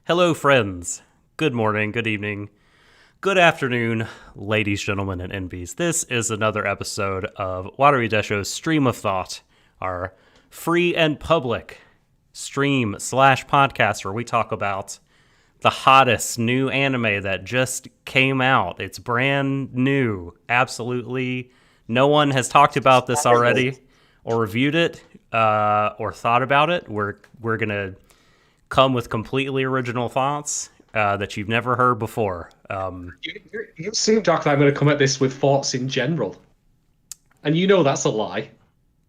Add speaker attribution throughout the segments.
Speaker 1: Hello, friends. Good morning, good evening, good afternoon, ladies, gentlemen, and envies. This is another episode of Warui Deshou's Stream of Thought, our free and public stream/podcast where we talk about the hottest new anime that just came out. It's brand new. Absolutely no one has talked about this already or reviewed it or thought about it. We're going to come with completely original thoughts that you've never heard before.
Speaker 2: You seem, Doc, that I'm going to come at this with thoughts in general. And you know that's a lie.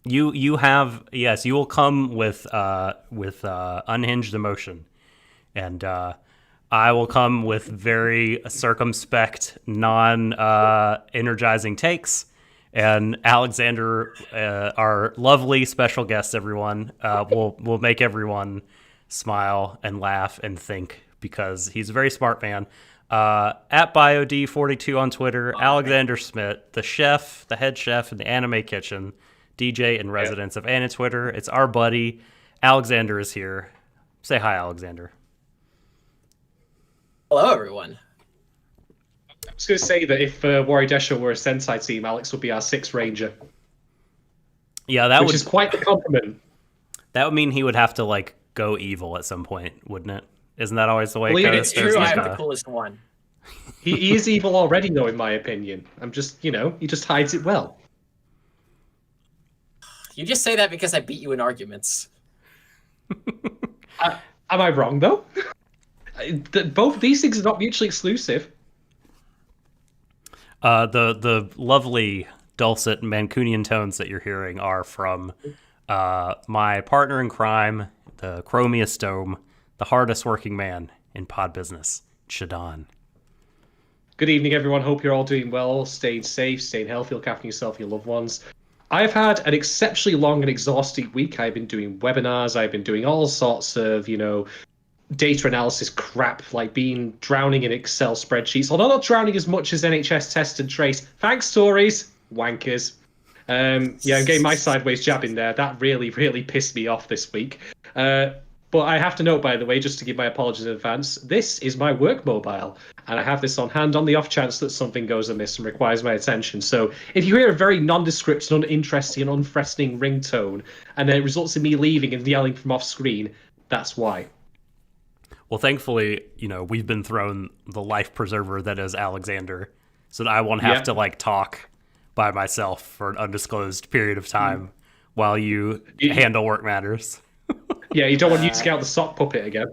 Speaker 1: You have, yes, you will come with unhinged emotion. And I will come with very circumspect, non-energizing takes. And Alexander, our lovely special guest, everyone, will make everyone smile and laugh and think because he's a very smart man. At BioD42 on Twitter, Alexander Smith, the chef, the head chef in the Anime Kitchen, DJ in residence of Anna Twitter. It's our buddy. Alexander is here. Say hi, Alexander.
Speaker 3: Hello, everyone.
Speaker 2: I was going to say that if Warui Deshou were a Sentai team, Alex would be our sixth ranger.
Speaker 1: Yeah,
Speaker 2: which is quite the compliment.
Speaker 1: That would mean he would have to go evil at some point, wouldn't it? Isn't that always the way it goes?
Speaker 3: It's true. I'm the coolest one.
Speaker 2: He is evil already, though, in my opinion. I'm just, he just hides it well.
Speaker 3: You just say that because I beat you in arguments.
Speaker 2: Am I wrong, though? Both of these things are not mutually exclusive.
Speaker 1: The lovely dulcet Mancunian tones that you're hearing are from my partner in crime, the chromiest dome, the hardest working man in pod business, Shadon.
Speaker 2: Good evening, everyone. Hope you're all doing well, staying safe, staying healthy, look after yourself and your loved ones. I've had an exceptionally long and exhausting week. I've been doing webinars. I've been doing all sorts of, data analysis crap, like drowning in Excel spreadsheets. Although not drowning as much as NHS Test and Trace. Thanks, Tories. Wankers. I'm getting my sideways jab in there. That really, really pissed me off this week. But I have to note, by the way, just to give my apologies in advance, this is my work mobile, and I have this on hand on the off chance that something goes amiss and requires my attention. So if you hear a very nondescript, uninteresting, and unfreshening ringtone, and it results in me leaving and yelling from off screen, that's why.
Speaker 1: Well, thankfully, we've been thrown the life preserver that is Alexander, so that I won't have to talk by myself for an undisclosed period of time while you handle work matters.
Speaker 2: Yeah, you don't want you to get out the sock puppet again.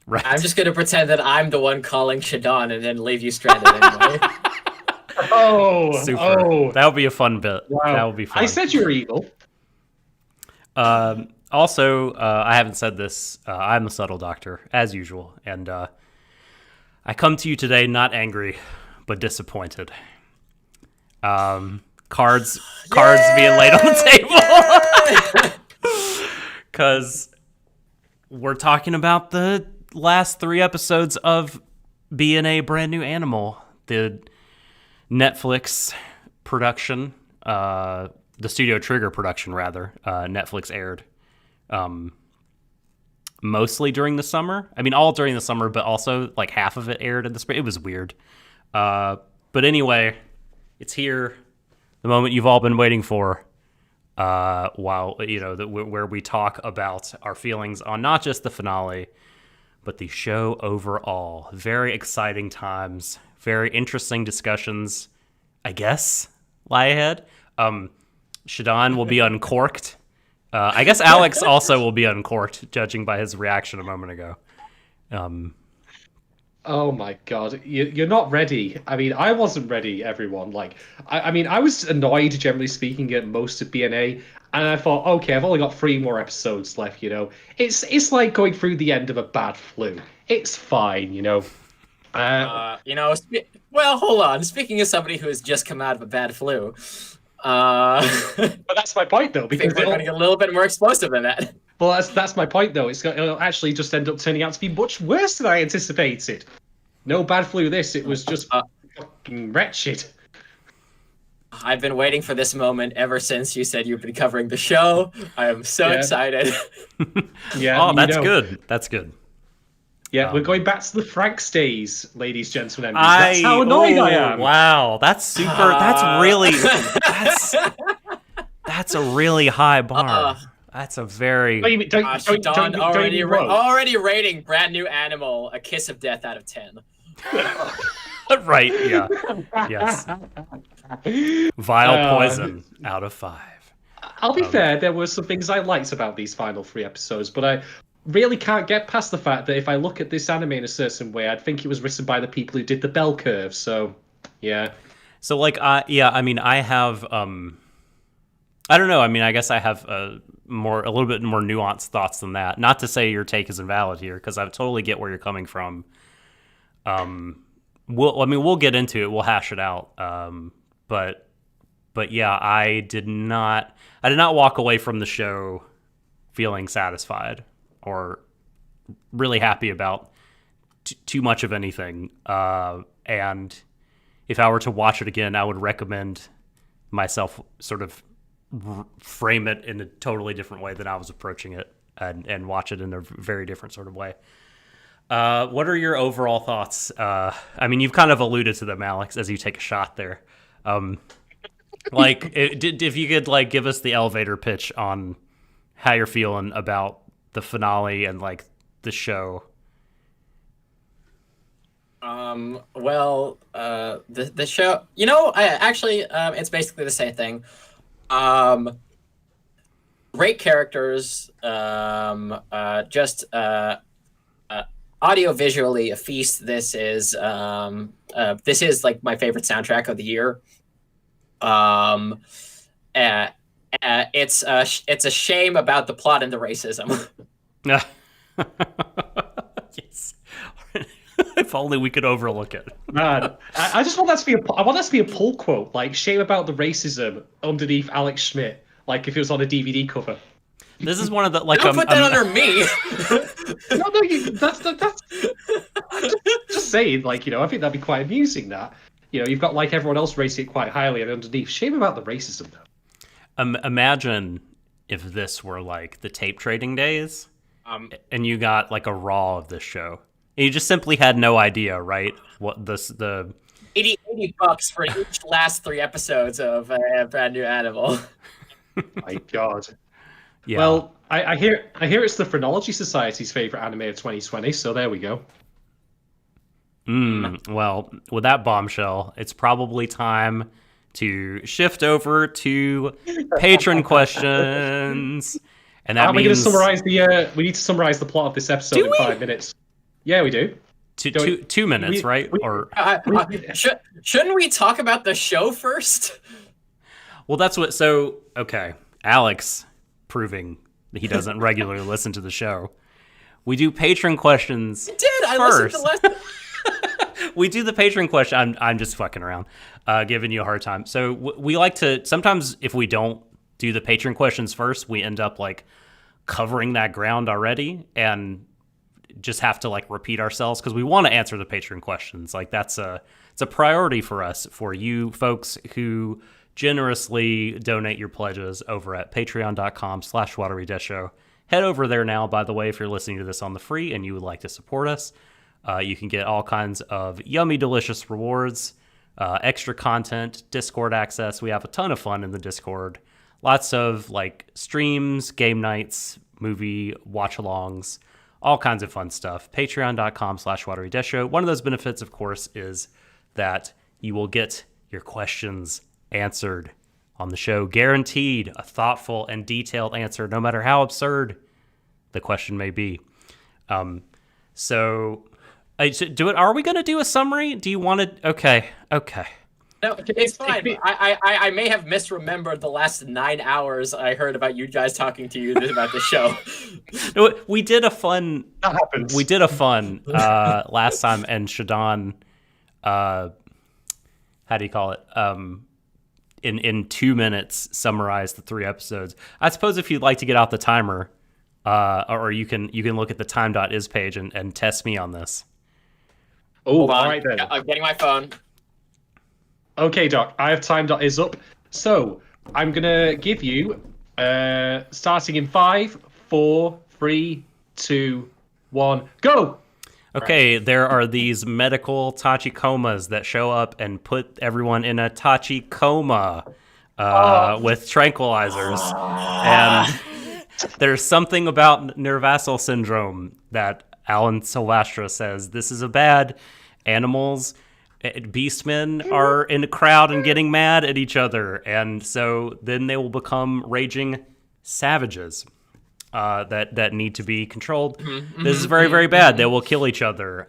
Speaker 1: Right.
Speaker 3: I'm just going to pretend that I'm the one calling Shadon and then leave you stranded anyway.
Speaker 1: Super.
Speaker 2: Oh.
Speaker 1: That would be a fun bit.
Speaker 2: Wow.
Speaker 1: That would be fun.
Speaker 2: I said you were evil.
Speaker 1: Also, I haven't said this. I'm a subtle doctor, as usual. And I come to you today not angry, but disappointed. Cards being laid on the table. Because we're talking about the last 3 episodes of BNA Brand New Animal, the Netflix production, the Studio Trigger production, rather. Netflix aired mostly during the summer. I mean, all during the summer, but also half of it aired in the spring. It was weird. But anyway, it's here, the moment you've all been waiting for. Where we talk about our feelings on not just the finale, but the show overall. Very exciting times, very interesting discussions, I guess, lie ahead. Shadon will be uncorked. I guess Alex also will be uncorked, judging by his reaction a moment ago.
Speaker 2: Oh my god, you're not ready. I mean, I wasn't ready, everyone. I was annoyed, generally speaking, at most of BNA, and I thought, okay, I've only got 3 more episodes left, It's like going through the end of a bad flu. It's fine,
Speaker 3: Well, hold on. Speaking of somebody who has just come out of a bad flu,
Speaker 2: but that's my point, though, because
Speaker 3: we're going to get a little bit more explosive than that.
Speaker 2: Well, that's my point, though. It'll actually just end up turning out to be much worse than I anticipated. No bad flu this. It was just fucking wretched.
Speaker 3: I've been waiting for this moment ever since you said you've been covering the show. I am so excited.
Speaker 2: Yeah.
Speaker 1: Oh, that's good. That's good.
Speaker 2: Yeah, we're going back to the Franks days, ladies, gentlemen. That's how annoyed I am.
Speaker 1: Wow, that's super. That's really. That's a really high bar. That's a very.
Speaker 3: Shadon already rating Brand New Animal a kiss of death out of 10.
Speaker 1: Right? Yeah. Yes. Vile poison out of 5.
Speaker 2: I'll be fair. There were some things I liked about these final 3 episodes, but I really can't get past the fact that if I look at this anime in a certain way, I'd think it was written by the people who did the bell curve. So, yeah.
Speaker 1: So, like, I mean, I have, I don't know. I mean, I guess I have a little bit more nuanced thoughts than that. Not to say your take is invalid here, because I totally get where you're coming from. We'll get into it. We'll hash it out. But yeah, I did not walk away from the show feeling satisfied or really happy about too much of anything. And if I were to watch it again, I would recommend myself sort of frame it in a totally different way than I was approaching it, and watch it in a very different sort of way. What are your overall thoughts? I mean, you've kind of alluded to them, Alex, as you take a shot there. If you could like give us the elevator pitch on how you're feeling about the finale and like the show.
Speaker 3: The show, it's basically the same thing. Great characters, audio visually a feast. This is like my favorite soundtrack of the year. It's a shame about the plot and the racism.
Speaker 1: Yes. If only we could overlook it.
Speaker 2: Man, I just want that to be a pull quote, like "shame about the racism" underneath Alex Schmidt, like if it was on a DVD cover.
Speaker 1: This is one of the like.
Speaker 3: Don't put that under me.
Speaker 2: That's just saying. Like, I think that'd be quite amusing. That you've got like everyone else rating it quite highly, and underneath, shame about the racism though.
Speaker 1: Imagine if this were like the tape trading days, and you got like a raw of this show. And you just simply had no idea, right? What the
Speaker 3: $80 for each last 3 episodes of Brand New Animal.
Speaker 2: My God.
Speaker 1: Yeah.
Speaker 2: Well, I hear it's the Phrenology Society's favorite anime of 2020. So there we go.
Speaker 1: Well, with that bombshell, it's probably time to shift over to patron questions. And that means...
Speaker 2: we need to summarize the plot of this episode in 5 minutes. Yeah, we do.
Speaker 1: 2 minutes, right?
Speaker 3: Shouldn't we talk about the show first?
Speaker 1: Well, that's what... So, okay. Alex, proving that he doesn't regularly listen to the show. We do patron questions
Speaker 3: I listened to last...
Speaker 1: We do the patron question. I'm just fucking around, giving you a hard time. So we like to... Sometimes if we don't do the patron questions first, we end up, like, covering that ground already, and... just have to like repeat ourselves because we want to answer the patron questions. Like it's a priority for us, for you folks who generously donate your pledges over at patreon.com/Warui Deshou. Head over there now, by the way, if you're listening to this on the free and you would like to support us. You can get all kinds of yummy, delicious rewards, extra content, Discord access. We have a ton of fun in the Discord. Lots of like streams, game nights, movie watch-alongs, all kinds of fun stuff. Patreon.com/Warui Deshou. One of those benefits, of course, is that you will get your questions answered on the show. Guaranteed a thoughtful and detailed answer, no matter how absurd the question may be. So, are we going to do a summary? Do you want to? Okay.
Speaker 3: No, it's fine. I may have misremembered the last 9 hours I heard about you guys talking to you about the show.
Speaker 1: We did a fun.
Speaker 2: That happens.
Speaker 1: We did a fun last time, and Shadon, how do you call it? In 2 minutes, summarized the 3 episodes. I suppose if you'd like to get out the timer, or you can look at the time.is page and test me on this.
Speaker 2: Oh, all right then.
Speaker 3: I'm getting my phone.
Speaker 2: Okay, Doc, I have time.is up. So, I'm going to give you, starting in 5, 4, 3, 2, 1, go!
Speaker 1: okay, there are these medical tachikomas that show up and put everyone in a tachikoma with tranquilizers. And there's something about Nervassal syndrome that Alan Silvestre says this is a bad. Animals, beastmen are in a crowd and getting mad at each other. And so then they will become raging savages. That need to be controlled. This is very, very bad. They will kill each other.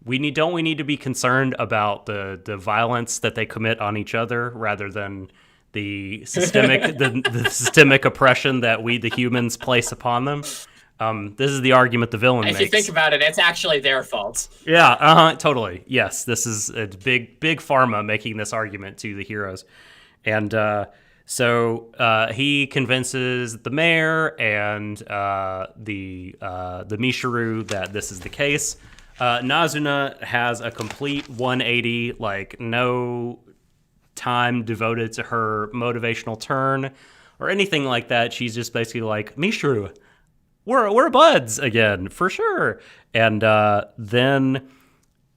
Speaker 1: We need to be concerned about the violence that they commit on each other rather than the systemic the systemic oppression that we the humans place upon them. This is the argument the villain makes.
Speaker 3: If you think about it, it's actually their fault.
Speaker 1: Yeah, totally. Yes, this is a big pharma making this argument to the heroes, and. So he convinces the mayor and the Mishiru that this is the case. Nazuna has a complete 180, like no time devoted to her motivational turn or anything like that. She's just basically like, Mishiru, we're buds again, for sure. And then,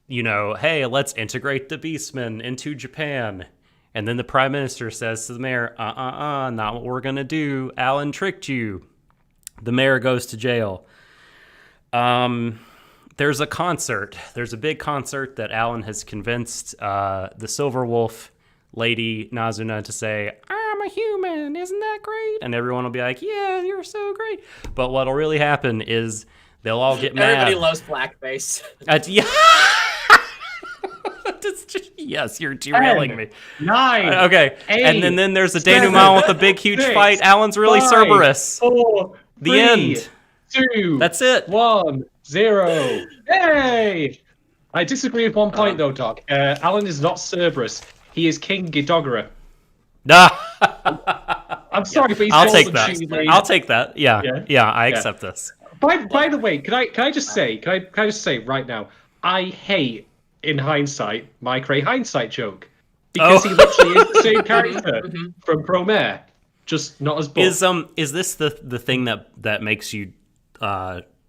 Speaker 1: hey, let's integrate the Beastmen into Japan. And then the prime minister says to the mayor, not what we're going to do. Alan tricked you. The mayor goes to jail. There's a concert. There's a big concert that Alan has convinced the Silver Wolf lady, Nazuna, to say, I'm a human. Isn't that great? And everyone will be like, yeah, you're so great. But what'll really happen is they'll all get mad.
Speaker 3: Everybody loves blackface.
Speaker 1: Yeah. Yes, you're derailing me.
Speaker 2: 9.
Speaker 1: Okay,
Speaker 2: 8,
Speaker 1: and then there's a
Speaker 2: 7,
Speaker 1: denouement with a big, huge
Speaker 2: 6,
Speaker 1: fight. Alan's really
Speaker 2: 5,
Speaker 1: Cerberus.
Speaker 2: 4,
Speaker 1: The
Speaker 2: 3,
Speaker 1: end.
Speaker 2: 2.
Speaker 1: That's it.
Speaker 2: 1, 0. Hey! I disagree with one point though, Doc. Alan is not Cerberus. He is King Ghidorah.
Speaker 1: Nah.
Speaker 2: I'm sorry, but he's
Speaker 1: I'll
Speaker 2: called
Speaker 1: take
Speaker 2: the
Speaker 1: that.
Speaker 2: Tree Lady.
Speaker 1: I'll take that. Yeah, I accept this.
Speaker 2: By the way, can I just say right now, I hate, in hindsight, my Cray hindsight joke. Because he literally is the same character from Promare, just not as buff.
Speaker 1: Is this the thing that makes you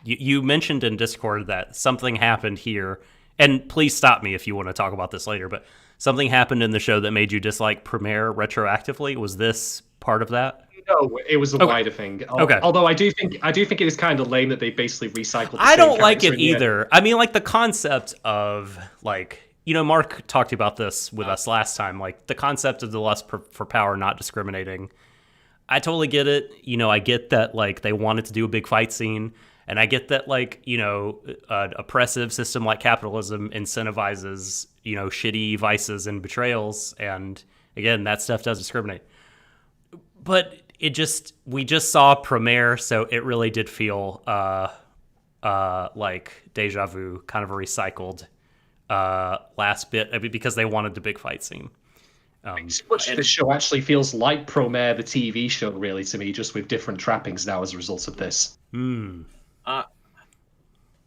Speaker 1: you mentioned in Discord that something happened here, and please stop me if you want to talk about this later, but something happened in the show that made you dislike Promare retroactively? Was this part of that?
Speaker 2: No, it was a wider thing.
Speaker 1: Okay.
Speaker 2: Although I do think it is kind of lame that they basically recycled the
Speaker 1: I
Speaker 2: same
Speaker 1: don't like
Speaker 2: character
Speaker 1: it
Speaker 2: in the end.
Speaker 1: either. I mean, like the concept of like, Mark talked about this with us last time, like the concept of the lust for power not discriminating. I totally get it. I get that like they wanted to do a big fight scene, and I get that like, an oppressive system like capitalism incentivizes, shitty vices and betrayals, and again, that stuff does discriminate. But we just saw Premiere, so it really did feel like deja vu, kind of a recycled last bit. I mean, because they wanted the big fight scene.
Speaker 2: The show actually feels like Promare, the TV show, really, to me, just with different trappings now as a result of this.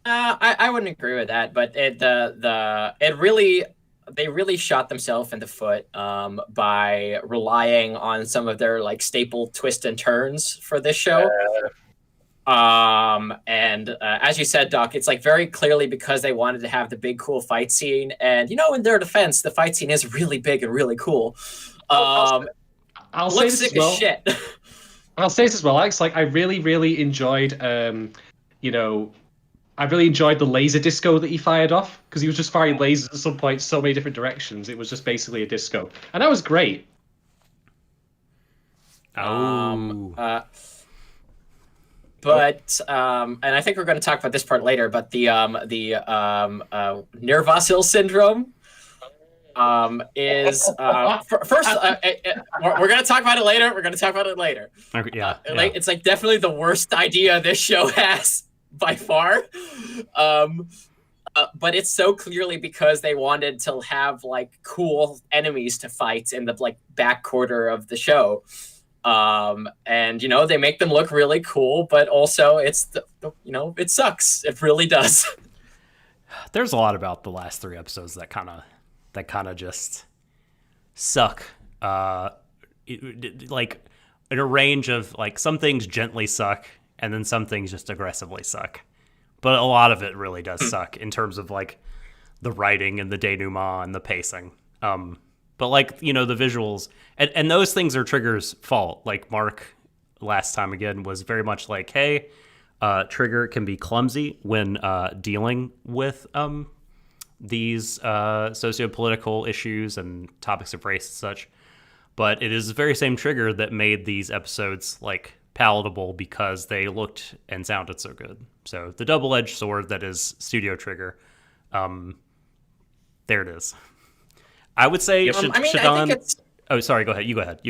Speaker 3: I wouldn't agree with that, but they really shot themselves in the foot by relying on some of their like staple twists and turns for this show. As you said, Doc, it's like very clearly because they wanted to have the big cool fight scene, and in their defense, the fight scene is really big and really cool.
Speaker 2: I'll say
Speaker 3: looks
Speaker 2: this
Speaker 3: sick
Speaker 2: as well.
Speaker 3: as shit.
Speaker 2: I'll say this as well, Alex. Like, I really, really enjoyed, I really enjoyed the laser disco that he fired off, because he was just firing lasers at some point so many different directions. It was just basically a disco, and that was great.
Speaker 3: And I think we're going to talk about this part later, but the Nervasil syndrome is first we're going to talk about it later.
Speaker 1: Okay, yeah.
Speaker 3: It's like definitely the worst idea this show has by far. But it's so clearly because they wanted to have like cool enemies to fight in the like back quarter of the show. And they make them look really cool, but also it's it sucks. It really does.
Speaker 1: There's a lot about the last 3 episodes that kind of just suck. Like in a range of like some things gently suck, and then some things just aggressively suck. but a lot of it really does suck in terms of like the writing and the denouement and the pacing. But like, the visuals and those things are Trigger's fault. Like Mark last time again was very much like, hey, Trigger can be clumsy when dealing with these socio-political issues and topics of race and such. But it is the very same Trigger that made these episodes like palatable because they looked and sounded so good. So the double-edged sword that is Studio Trigger, there it is. I would say
Speaker 3: I think
Speaker 1: Shadon.
Speaker 3: it's...
Speaker 1: Oh, sorry. Go ahead. You go ahead.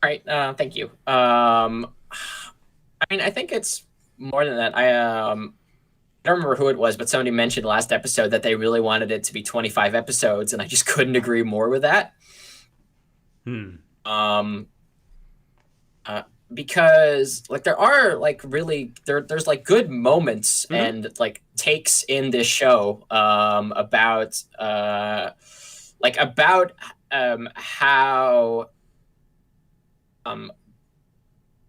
Speaker 3: All right. Thank you. I think it's more than that. I don't remember who it was, but somebody mentioned last episode that they really wanted it to be 25 episodes, and I just couldn't agree more with that. Because like there are like really there's like good moments and like takes in this show about how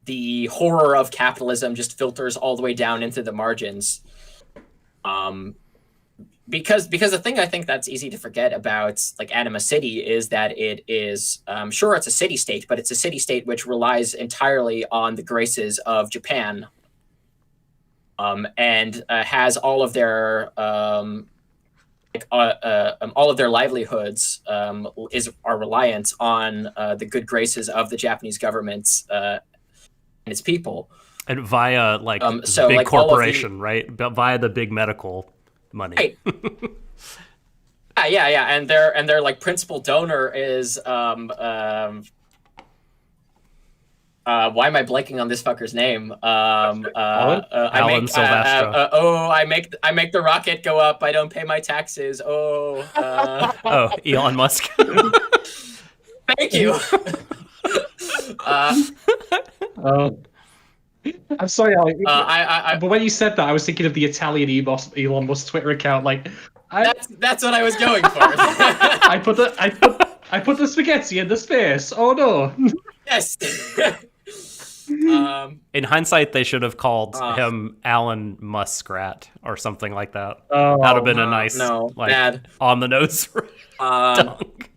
Speaker 3: the horror of capitalism just filters all the way down into the margins. Because the thing I think that's easy to forget about like Anima City is that it is sure it's a city state, but it's a city state which relies entirely on the graces of Japan, and has all of their all of their livelihoods are reliant on the good graces of the Japanese government and its people,
Speaker 1: and via like
Speaker 3: so
Speaker 1: big
Speaker 3: like
Speaker 1: corporation, right? Via the big medical money.
Speaker 3: Right. yeah, and their like principal donor is why am I blanking on this fucker's name?
Speaker 1: Alan Silvestro.
Speaker 3: I make the rocket go up. I don't pay my taxes.
Speaker 1: Elon Musk.
Speaker 3: Thank you.
Speaker 2: I'm sorry, Alec.
Speaker 3: But
Speaker 2: when you said that, I was thinking of the Italian Elon Musk Twitter account. Like,
Speaker 3: that's what I was going for.
Speaker 2: I put the spaghetti in the space. Oh no!
Speaker 3: Yes.
Speaker 1: In hindsight, they should have called him Alan Muskrat or something like that.
Speaker 2: Oh,
Speaker 1: that'd have been a nice,
Speaker 3: bad
Speaker 1: on the nose. Dunk.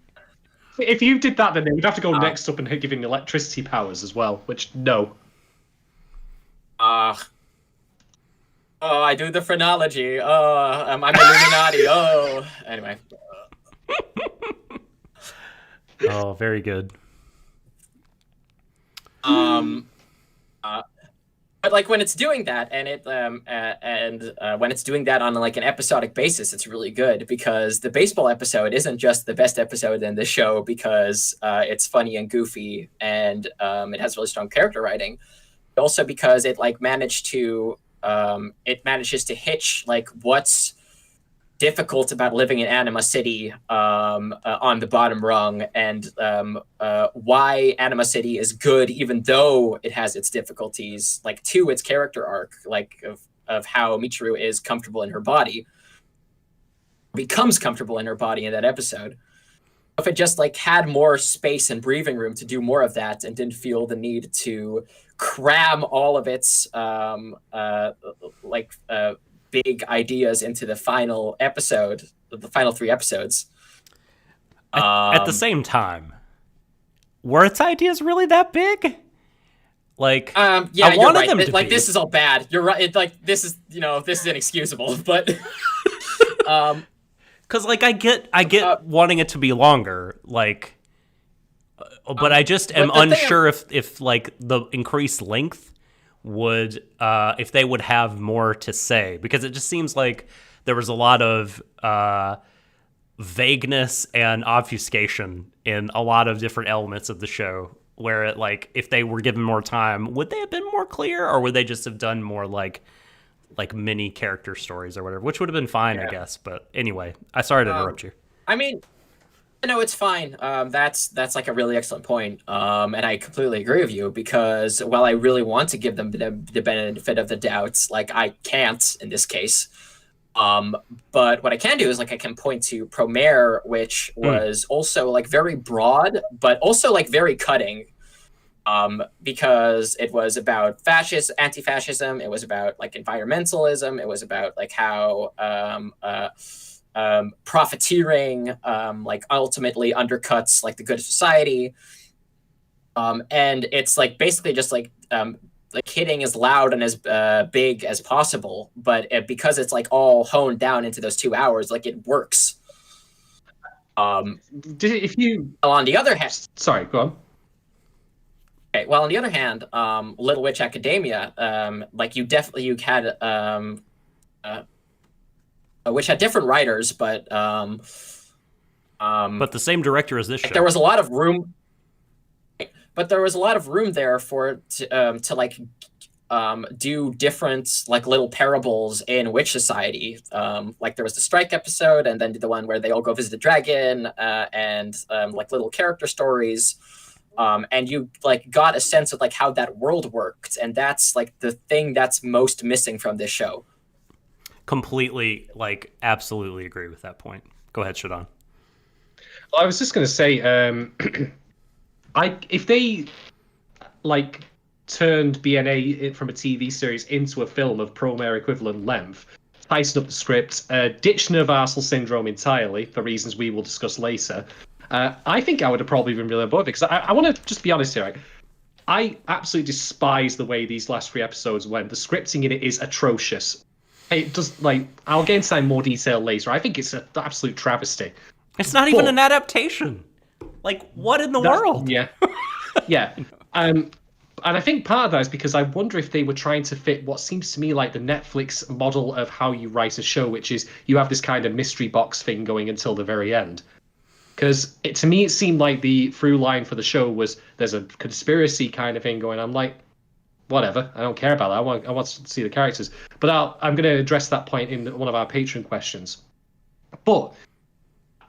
Speaker 2: If you did that, then they would have to go next up and give him electricity powers as well. Which no.
Speaker 3: I do the phrenology. I'm Illuminati. Anyway.
Speaker 1: Oh, very good.
Speaker 3: But like when it's doing that, and when it's doing that on like an episodic basis, it's really good because the baseball episode isn't just the best episode in the show because it's funny and goofy and it has really strong character writing. Also because it like manages to hitch like what's difficult about living in Anima City on the bottom rung, and why Anima City is good even though it has its difficulties, like to its character arc, like of how Michiru is comfortable in her body, becomes comfortable in her body in that episode. If it just like had more space and breathing room to do more of that and didn't feel the need to cram all of its big ideas into the final episode, the final 3 episodes.
Speaker 1: At the same time, were its ideas really that big? Like,
Speaker 3: I
Speaker 1: wanted
Speaker 3: right.
Speaker 1: them to
Speaker 3: like
Speaker 1: be.
Speaker 3: This is all bad. You're right. It's like this is inexcusable, but
Speaker 1: because like I get wanting it to be longer, like, but I just am unsure if like the increased length would if they would have more to say, because it just seems like there was a lot of vagueness and obfuscation in a lot of different elements of the show, where it like if they were given more time, would they have been more clear, or would they just have done more like mini character stories or whatever, which would have been fine, I guess. But anyway, I sorry to interrupt you.
Speaker 3: I mean, no, it's fine. That's like a really excellent point. And I completely agree with you, because while I really want to give them the benefit of the doubt, like I can't in this case. But what I can do is like I can point to Promare, which was also like very broad, but also like very cutting. because it was about anti-fascism. It was about like environmentalism. It was about like how profiteering like ultimately undercuts like the good of society. And it's like basically just like hitting as loud and as big as possible, but because it's like all honed down into those 2 hours, like it works.
Speaker 2: If you,
Speaker 3: on the other hand,
Speaker 2: sorry, go on.
Speaker 3: Okay, well, on the other hand, Little Witch Academia, like you had, which had different writers, but
Speaker 1: the same director as this show.
Speaker 3: There was a lot of room, but there was a lot of room there for to like do different like little parables in Witch Society. Like there was the strike episode, and then the one where they all go visit the dragon, and like little character stories. And you like got a sense of like how that world worked, and that's like the thing that's most missing from this show.
Speaker 1: Completely, like, absolutely agree with that point. Go ahead, Shadon.
Speaker 2: Well, I was just going to say, if they like turned BNA from a TV series into a film of Promare equivalent length, tightened up the script, ditched Nervarsal Syndrome entirely for reasons we will discuss later, I think I would have probably been really on board because I want to just be honest here. I absolutely despise the way these last 3 episodes went. The scripting in it is atrocious. It does, like, I'll get into more detail later. I think it's an absolute travesty.
Speaker 1: It's not even an adaptation. Like, what in the world?
Speaker 2: Yeah. Yeah. And I think part of that is because I wonder if they were trying to fit what seems to me like the Netflix model of how you write a show, which is you have this kind of mystery box thing going until the very end. Because to me, it seemed like the through line for the show was there's a conspiracy kind of thing going on. I'm like, whatever, I don't care about that. I want to see the characters. But I'm going to address that point in one of our Patreon questions. But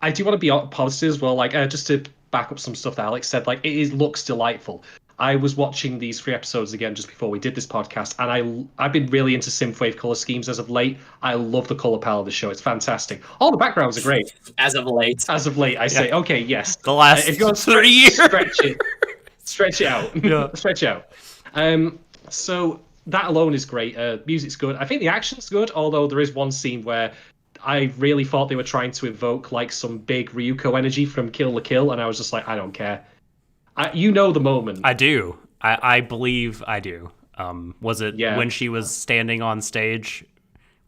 Speaker 2: I do want to be positive as well. Like, just to back up some stuff that Alex said, like, looks delightful. I was watching these 3 episodes again just before we did this podcast, and I've been really into synthwave color schemes as of late. I love the color palette of the show; it's fantastic. All the backgrounds are great.
Speaker 3: As of late,
Speaker 2: I say, okay, yes.
Speaker 1: The last
Speaker 2: if you want to
Speaker 1: 3 years,
Speaker 2: stretch it out, stretch it out. So that alone is great. Music's good. I think the action's good, although there is one scene where I really thought they were trying to evoke like some big Ryuko energy from Kill la Kill, and I was just like, I don't care. You know the moment.
Speaker 1: I do. I believe I do. Was it when she was standing on stage,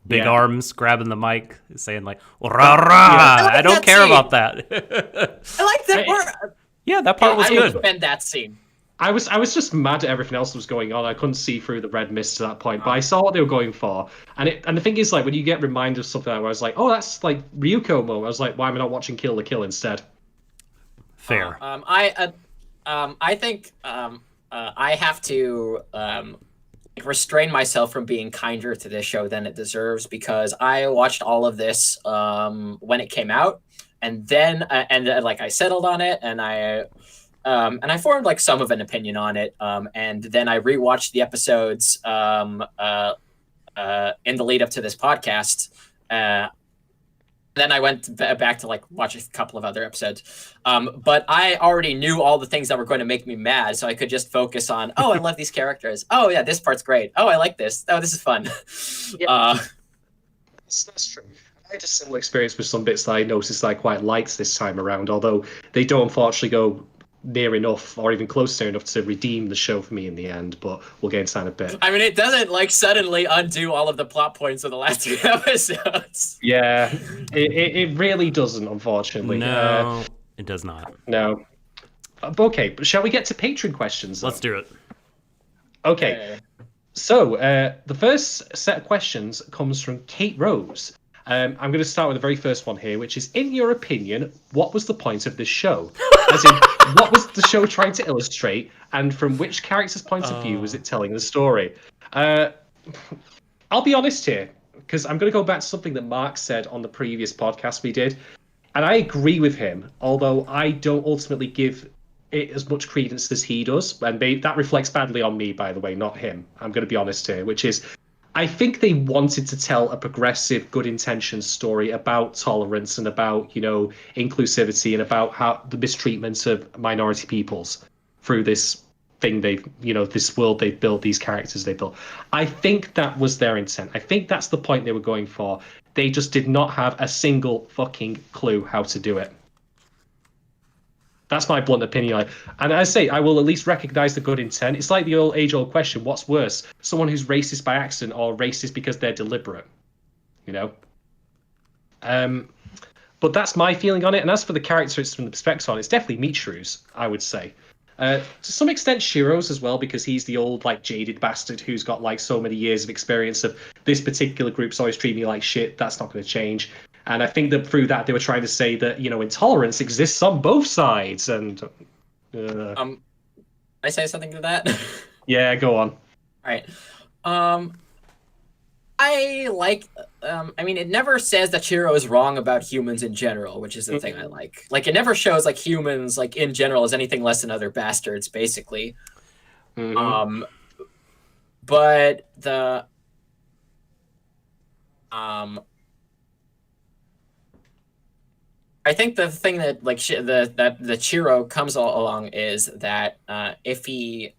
Speaker 1: big arms, grabbing the mic, saying like, rah, rah. I don't care about that.
Speaker 3: I like that part.
Speaker 1: Yeah, that part was good. I
Speaker 3: defend that scene.
Speaker 2: I was just mad at everything else that was going on. I couldn't see through the red mist to that point, but I saw what they were going for. And the thing is, like, when you get reminded of something like where I was like, oh, that's like Ryuko moment. I was like, why am I not watching Kill la Kill instead?
Speaker 1: Fair.
Speaker 3: I think I have to restrain myself from being kinder to this show than it deserves, because I watched all of this when it came out, and then like I settled on it, and I formed like some of an opinion on it, and then I rewatched the episodes in the lead up to this podcast. Then I went back to like watch a couple of other episodes, but I already knew all the things that were going to make me mad, so I could just focus on, oh, I love these characters. Oh yeah, this part's great. Oh, I like this. Oh, this is fun.
Speaker 2: Yeah. That's true. I had a similar experience with some bits that I noticed I quite liked this time around, although they don't unfortunately go near enough or even close to enough to redeem the show for me in the end, but we'll get into that in a bit.
Speaker 3: I mean, it doesn't like suddenly undo all of the plot points of the last 3 episodes.
Speaker 2: Yeah, it really doesn't, unfortunately.
Speaker 1: No, it does not.
Speaker 2: No. Okay, but shall we get to Patreon questions, though?
Speaker 1: Let's do it.
Speaker 2: Okay. So, the first set of questions comes from Kate Rose. I'm going to start with the very first one here, which is, in your opinion, what was the point of this show? As in, what was the show trying to illustrate, and from which character's point of view was it telling the story? I'll be honest here, because I'm going to go back to something that Marc said on the previous podcast we did, and I agree with him, although I don't ultimately give it as much credence as he does, and that reflects badly on me, by the way, not him. I'm going to be honest here, which is, I think they wanted to tell a progressive, good intentions story about tolerance and about, inclusivity and about how the mistreatment of minority peoples through this thing this world they've built, these characters they built. I think that was their intent. I think that's the point they were going for. They just did not have a single fucking clue how to do it. That's my blunt opinion. And I say, I will at least recognize the good intent. It's like the age-old question, what's worse? Someone who's racist by accident or racist because they're deliberate? But that's my feeling on it. And as for the characters from the perspective on it, it's definitely Michiru's, I would say. To some extent, Shiro's as well, because he's the old, jaded bastard who's got, so many years of experience of this particular group's always treating me like shit. That's not going to change. And I think that through that, they were trying to say that, intolerance exists on both sides. And
Speaker 3: I say something to that?
Speaker 2: Yeah, go on.
Speaker 3: All right. I like. It never says that Shiro is wrong about humans in general, which is the thing I like. It never shows humans in general as anything less than other bastards, basically.
Speaker 2: Mm-hmm.
Speaker 3: But I think the thing that that Shiro comes along is that if he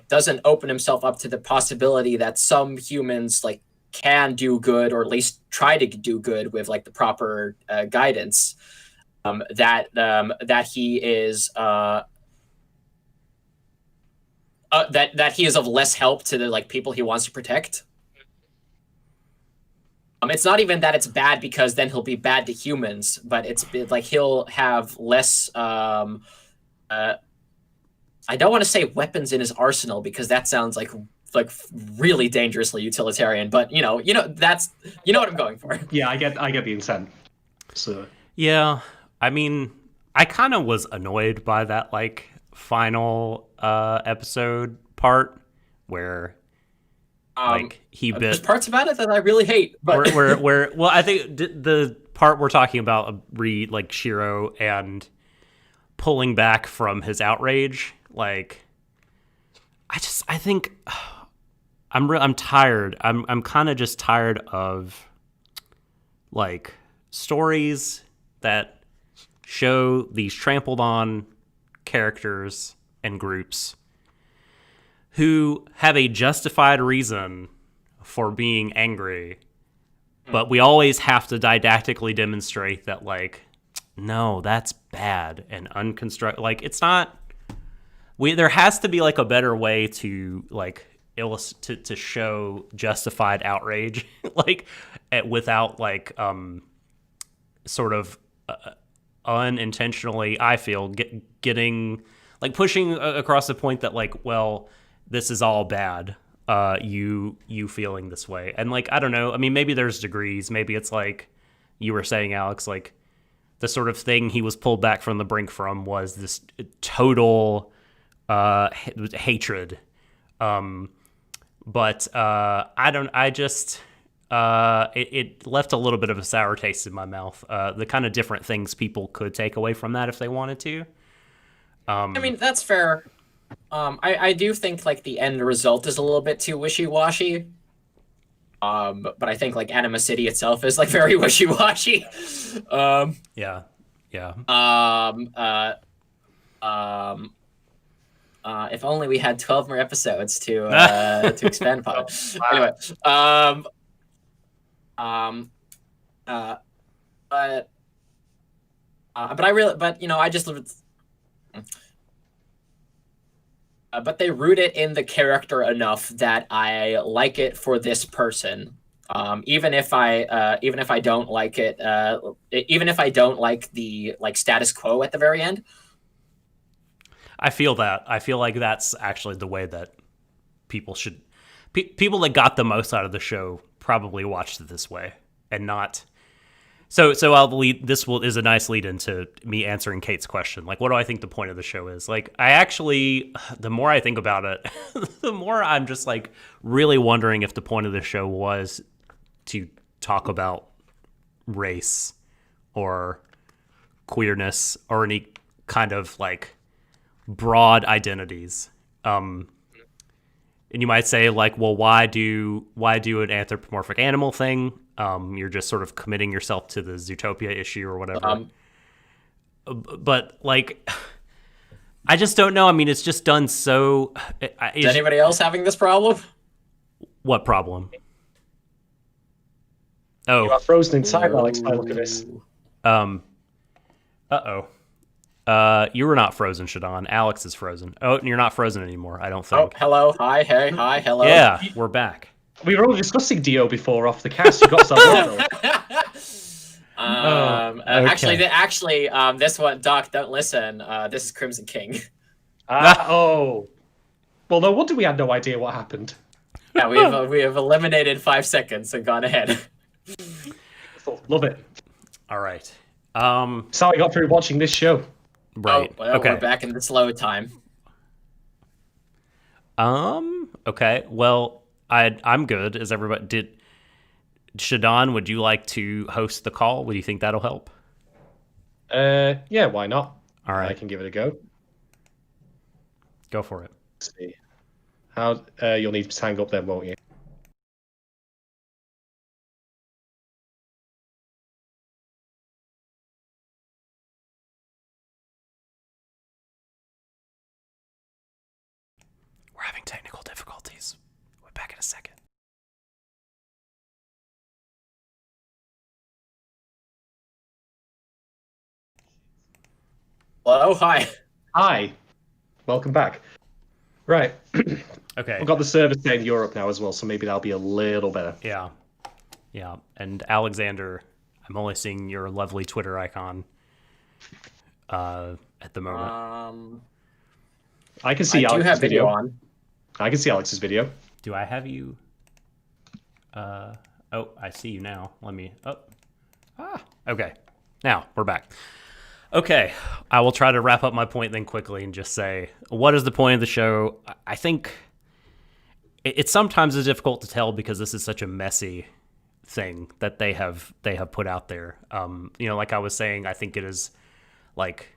Speaker 3: doesn't open himself up to the possibility that some humans can do good, or at least try to do good with the proper guidance, that he is that he is of less help to the people he wants to protect. It's not even that it's bad because then he'll be bad to humans, but it's he'll have less. I don't want to say weapons in his arsenal because that sounds like really dangerously utilitarian. But that's what I'm going for.
Speaker 2: Yeah, I get the intent. So
Speaker 1: yeah, I kind of was annoyed by that final episode part where he bit.
Speaker 3: There's parts about it that I really hate, but
Speaker 1: where well, I think the part we're talking about Shiro and pulling back from his outrage. I think I'm tired. I'm kind of just tired of stories that show these trampled on characters and groups who have a justified reason for being angry, but we always have to didactically demonstrate that no, that's bad and unconstructed. It's not. There has to be a better way to to show justified outrage, without sort of unintentionally. I feel getting pushing across the point that well, this is all bad. You feeling this way, and I don't know. Maybe there's degrees. Maybe it's you were saying, Alex, the sort of thing he was pulled back from the brink from was this total hatred. But it left a little bit of a sour taste in my mouth. The kind of different things people could take away from that if they wanted to.
Speaker 3: That's fair. I do think the end result is a little bit too wishy-washy. But I think Anima City itself is very wishy-washy.
Speaker 1: Yeah.
Speaker 3: If only we had 12 more episodes to expand upon it. Anyway, but they root it in the character enough that I like it for this person. Even if I don't like it, even if I don't like the status quo at the very end.
Speaker 1: I feel that. I feel like that's actually the way that people should. People that got the most out of the show probably watched it this way, and not. So I'll lead. This is a nice lead into me answering Kate's question. What do I think the point of the show is? I actually, the more I think about it, the more I'm just really wondering if the point of the show was to talk about race or queerness or any kind of broad identities. And you might say well, why do an anthropomorphic animal thing? You're just sort of committing yourself to the Zootopia issue or whatever. But I just don't know. I mean, it's just done so.
Speaker 3: Is anybody else having this problem?
Speaker 1: What problem?
Speaker 2: You are frozen inside, Alex, by the look of this.
Speaker 1: You were not frozen, Shadon. Alex is frozen. Oh, and you're not frozen anymore, I don't think.
Speaker 3: Oh, hello. Hi, hey, hi, hello.
Speaker 1: Yeah, we're back.
Speaker 2: We were all discussing Dio before off the cast. You got some.
Speaker 1: Okay.
Speaker 3: Actually, this one, Doc, don't listen. This is Crimson King.
Speaker 2: Oh. Well, no wonder we had no idea what happened.
Speaker 3: Yeah, we have eliminated 5 seconds and gone ahead.
Speaker 2: Love it.
Speaker 1: All right.
Speaker 2: That's how I got through watching this show.
Speaker 1: Right.
Speaker 3: Oh, well,
Speaker 1: okay.
Speaker 3: We're back in the slow time.
Speaker 1: Okay. Well, I'm good. Is everybody Shadon, would you like to host the call? Would you think that'll help?
Speaker 2: Yeah, why not?
Speaker 1: All right.
Speaker 2: I can give it a go.
Speaker 1: Go for it.
Speaker 2: Let's see. How you'll need to hang up then, won't you?
Speaker 1: We're having technical difficulties. We'll be back in a second.
Speaker 3: Hello, hi.
Speaker 2: Hi. Welcome back. Right.
Speaker 1: Okay.
Speaker 2: We've got the server in Europe now as well, so maybe that'll be a little better.
Speaker 1: Yeah. Yeah. And Alexander, I'm only seeing your lovely Twitter icon at the moment.
Speaker 2: I can see
Speaker 3: I do
Speaker 2: Alex's
Speaker 3: have
Speaker 2: video
Speaker 3: on.
Speaker 2: I can see Alex's video.
Speaker 1: Do I have you? Oh, I see you now. Let me. Okay. Now we're back. Okay, I will try to wrap up my point then quickly and just say, what is the point of the show? I think it sometimes is difficult to tell because this is such a messy thing that they have put out there. Like I was saying, I think it is like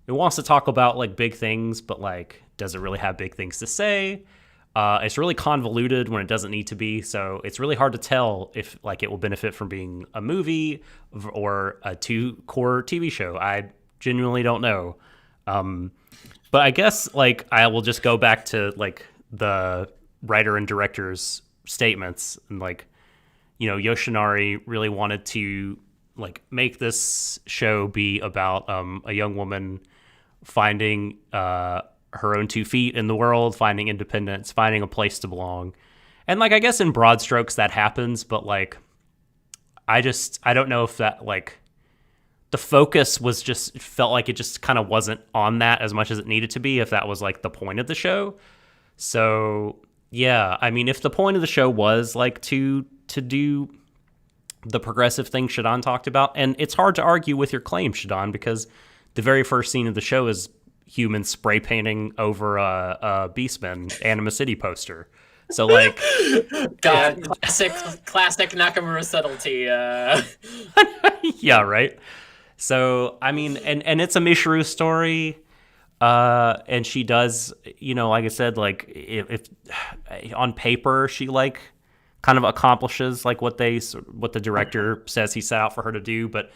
Speaker 1: it wants to talk about like big things, but like does it really have big things to say? It's really convoluted when it doesn't need to be, so it's really hard to tell if like it will benefit from being a movie or a two-core TV show. I genuinely don't know. But I guess like I will just go back to like the writer and director's statements and like, Yoshinari really wanted to like make this show be about a young woman finding her own 2 feet in the world, finding independence, finding a place to belong. And like I guess in broad strokes that happens, but like I don't know if that like the focus was just felt like it just kind of wasn't on that as much as it needed to be if that was like the point of the show. So yeah, I mean if the point of the show was like to do the progressive thing Shadon talked about, and it's hard to argue with your claim, Shadon, because the very first scene of the show is humans spray painting over a Beastman Anima City poster. So like,
Speaker 3: God, classic Nakamura subtlety.
Speaker 1: Yeah, right. So I mean, and it's a Mishru story, and she does, like I said, like if on paper she like kind of accomplishes like what the director says he set out for her to do, but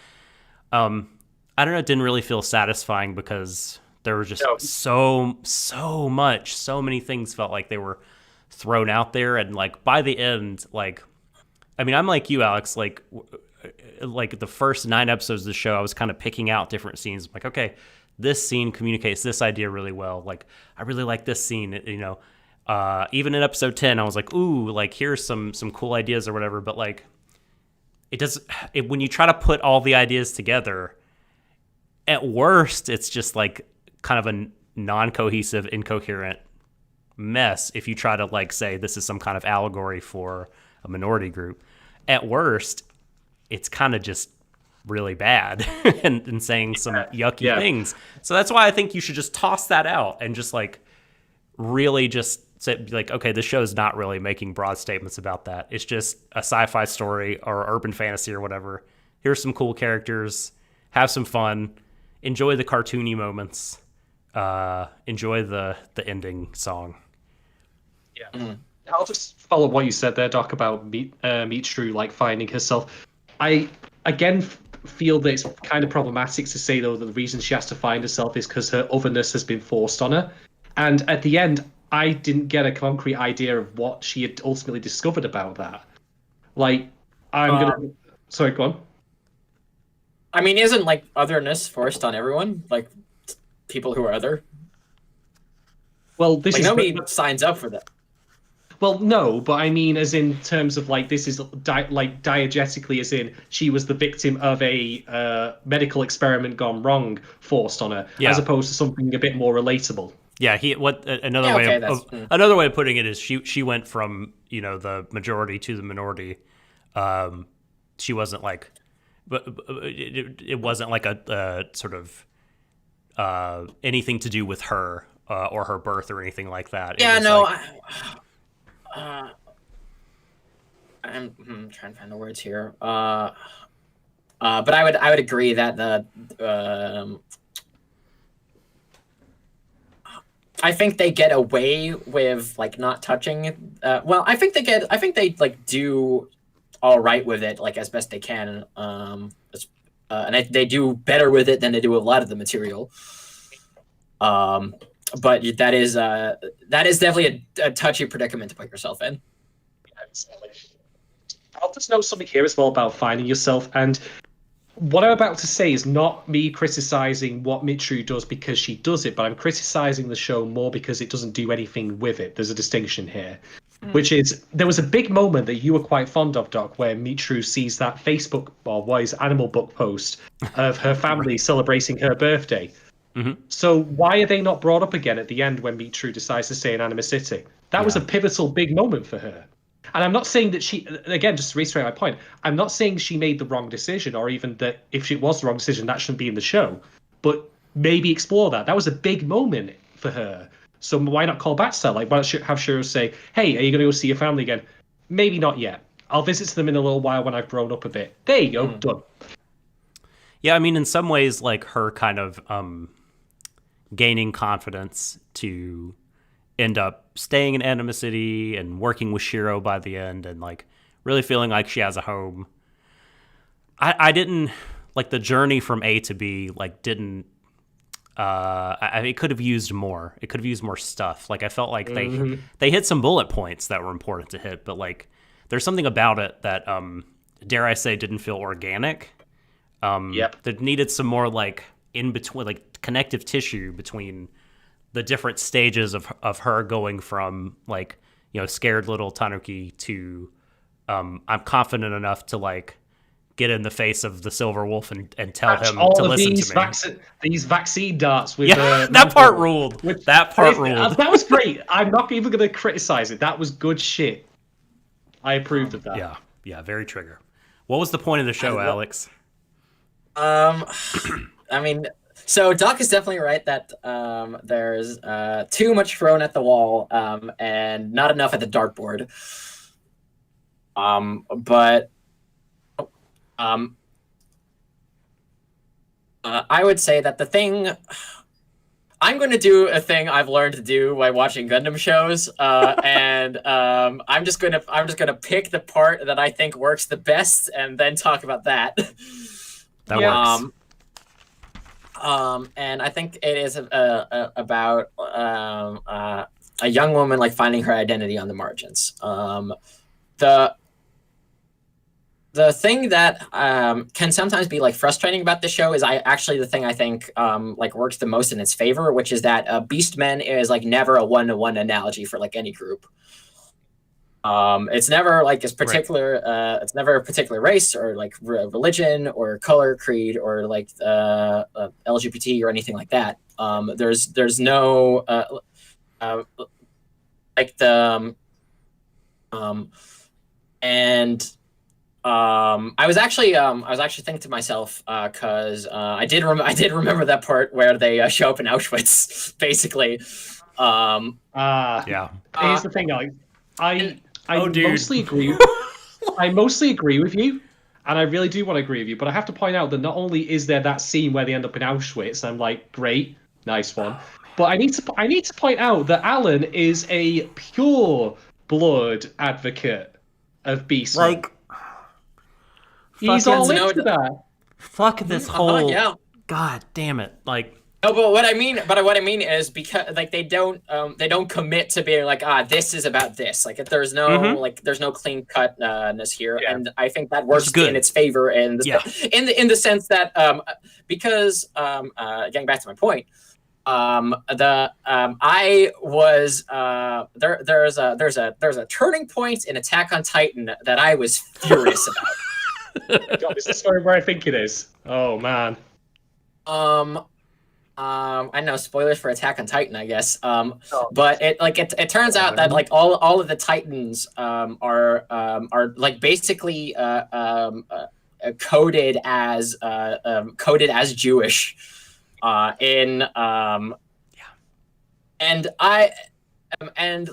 Speaker 1: I don't know, it didn't really feel satisfying because there was just so many things felt like they were thrown out there, and like by the end, like I mean I'm like you, Alex, like the first 9 episodes of the show I was kind of picking out different scenes. I'm like, okay, this scene communicates this idea really well, like I really like this scene, even in episode 10 I was like, ooh, like here's some cool ideas or whatever, but like when you try to put all the ideas together, at worst it's just like kind of a non-cohesive, incoherent mess if you try to like say this is some kind of allegory for a minority group. At worst, it's kind of just really bad and saying some yucky things. So that's why I think you should just toss that out and just like really just say like, okay, this show is not really making broad statements about that. It's just a sci-fi story or urban fantasy or whatever. Here's some cool characters, have some fun, enjoy the cartoony moments, enjoy the ending song.
Speaker 2: Yeah. Mm. I'll just follow what you said there, Doc, about Meat Shrew like finding herself. I again feel that it's kind of problematic to say, though, that the reason she has to find herself is because her otherness has been forced on her. And at the end, I didn't get a concrete idea of what she had ultimately discovered about that. Like, Sorry, go on.
Speaker 3: I mean, isn't like otherness forced on everyone? Like people who are other?
Speaker 2: Well, this
Speaker 3: like
Speaker 2: is
Speaker 3: nobody signs up for that.
Speaker 2: Well, no, but I mean, as in terms of like this is like diegetically, as in she was the victim of a medical experiment gone wrong, forced on her, as opposed to something a bit more relatable.
Speaker 1: Yeah, another way of putting it is she went from the majority to the minority. She wasn't like, but it wasn't like a sort of anything to do with her or her birth or anything like that.
Speaker 3: Yeah, no. I'm trying to find the words here. But I would agree that I think they get away with like not touching. Well, I think they like do all right with it, like as best they can. And they do better with it than they do with a lot of the material. But that is definitely a touchy predicament to put yourself in.
Speaker 2: I'll just note something here as well about finding yourself. And what I'm about to say is not me criticizing what Mitru does because she does it, but I'm criticizing the show more because it doesn't do anything with it. There's a distinction here, which is there was a big moment that you were quite fond of, Doc, where Mitru sees that Facebook or what is Animal Book post of her family celebrating her birthday.
Speaker 1: Mm-hmm.
Speaker 2: So why are they not brought up again at the end when Mitru decides to stay in Anima City? That was a pivotal big moment for her. And I'm not saying that she, again, just to reiterate my point, I'm not saying she made the wrong decision or even that if it was the wrong decision, that shouldn't be in the show. But maybe explore that. That was a big moment for her. So why not call back to that? Like, why not have Shiro say, hey, are you going to go see your family again? Maybe not yet. I'll visit them in a little while when I've grown up a bit. There you go, done.
Speaker 1: Yeah, I mean, in some ways, like her kind of gaining confidence to end up staying in Anima City and working with Shiro by the end and like really feeling like she has a home. I didn't like the journey from A to B, like didn't it could have used more. It could have used more stuff. Like I felt like they hit some bullet points that were important to hit, but like there's something about it that dare I say didn't feel organic. That needed some more like in between, like connective tissue between the different stages of her going from like, scared little Tanuki to I'm confident enough to like get in the face of the Silver Wolf and tell him to listen to me.
Speaker 2: These vaccine darts with
Speaker 1: that part ruled. That ruled.
Speaker 2: That was great. I'm not even going to criticize it. That was good shit. I approved of that.
Speaker 1: Yeah, very trigger. What was the point of the show, Alex?
Speaker 3: I mean, so Doc is definitely right that there's too much thrown at the wall and not enough at the dartboard. But I would say that the thing I'm going to do a thing I've learned to do by watching Gundam shows, and I'm just gonna pick the part that I think works the best and then talk about that.
Speaker 1: That works.
Speaker 3: And I think it is about a young woman like finding her identity on the margins. The thing that can sometimes be like frustrating about the show is the thing I think like works the most in its favor, which is that Beastmen is like never a one-to-one analogy for like any group. It's never like this particular it's never a particular race or like religion or color, creed, or like LGBT or anything like that. There's no like the and I was actually thinking to myself because I did remember that part where they show up in Auschwitz basically.
Speaker 2: Here's the thing, Alex. I mostly agree. I mostly agree with you, and I really do want to agree with you. But I have to point out that not only is there that scene where they end up in Auschwitz, and I'm like, great, nice one. But I need to point out that Alan is a pure blood advocate of Beastmen.
Speaker 1: Like,
Speaker 2: he's all into that.
Speaker 1: Fuck this whole.
Speaker 3: Yeah.
Speaker 1: God damn it! Like.
Speaker 3: No, but what I mean is because like they don't commit to being like this is about this. Like if there's no there's no clean cutness here, and I think that works in its favor in the sense that because getting back to my point, I was there's a turning point in Attack on Titan that I was furious about.
Speaker 2: God, is this story where I think it is? Oh man.
Speaker 3: I know spoilers for Attack on Titan, I guess. But it turns out that like all of the Titans are like basically coded as Jewish and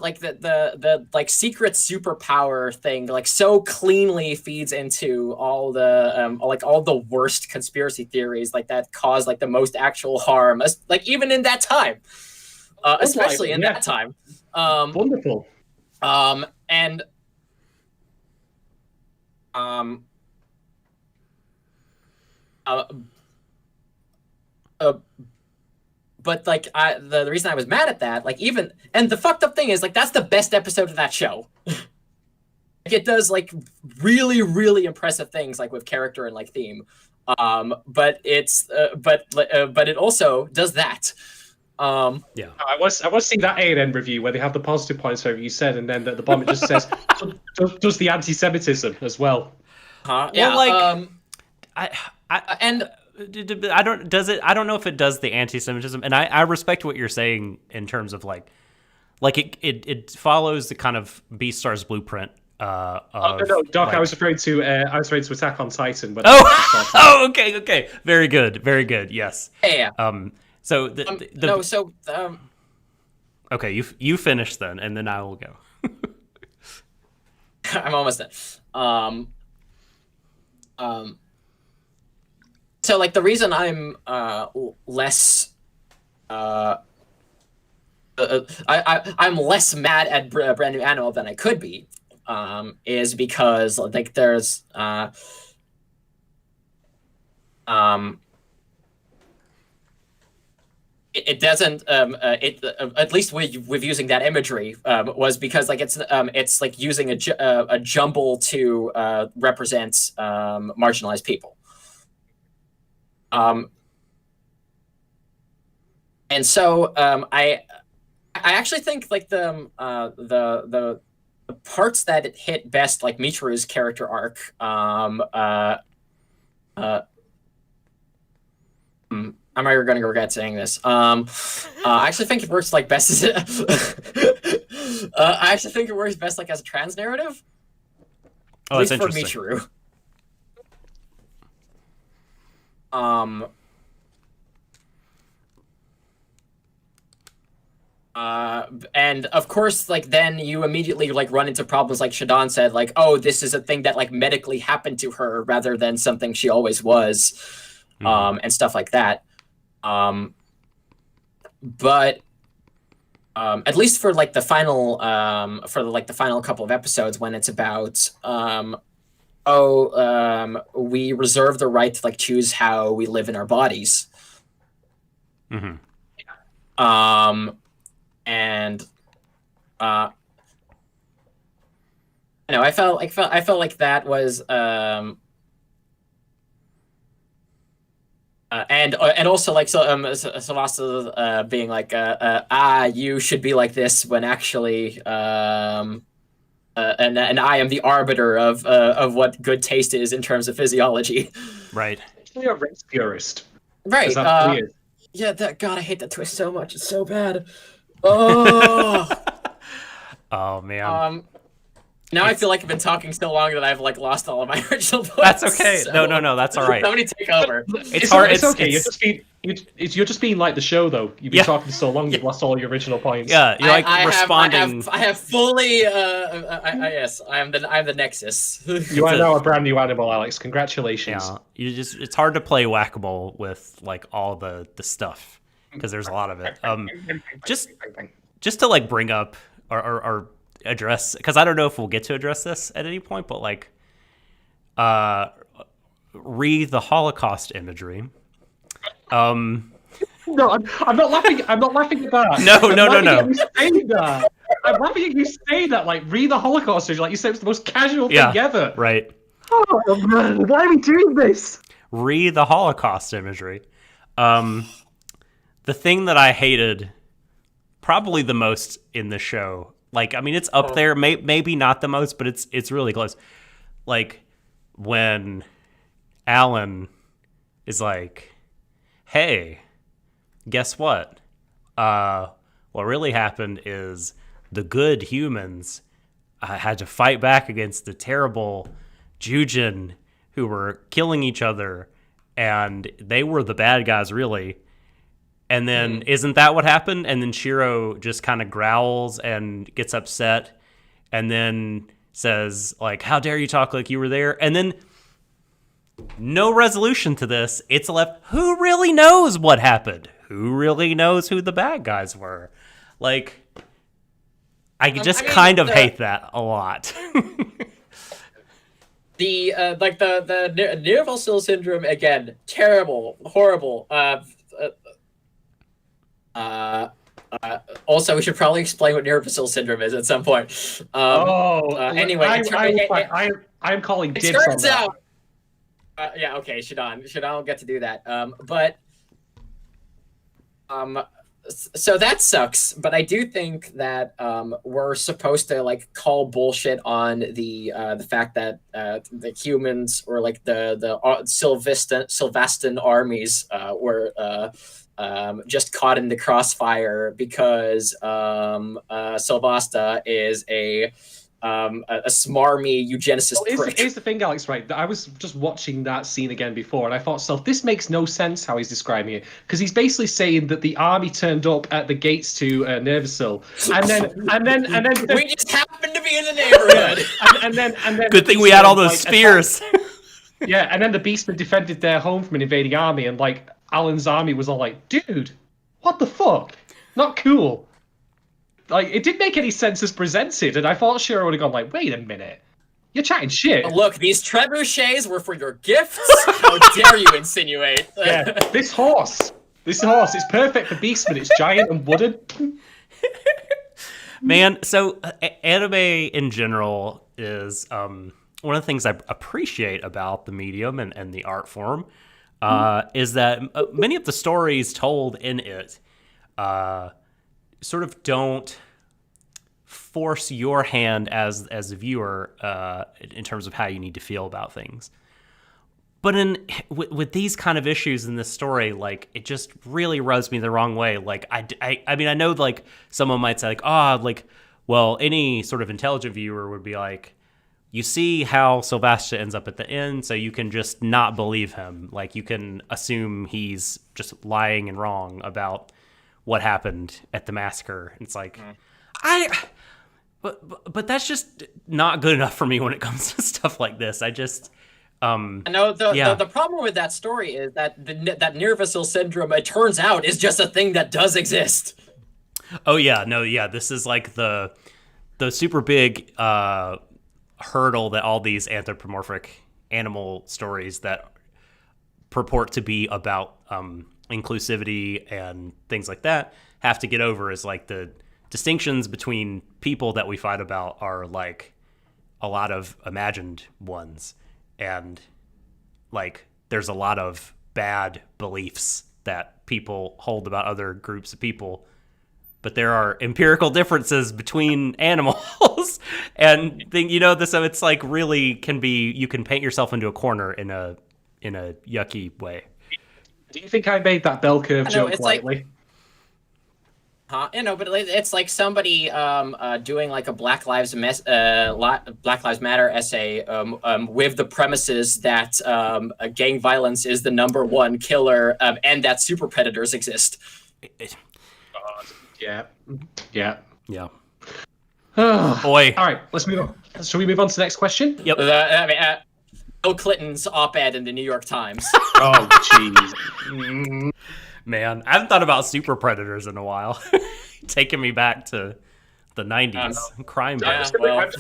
Speaker 3: like the like secret superpower thing like so cleanly feeds into all the worst conspiracy theories like that cause like the most actual harm, like even in that time, especially in that time.
Speaker 2: Wonderful.
Speaker 3: But like the reason I was mad at that, like even and the fucked up thing is like that's the best episode of that show. Like, it does like really really impressive things like with character and like theme, but it's but it also does that.
Speaker 2: I was seeing that A&N review where they have the positive points over you said, and then the bottom it just says does the anti-Semitism as well.
Speaker 1: I don't know if it does the anti-Semitism, and I respect what you're saying in terms of like it follows the kind of Beastar's blueprint.
Speaker 2: No, Doc. I was referring to Attack on Titan. But
Speaker 1: okay, very good. Yes.
Speaker 3: Yeah.
Speaker 1: So okay, you finish then, and then I will go.
Speaker 3: I'm almost done. So like the reason I'm less I'm less mad at Brand New Animal than I could be is because like there's it doesn't at least with using that imagery was because like it's like using a jumble to represent marginalized people. And so I actually think like the parts that it hit best, like Michiru's character arc, I'm going to regret saying this. I actually think it works like best as I actually think it works best like as a trans narrative.
Speaker 1: Oh,
Speaker 3: at
Speaker 1: that's
Speaker 3: least
Speaker 1: interesting.
Speaker 3: For Michiru. And of course, like then you immediately like run into problems like Shadon said, like, oh, this is a thing that like medically happened to her rather than something she always was, and stuff like that. But at least for like the final couple of episodes when it's about we reserve the right to like choose how we live in our bodies.
Speaker 1: Mm-hmm.
Speaker 3: And I know I felt like that was and also like Salasa being like you should be like this when actually and I am the arbiter of what good taste is in terms of physiology.
Speaker 1: Right.
Speaker 2: You're a race purist.
Speaker 3: Right. Yeah. God, I hate that twist so much. It's so bad. Oh.
Speaker 1: Oh man.
Speaker 3: Now I feel like I've been talking so long that I've like lost all of my original points.
Speaker 1: That's okay.
Speaker 3: So.
Speaker 1: No, that's all right.
Speaker 3: Somebody take over.
Speaker 2: It's hard. It's okay. You're just being like the show, though. You've been talking so long, you've lost all your original points.
Speaker 1: Yeah, you're like responding.
Speaker 3: I have fully. Yes, I'm the Nexus.
Speaker 2: You are now a brand new animal, Alex. Congratulations.
Speaker 1: Yeah, it's hard to play whack-a-mole with like all the stuff because there's a lot of it. Just to like bring up or address, because I don't know if we'll get to address this at any point, but like re the Holocaust imagery.
Speaker 2: No, I'm not laughing. I'm not laughing at that.
Speaker 1: No.
Speaker 2: I'm laughing at you saying that. Like, read the Holocaust imagery. Like you said, it's the most casual thing ever.
Speaker 1: Right.
Speaker 2: Oh man, why are we doing this?
Speaker 1: Re the Holocaust imagery. The thing that I hated probably the most in the show, like, I mean, it's up there, maybe not the most, but it's really close. Like, when Alan is like, hey, guess what? What really happened is the good humans had to fight back against the terrible Jujin who were killing each other, and they were the bad guys, really. And then, isn't that what happened? And then Shiro just kind of growls and gets upset, and then says, like, how dare you talk like you were there? And then, no resolution to this. It's left, who really knows what happened? Who really knows who the bad guys were? Like, I just kind of hate that a lot.
Speaker 3: The Universal Syndrome, again, terrible, horrible. Also, we should probably explain what Universal Syndrome is at some point. Anyway,
Speaker 2: I'm calling dibs on that.
Speaker 3: Yeah, okay, Shadon will get to do that. So that sucks, but I do think that we're supposed to like call bullshit on the fact that the humans or like the Sylvestan armies were just caught in the crossfire because Sylvester is a smarmy eugenicist prick.
Speaker 2: Here's the thing, Alex, right? I was just watching that scene again before, and I thought to myself, this makes no sense how he's describing it, because he's basically saying that the army turned up at the gates to Nervasil, and then
Speaker 3: we just happened to be in the neighborhood.
Speaker 2: and then
Speaker 1: good thing we had all those spears.
Speaker 2: Yeah, and then the Beastmen defended their home from an invading army, and like Alan's army was all like, dude, what the fuck? Not cool. Like, it didn't make any sense as presented, and I thought Shiro would have gone like, wait a minute, you're chatting shit.
Speaker 3: Look, these trebuchets were for your gifts? How dare you insinuate?
Speaker 2: Yeah, this horse, it's perfect for Beastmen. It's giant and wooden.
Speaker 1: Man, so anime in general is one of the things I appreciate about the medium and the art form is that many of the stories told in it sort of don't force your hand as a viewer in terms of how you need to feel about things. But with these kind of issues in this story, like, it just really rubs me the wrong way. Like, I mean, I know, like, someone might say, like, well, any sort of intelligent viewer would be like, you see how Sylvester ends up at the end, so you can just not believe him. Like, you can assume he's just lying and wrong about what happened at the massacre. It's like, but that's just not good enough for me when it comes to stuff like this. I just,
Speaker 3: no, the problem with that story is that that Nervasil syndrome, it turns out, is just a thing that does exist.
Speaker 1: Oh yeah, no, yeah, this is like the super big hurdle that all these anthropomorphic animal stories that purport to be about inclusivity and things like that have to get over, is like the distinctions between people that we fight about are like a lot of imagined ones, and like there's a lot of bad beliefs that people hold about other groups of people, but there are empirical differences between animals and so it's like really can be, you can paint yourself into a corner in a yucky way.
Speaker 2: Do you think I made that bell curve joke lightly?
Speaker 3: But it's like somebody doing like a Black Lives Matter essay with the premises that gang violence is the #1 killer and that super predators exist.
Speaker 2: Yeah.
Speaker 1: Boy.
Speaker 2: All right, let's move on. Shall we move on to the next question?
Speaker 1: Yep.
Speaker 3: Bill Clinton's op-ed in the New York Times.
Speaker 2: Oh, jeez.
Speaker 1: Man, I haven't thought about super predators in a while. Taking me back to the 90s. Crime.
Speaker 2: I'm just going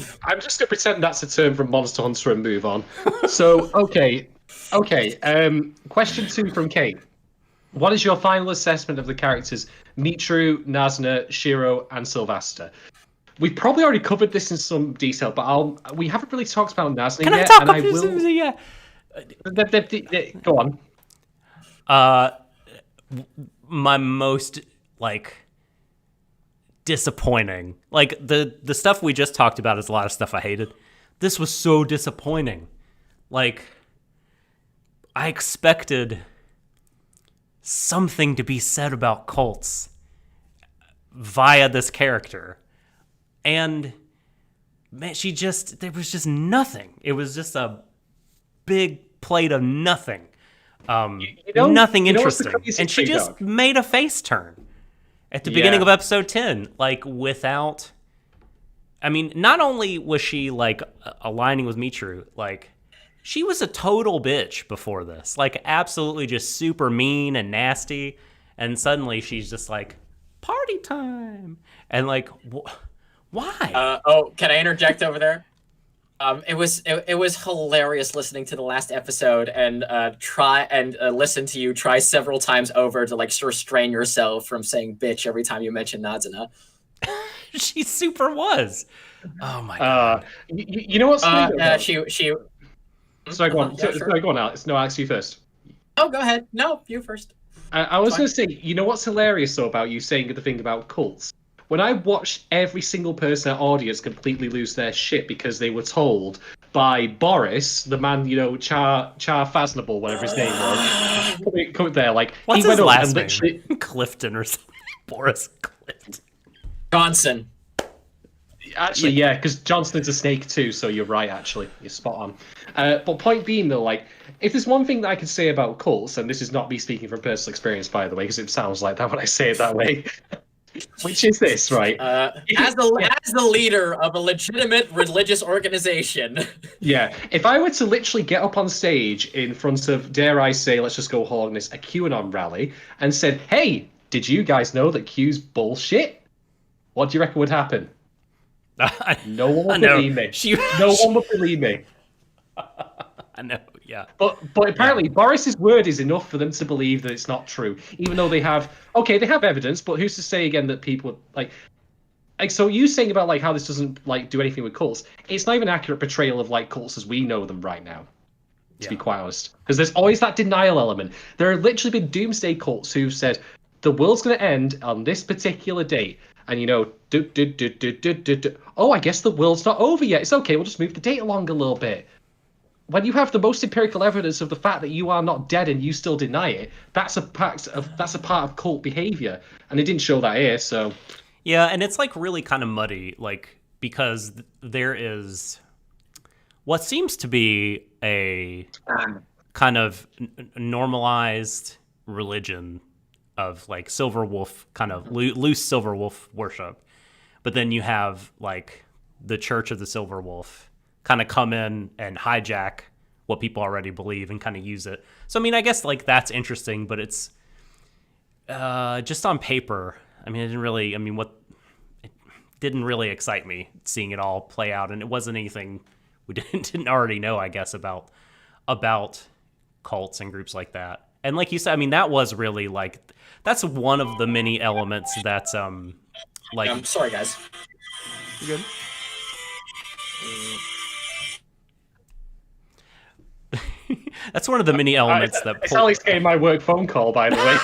Speaker 2: to pretend that's a term from Monster Hunter and move on. So, okay. Okay. Question 2 from Kate. What is your final assessment of the characters Mitru, Nazna, Shiro, and Sylvester? We've probably already covered this in some detail, but we haven't really talked about Nazna
Speaker 1: Can I
Speaker 2: yet,
Speaker 1: talk
Speaker 2: and I
Speaker 1: about
Speaker 2: will.
Speaker 1: this? Yeah.
Speaker 2: Go on.
Speaker 1: My most disappointing, the stuff we just talked about is a lot of stuff I hated. This was so disappointing. I expected something to be said about cults via this character, and man, there was just nothing. It was just a big plate of nothing. Nothing interesting. And she just made a face turn at the beginning of episode 10, without. I mean, not only was she aligning with Mitru, she was a total bitch before this, absolutely just super mean and nasty, and suddenly she's just party time, and why?
Speaker 3: Can I interject over there? It was hilarious listening to the last episode and listen to you try several times over to restrain yourself from saying bitch every time you mention Nazuna.
Speaker 1: She super was. Oh my god.
Speaker 2: You know what's funny?
Speaker 3: She.
Speaker 2: Sorry, go on.
Speaker 3: Yeah, sure.
Speaker 2: Sorry, go on, Alex. No, Alex, you first.
Speaker 3: Oh, go ahead. No, you first.
Speaker 2: I was going to say, you know what's hilarious though about you saying the thing about cults? When I watched every single person at audience completely lose their shit because they were told by Boris, the man, Char Faznable, whatever his name was, come there,
Speaker 1: what's
Speaker 2: he
Speaker 1: his
Speaker 2: went up
Speaker 1: last
Speaker 2: and
Speaker 1: name?
Speaker 2: literally
Speaker 1: Clifton or something. Boris Clifton.
Speaker 3: Johnson.
Speaker 2: Actually, yeah, because Johnston's a snake too, so you're right, actually. You're spot on. But point being, though, if there's one thing that I could say about cults, and this is not me speaking from personal experience, by the way, because it sounds like that when I say it that way, which is this, right?
Speaker 3: As the leader of a legitimate religious organization.
Speaker 2: Yeah, if I were to literally get up on stage in front of, dare I say, let's just go hard on this, a QAnon rally, and said, hey, did you guys know that Q's bullshit? What do you reckon would happen? No one would believe me. No one would believe me.
Speaker 1: I know, yeah.
Speaker 2: But apparently Boris's word is enough for them to believe that it's not true, even though they have evidence. But who's to say again that people so you saying about how this doesn't do anything with cults? It's not even an accurate portrayal of cults as we know them right now. To be quite honest, because there's always that denial element. There have literally been doomsday cults who've said the world's going to end on this particular date. And oh, I guess the world's not over yet. It's okay, we'll just move the date along a little bit. When you have the most empirical evidence of the fact that you are not dead and you still deny it, that's a part of cult behavior, and they didn't show that here. So
Speaker 1: yeah, and it's really kind of muddy, because there is what seems to be a kind of normalized religion of Silver Wolf, kind of loose Silver Wolf worship, but then you have the Church of the Silver Wolf kind of come in and hijack what people already believe and kind of use it. So I mean, I guess that's interesting, but it's just on paper. I mean, it didn't really excite me seeing it all play out, and it wasn't anything we didn't already know, I guess, about cults and groups like that. And like you said, I mean, that was really that's one of the many elements that's I'm
Speaker 3: sorry, guys.
Speaker 1: You good? That's one of the many elements that.
Speaker 2: It's Alex getting my work phone call, by the way.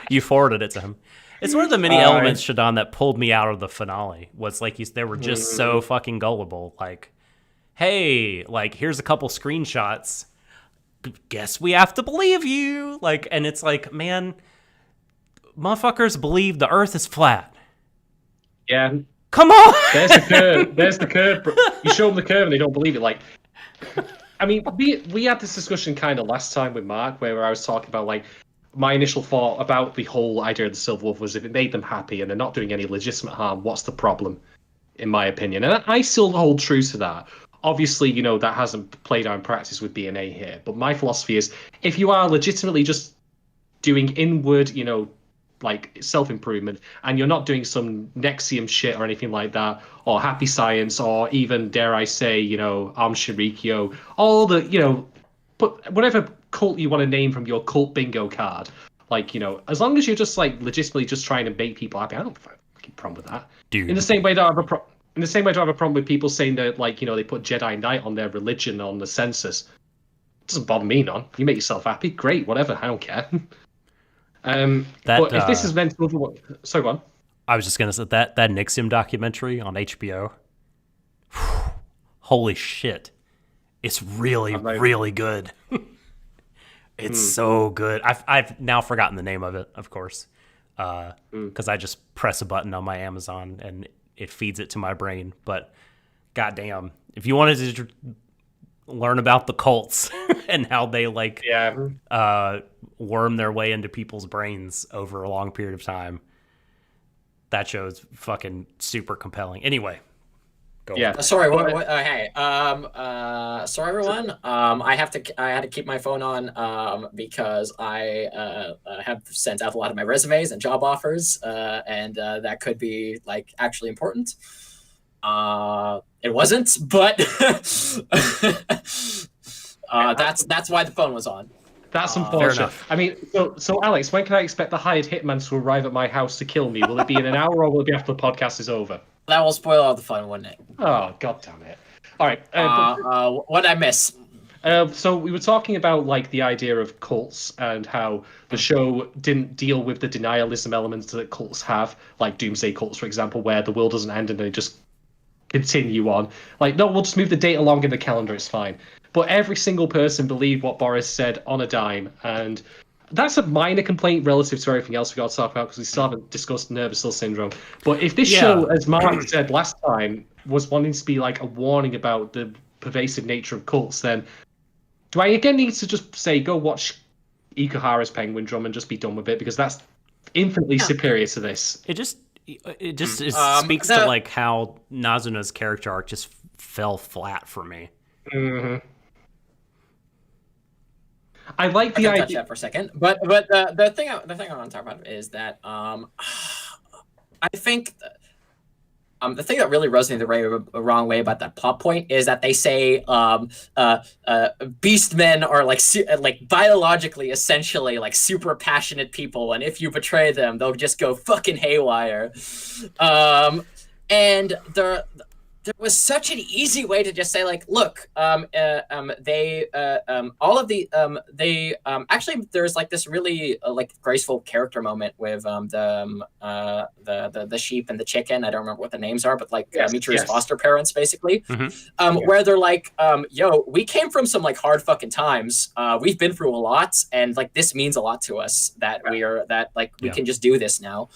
Speaker 1: you forwarded it to him. It's one of the many elements, Shadon, that pulled me out of the finale. Was they were just so fucking gullible. Hey, here's a couple screenshots. Guess we have to believe you. And it's man, motherfuckers believe the Earth is flat.
Speaker 2: Yeah.
Speaker 1: Come on.
Speaker 2: There's the curve. You show them the curve and they don't believe it. I mean, we had this discussion kind of last time with Marc, where I was talking about my initial thought about the whole idea of the Silver Wolf was if it made them happy and they're not doing any legitimate harm, what's the problem? In my opinion, and I still hold true to that. Obviously, that hasn't played out in practice with BNA here. But my philosophy is, if you are legitimately just doing inward, self-improvement, and you're not doing some Nexium shit or anything like that, or happy science, or even, dare I say, Am Sharikyo, all the, put whatever cult you want to name from your cult bingo card. Like, as long as you're just like legitimately just trying to make people happy, I don't have a fucking problem with that.
Speaker 1: Dude.
Speaker 2: In the same way, I don't have a problem with people saying that, like, they put Jedi Knight on their religion on the census. It doesn't bother me none. You make yourself happy, great, whatever. I don't care. But if this is meant to, so go on.
Speaker 1: I was just gonna say that Nixium documentary on HBO. Holy shit, it's really really good. It's so good. I've now forgotten the name of it, of course, because I just press a button on my Amazon and it feeds it to my brain. But goddamn, if you wanted to learn about the cults and how they worm their way into people's brains over a long period of time, that show's fucking super compelling. Anyway, go on.
Speaker 3: Sorry. Hey. Sorry, everyone. I had to keep my phone on because I have sent out a lot of my resumes and job offers, and that could be like actually important. It wasn't, but that's why the phone was on.
Speaker 2: That's unfortunate. I mean, so Alex, when can I expect the hired hitman to arrive at my house to kill me? Will it be in an hour or will it be after the podcast is over?
Speaker 3: That will spoil all the fun, wouldn't it?
Speaker 2: Oh, god damn it. All right.
Speaker 3: What'd I miss?
Speaker 2: So we were talking about like the idea of cults and how the show didn't deal with the denialism elements that cults have, like doomsday cults, for example, where the world doesn't end and they just continue on. Like, no, we'll just move the date along in the calendar, it's fine. But every single person believed what Boris said on a dime, and that's a minor complaint relative to everything else we got to talk about because we still haven't discussed nervous cell syndrome. But if this show, as Marc said last time, was wanting to be like a warning about the pervasive nature of cults, then do I again need to just say, go watch Ikuhara's Penguin Drum and just be done with it, because that's infinitely superior to this.
Speaker 1: It just speaks to like how Nazuna's character arc just fell flat for me.
Speaker 2: Mm-hmm. I like the idea.
Speaker 3: Touch that for a second, but the thing I want to talk about is that I think the thing that really rubs me the wrong way about that plot point is that they say beastmen are like biologically essentially like super passionate people, and if you betray them, they'll just go fucking haywire. And there was such an easy way to just say, like, look, actually, there's like this really like graceful character moment with the sheep and the chicken. I don't remember what the names are, but like Michiru's foster parents, basically, where they're like, yo, we came from some like hard fucking times. We've been through a lot, and like this means a lot to us that we can just do this now.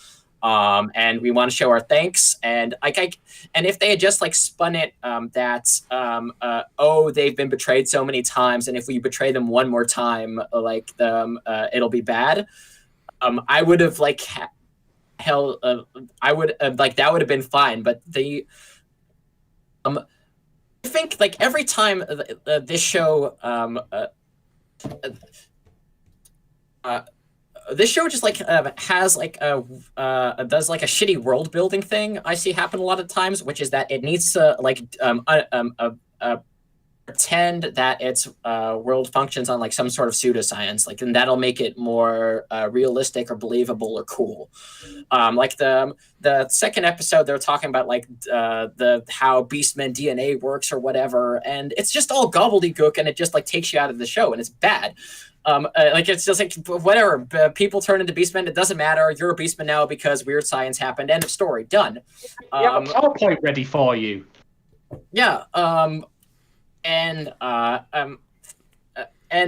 Speaker 3: And we want to show our thanks, and and if they had just like spun it they've been betrayed so many times, and if we betray them one more time, like it'll be bad. I would have like I would like that would have been fine, but I think like every time this show this show just like has like does like a shitty world building thing I see happen a lot of times, which is that it needs to like pretend that its world functions on like some sort of pseudoscience, like, and that'll make it more realistic or believable or cool. Like the second episode, they're talking about like how Beastmen DNA works or whatever, and it's just all gobbledygook, and it just like takes you out of the show, and it's bad. Like it's just like whatever, people turn into beastmen, it doesn't matter, you're a beastman now because weird science happened, end of story, done.
Speaker 2: PowerPoint ready for you.
Speaker 3: And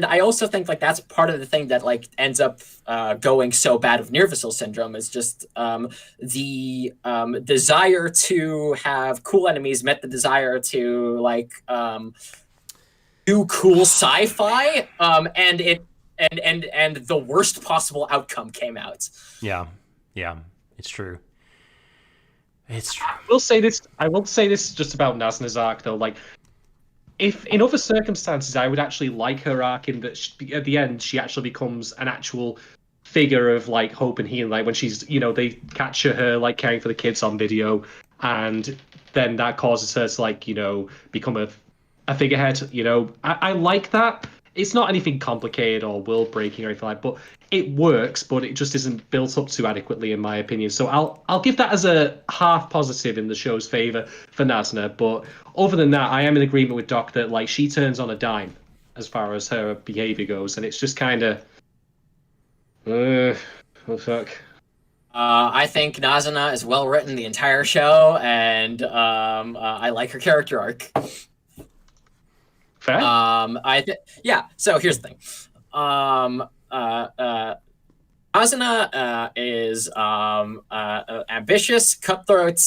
Speaker 3: I also think like that's part of the thing that like ends up going so bad with nervous syndrome is just the desire to have cool enemies met the desire to like do cool sci-fi, and the worst possible outcome came out.
Speaker 1: Yeah, it's true. It's true.
Speaker 2: I will say this just about Nazuna's arc though, like, if in other circumstances I would actually like her arc in that at the end she actually becomes an actual figure of like hope and healing, like when she's, they capture her like caring for the kids on video, and then that causes her to like, become a figurehead. I like that it's not anything complicated or world breaking or anything like that, but it works, but it just isn't built up too adequately in my opinion. So I'll give that as a half positive in the show's favor for Nasna. But other than that, I am in agreement with Doc that like she turns on a dime as far as her behavior goes, and it's just kind of oh fuck.
Speaker 3: I think Nazana is well written the entire show, and I like her character arc.
Speaker 2: Fair.
Speaker 3: Yeah. So here's the thing. Asuna is ambitious, cutthroat.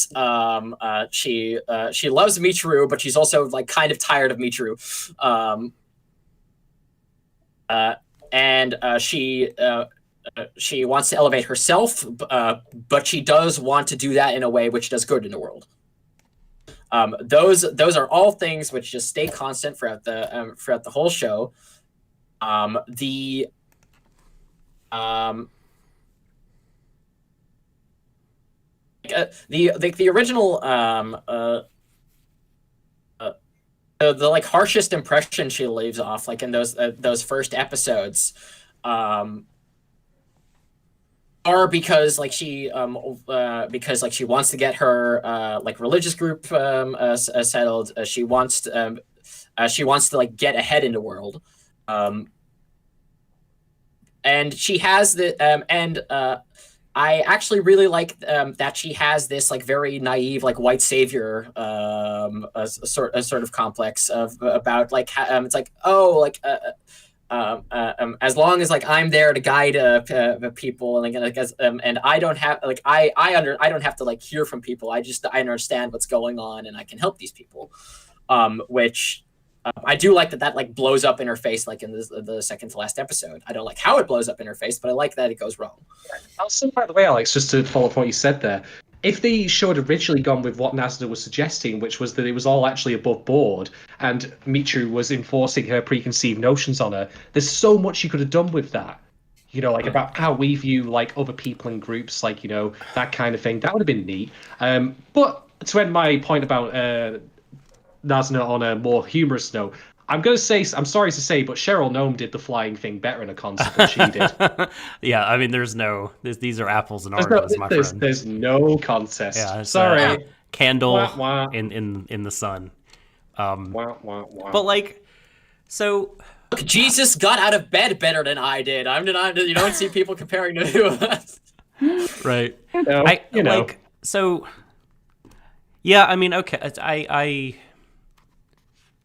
Speaker 3: She loves Michiru, but she's also like kind of tired of Michiru. And she wants to elevate herself, but she does want to do that in a way which does good in the world. Those are all things which just stay constant throughout the whole show. The original the like harshest impression she leaves off like in those first episodes are because like she wants to get her like religious group settled. She wants to like get ahead in the world. And she has the I actually really like that she has this like very naive like white savior a sort of complex of about like it's like as long as like I'm there to guide people and like and I don't have like I don't have to like hear from people. I understand what's going on and I can help these people, which. I do like that like blows up in her face, like in the second to last episode. I don't like how it blows up in her face, but I like that it goes wrong.
Speaker 2: Also, by the way, Alex, just to follow up what you said there, if the show had originally gone with what Nasna was suggesting, which was that it was all actually above board, and Michiru was enforcing her preconceived notions on her, there's so much you could have done with that. You know, like about how we view like other people in groups, like, you know, that kind of thing. That would have been neat. But to end my point about Nasna on a more humorous note, I'm sorry to say, but Cheryl Nome did the flying thing better in a concert than she did.
Speaker 1: Yeah, I mean, these are apples and oranges, my friend.
Speaker 2: There's no contest.
Speaker 1: Yeah,
Speaker 2: sorry.
Speaker 1: Candle
Speaker 2: wah, wah.
Speaker 1: in the sun.
Speaker 2: Wah, wah, wah.
Speaker 1: But like, so
Speaker 3: look, Jesus got out of bed better than I did. You don't see people comparing the two of us.
Speaker 1: Right.
Speaker 2: You know.
Speaker 1: Like, so yeah, I mean, okay,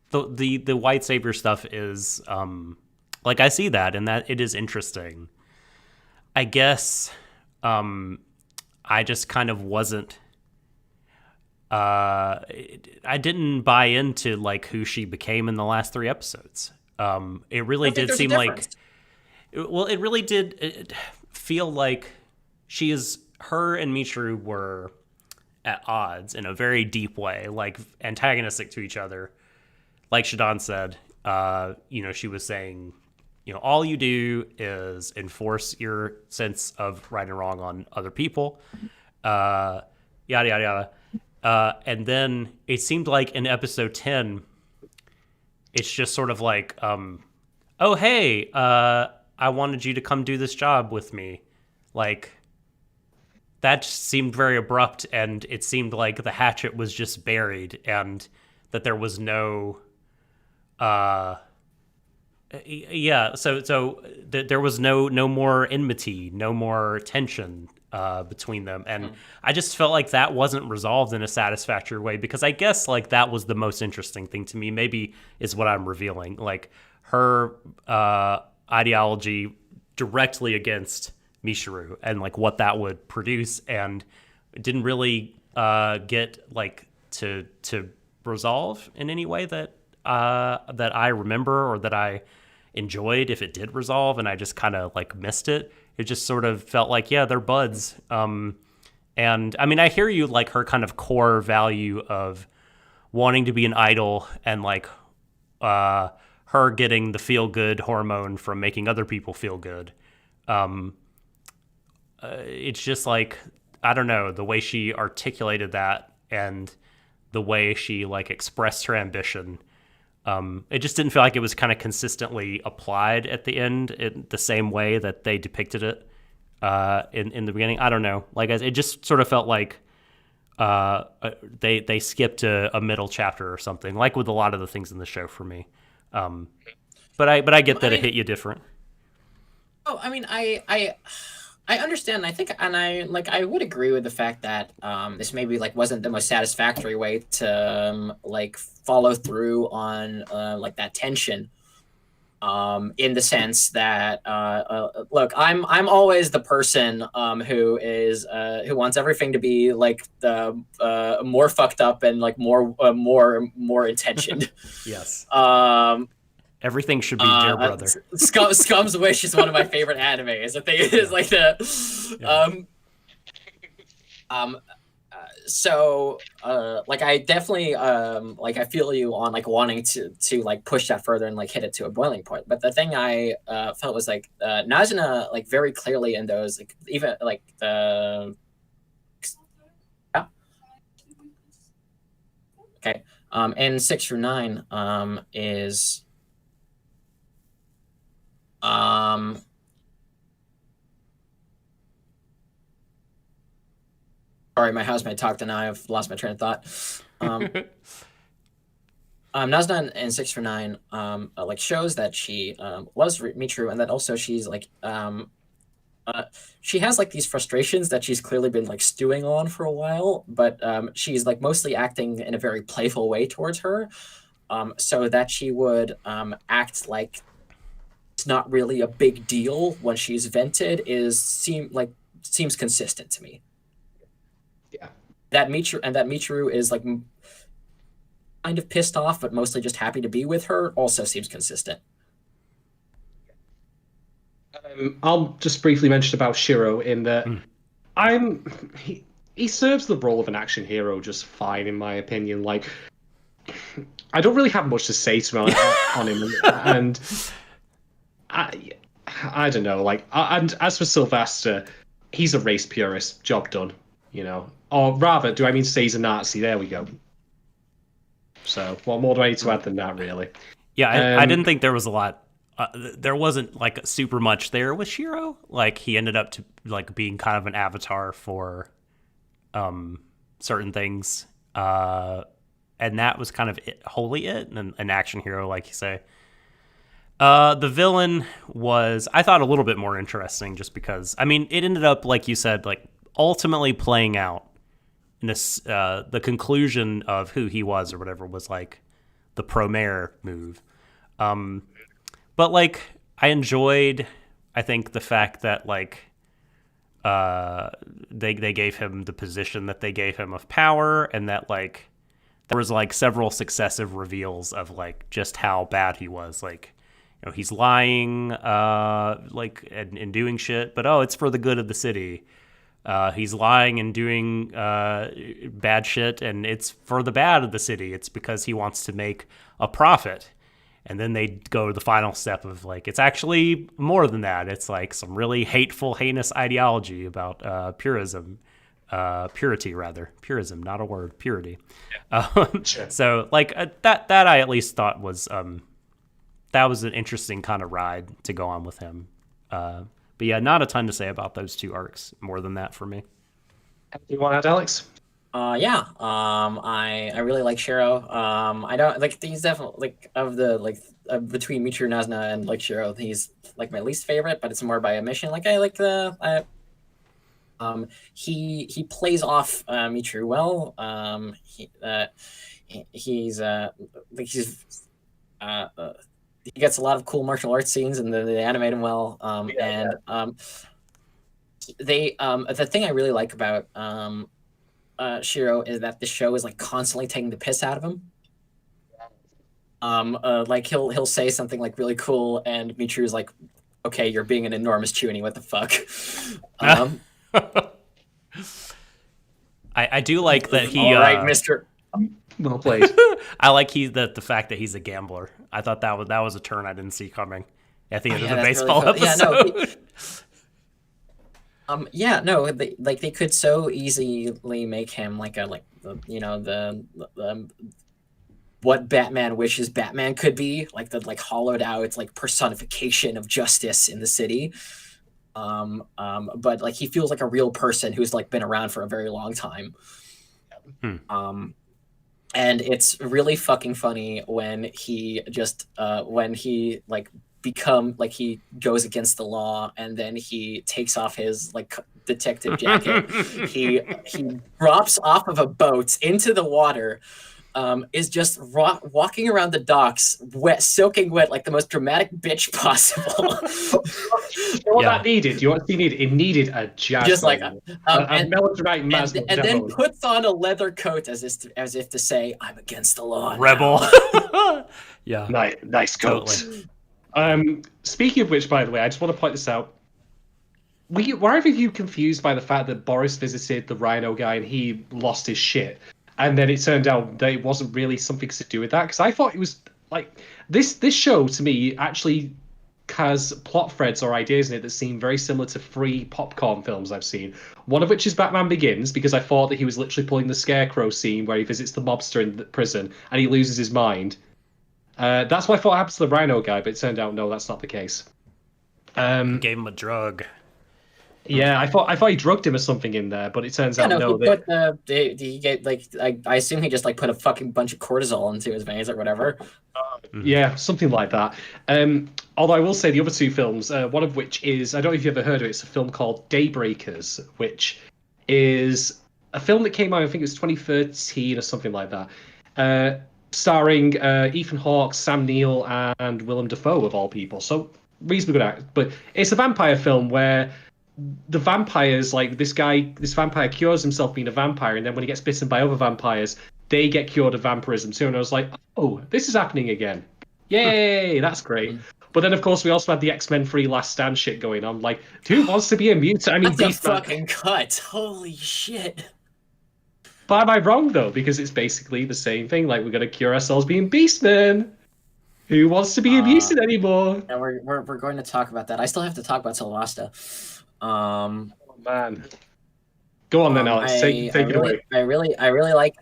Speaker 1: The white savior stuff is like I see that and that it is interesting. I guess I just kind of wasn't I didn't buy into like who she became in the last 3 episodes. It really did seem like it really did feel like her and Michiru were at odds in a very deep way, like antagonistic to each other. Like Shadon said, you know, she was saying, you know, all you do is enforce your sense of right and wrong on other people, yada, yada, yada. And then it seemed like in episode 10, it's just sort of like, oh, hey, I wanted you to come do this job with me. Like, that just seemed very abrupt, and it seemed like the hatchet was just buried and that there was no... so there was no more enmity, no more tension between them, and I just felt like that wasn't resolved in a satisfactory way, because I guess like that was the most interesting thing to me, maybe is what I'm revealing, like her ideology directly against Michiru and like what that would produce, and it didn't really get like to resolve in any way that I remember or that I enjoyed if it did resolve, and I just kind of like missed it. It just sort of felt like, yeah, they're buds. And I mean, I hear you, like her kind of core value of wanting to be an idol and like her getting the feel good hormone from making other people feel good. It's just like, I don't know, the way she articulated that and the way she like expressed her ambition It just didn't feel like it was kind of consistently applied at the end in the same way that they depicted it in the beginning. I don't know. Like, it just sort of felt like they skipped a middle chapter or something, like with a lot of the things in the show for me. But I get that it hit you different.
Speaker 3: Oh, I mean, I understand. I think, and I would agree with the fact that this maybe like wasn't the most satisfactory way to like follow through on like that tension. In the sense that look, I'm always the person who wants everything to be like the more fucked up and like more intentioned.
Speaker 1: Yes. Everything should be dear brother.
Speaker 3: Scum's Wish is one of my favorite animes. I think it is like the so like I definitely like I feel you on like wanting to like push that further and like hit it to a boiling point. But the thing I felt was like Nazuna like very clearly in those like even like the okay and 6 through 9 is sorry, my housemate talked and now I've lost my train of thought. Nazuna in 6 for 9 like shows that she loves Michiru, and that also she's like she has like these frustrations that she's clearly been like stewing on for a while, but she's like mostly acting in a very playful way towards her, so that she would act like it's not really a big deal when she's vented seems consistent to me.
Speaker 2: Yeah.
Speaker 3: That Michiru is like kind of pissed off, but mostly just happy to be with her, also seems consistent.
Speaker 2: I'll just briefly mention about Shiro in that he serves the role of an action hero just fine, in my opinion. Like, I don't really have much to say to him on him, and I don't know. Like, and as for Sylvester, he's a race purist. Job done, you know. Or rather, do I mean to say he's a Nazi? There we go. So, what more do I need to add than that, really?
Speaker 1: Yeah, I didn't think there was a lot. There wasn't like super much there with Shiro. Like, he ended up to like being kind of an avatar for certain things, and that was kind of wholly it. And an action hero, like you say. The villain was, I thought, a little bit more interesting, just because I mean it ended up, like you said, like ultimately playing out in this. The conclusion of who he was or whatever was like the Promare move. But like I enjoyed, I think, the fact that like they gave him the position that they gave him of power, and that like there was like several successive reveals of like just how bad he was. Like, you know, he's lying like and doing shit, but it's for the good of the city. He's lying and doing bad shit, and it's for the bad of the city. It's because he wants to make a profit. And then they go to the final step of like, it's actually more than that. It's like some really hateful, heinous ideology about purism. Purity, rather. Purism, not a word. Purity. Sure. So like that I at least thought was that was an interesting kind of ride to go on with him. But yeah, not a ton to say about those two arcs more than that for me.
Speaker 2: You want to add, Alex?
Speaker 3: Yeah. I really like Shiro. I don't like, he's definitely like of the like between Michiru, Nazuna, and like Shiro, he's like my least favorite, but it's more by omission. Like I like he plays off Michiru well. He gets a lot of cool martial arts scenes, and they animate him well. The thing I really like about Shiro is that the show is like constantly taking the piss out of him. Like he'll say something like really cool, and Michiru's like, "Okay, you're being an enormous chuny. What the fuck?"
Speaker 1: I do like that he.
Speaker 3: All right, Mister.
Speaker 2: Well played.
Speaker 1: I like the fact that he's a gambler. I thought that was a turn I didn't see coming at the end of the baseball episode.
Speaker 3: They could so easily make him like he what Batman wishes Batman could be, like the like hollowed out like personification of justice in the city. But like he feels like a real person who's like been around for a very long time. And it's really fucking funny when he just when he like he goes against the law, and then he takes off his like detective jacket. he drops off of a boat into the water, is just walking around the docks, wet, soaking wet, like the most dramatic bitch possible.
Speaker 2: What that needed? You know what it needed? It needed a jazz,
Speaker 3: just like
Speaker 2: a melodramatic Masmo
Speaker 3: and then puts on a leather coat as if to say, "I'm against the law,
Speaker 1: rebel." Yeah,
Speaker 2: nice coat. Totally. Speaking of which, by the way, I just want to point this out. Were either of you confused by the fact that Boris visited the Rhino guy and he lost his shit? And then it turned out that it wasn't really something to do with that, because I thought it was like this show to me actually has plot threads or ideas in it that seem very similar to 3 popcorn films I've seen. One of which is Batman Begins, because I thought that he was literally pulling the Scarecrow scene where he visits the mobster in the prison and he loses his mind. That's what I thought happened to the Rhino guy, but it turned out no, that's not the case.
Speaker 1: Gave him a drug.
Speaker 2: Yeah, I thought he drugged him or something in there, but it turns out no.
Speaker 3: He get like I assume he just like put a fucking bunch of cortisol into his veins or whatever.
Speaker 2: Yeah, something like that. Although I will say the other 2 films, one of which is, I don't know if you've ever heard of it, it's a film called Daybreakers, which is a film that came out, I think it was 2013 or something like that, starring Ethan Hawke, Sam Neill, and Willem Dafoe of all people. So reasonably good act. But it's a vampire film where the vampires, like this vampire cures himself being a vampire, and then when he gets bitten by other vampires, they get cured of vampirism too. And I was like, oh, this is happening again. Yay, that's great. But then, of course, we also had the X-Men 3 Last Stand shit going on. Like, who wants to be a mutant? I mean,
Speaker 3: that's a fucking cut. Holy shit.
Speaker 2: But am I wrong, though? Because it's basically the same thing. Like, we're going to cure ourselves being Beastmen. Who wants to be a mutant anymore?
Speaker 3: And we're going to talk about that. I still have to talk about Solasta.
Speaker 2: Oh, man. Go on then, Alex. Take it away.
Speaker 3: I really liked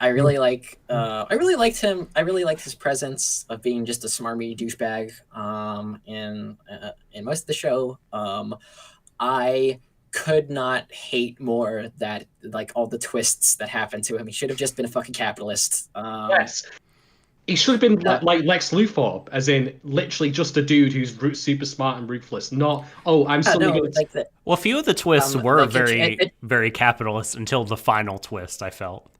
Speaker 3: him. I really liked his presence of being just a smarmy douchebag. In most of the show, I could not hate more that like all the twists that happened to him. He should have just been a fucking capitalist.
Speaker 2: Yes. He should have been like Lex Luthor, as in literally just a dude who's super smart and ruthless. Not, I'm suddenly going to...
Speaker 1: Well, a few of the twists were very capitalist until the final twist, I felt.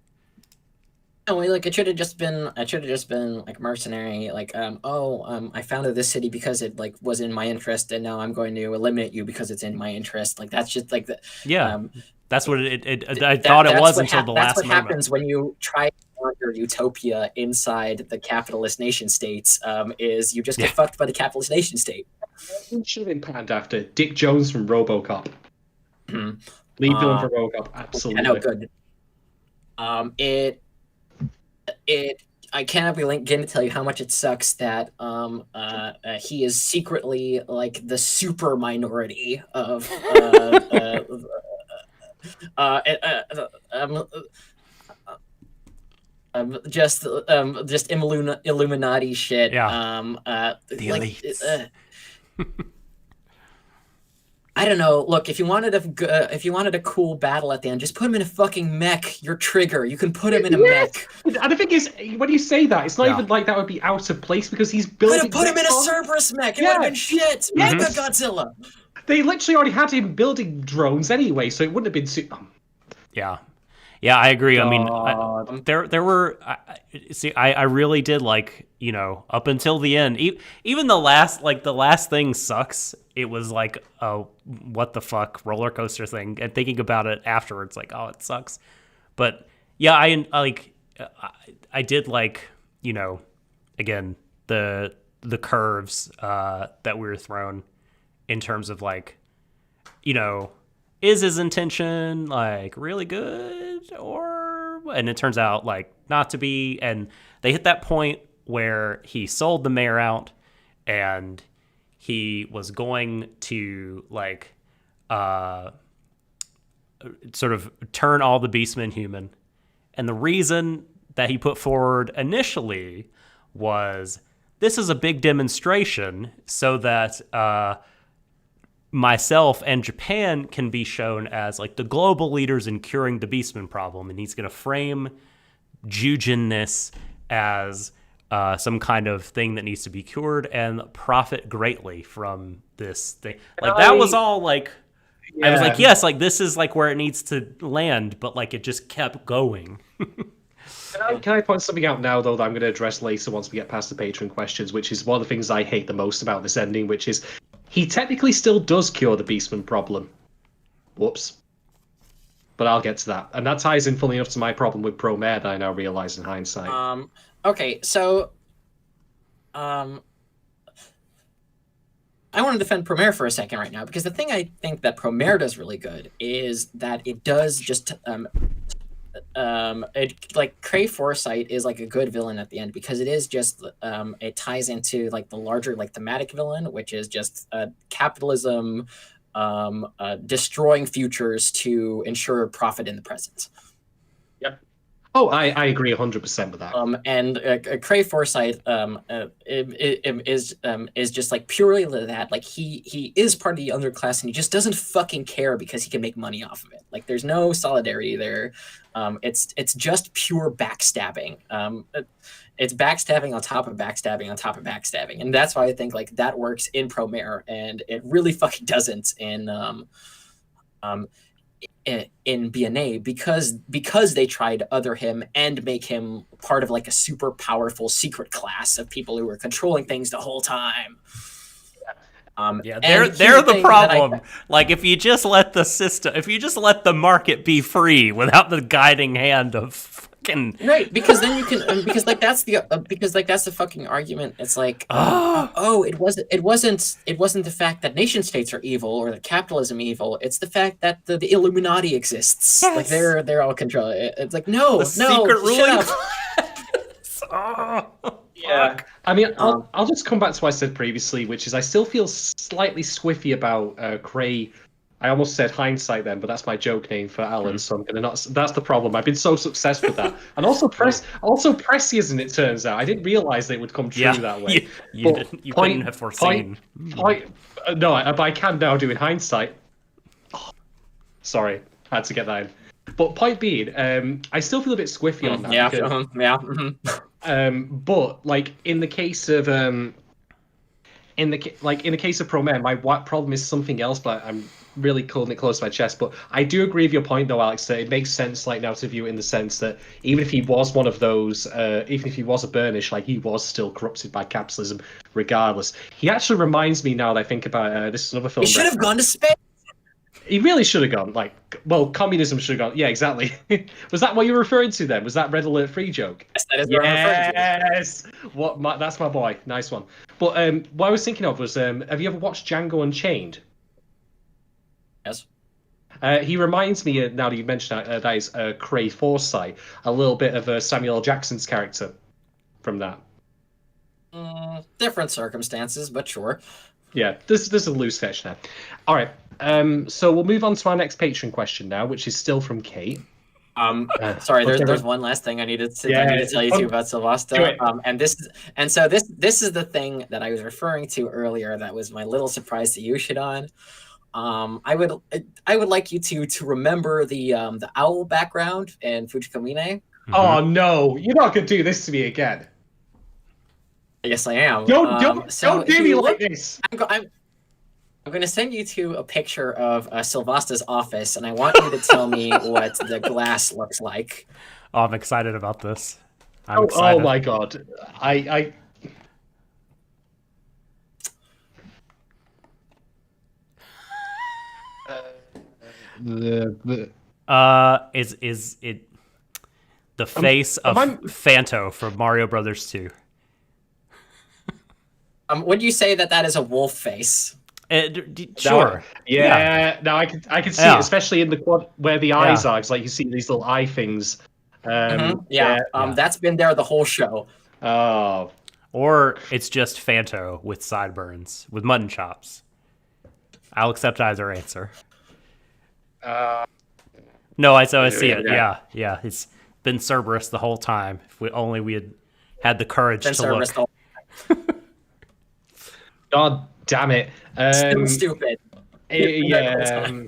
Speaker 3: No, like it should have just been like mercenary, like I founded this city because it like was in my interest, and now I'm going to eliminate you because it's in my interest. Like that's just like the
Speaker 1: that's what I thought it was until the last moment. That's what
Speaker 3: happens when you try your utopia inside the capitalist nation states. Is you just get fucked by the capitalist nation state.
Speaker 2: It should have been patterned after Dick Jones from RoboCop. Lead villain for RoboCop, absolutely.
Speaker 3: I know, good. I cannot begin to tell you how much it sucks that he is secretly like the super minority of just Illuminati shit.
Speaker 1: The
Speaker 3: elites. I don't know. Look, if you wanted a cool battle at the end, just put him in a fucking mech. Your Trigger. You can put him in a mech.
Speaker 2: And the thing is, when you say that, it's not even like that would be out of place, because he's building.
Speaker 3: Put him in a Cerberus mech. It would have been shit. Mega Godzilla.
Speaker 2: They literally already had him building drones anyway, so it wouldn't have been.
Speaker 1: Yeah, I agree. I mean, there were. I really did like, up until the end. Even the last thing sucks. It was like a what the fuck roller coaster thing, and thinking about it afterwards, like, oh, it sucks. But yeah, I did like, again, the curves that we were thrown in terms of like, is his intention like really good, and it turns out like not to be. And they hit that point where he sold the mayor out, and he was going to like sort of turn all the Beastmen human. And the reason that he put forward initially was, this is a big demonstration so that myself and Japan can be shown as like the global leaders in curing the Beastman problem. And he's going to frame Jujin-ness as some kind of thing that needs to be cured and profit greatly from this thing. Like, that was all like, I was like, yes, like this is like where it needs to land, but like it just kept going.
Speaker 2: Can I point something out now, though, that I'm going to address later once we get past the Patreon questions, which is one of the things I hate the most about this ending, which is he technically still does cure the Beastman problem. Whoops. But I'll get to that. And that ties in, funnily enough, to my problem with Promare that I now realize in hindsight.
Speaker 3: Okay, so I want to defend Promare for a second right now, because the thing I think that Promare does really good is that it does just like Cray Foresight is like a good villain at the end, because it is just it ties into like the larger like thematic villain, which is just capitalism destroying futures to ensure profit in the present.
Speaker 2: Yep. Oh, I agree 100% with that.
Speaker 3: And Cray Foresight is just like purely that. Like he is part of the underclass, and he just doesn't fucking care because he can make money off of it. Like there's no solidarity there. It's just pure backstabbing. It's backstabbing on top of backstabbing on top of backstabbing, and that's why I think like that works in Promare, and it really fucking doesn't in BNA, because they tried to other him and make him part of like a super powerful secret class of people who were controlling things the whole time.
Speaker 1: They're the problem. Like if you just let the system, if you just let the market be free without the guiding hand of fucking
Speaker 3: right, because then you can because that's the fucking argument. It's like it wasn't the fact that nation states are evil or that capitalism evil. It's the fact that the Illuminati exists. Yes. Like they're all controlling. It's like no,
Speaker 1: secret ruling
Speaker 2: class. Yeah, I mean, I'll just come back to what I said previously, which is I still feel slightly squiffy about Cray. I almost said hindsight then, but that's my joke name for Alan, so I'm gonna not. That's the problem. I've been so successful with that, and also prescient. It turns out I didn't realize they would come true that way.
Speaker 1: You couldn't have foreseen.
Speaker 2: No, but I can now do in hindsight. Oh, sorry, I had to get that in. But point being, I still feel a bit squiffy on that.
Speaker 3: Yeah,
Speaker 2: because, but like in the case of in the case of Promare, my problem is something else, but I'm really holding it close to my chest. But I do agree with your point, though, Alex, that it makes sense like now to view it in the sense that even if he was one of those, even if he was a Burnish, like he was still corrupted by capitalism, regardless. He actually reminds me now that I think about this is another film.
Speaker 3: He should have gone to space.
Speaker 2: He really should have gone. Like, well, communism should have gone. Yeah, exactly. Was that what you were referring to then? Was that Red Alert Free joke?
Speaker 3: Yes, that is what I'm referring to.
Speaker 2: Yes. That's my boy. Nice one. But what I was thinking of was, have you ever watched Django Unchained?
Speaker 3: Yes.
Speaker 2: He reminds me, now that you mentioned that is Cray Foresight, a little bit of Samuel L. Jackson's character from that.
Speaker 3: Different circumstances, but sure.
Speaker 2: Yeah, this is a loose fetch now. All right. So we'll move on to our next Patreon question now, which is still from Kate.
Speaker 3: Sorry, there's one last thing I needed to tell you too about Sylvester. This is the thing that I was referring to earlier. That was my little surprise to you, Shadon. I would like you to remember the owl background in Fujikomine.
Speaker 2: Mm-hmm. Oh no, you're not gonna do this to me again.
Speaker 3: Yes, I am.
Speaker 2: Don't do me like this.
Speaker 3: I'm going to send you to a picture of Sylvasta's office, and I want you to tell me what the glass looks like.
Speaker 1: Oh, I'm excited about this. I'm excited.
Speaker 2: Oh my god.
Speaker 1: Is it the face of Phanto from Mario Brothers 2?
Speaker 3: Would you say that is a wolf face?
Speaker 1: Sure.
Speaker 2: Yeah. Now I can see it, especially in the quad where the eyes are. It's like you see these little eye things.
Speaker 3: That's been there the whole show.
Speaker 2: Oh.
Speaker 1: Or it's just Phanto with sideburns, with mutton chops. I'll accept either answer. No, I see it. Yeah. It's been Cerberus the whole time. If we had had the courage
Speaker 3: Been
Speaker 1: to look.
Speaker 3: serviced all.
Speaker 2: God damn it.
Speaker 3: Still stupid.
Speaker 2: Yeah.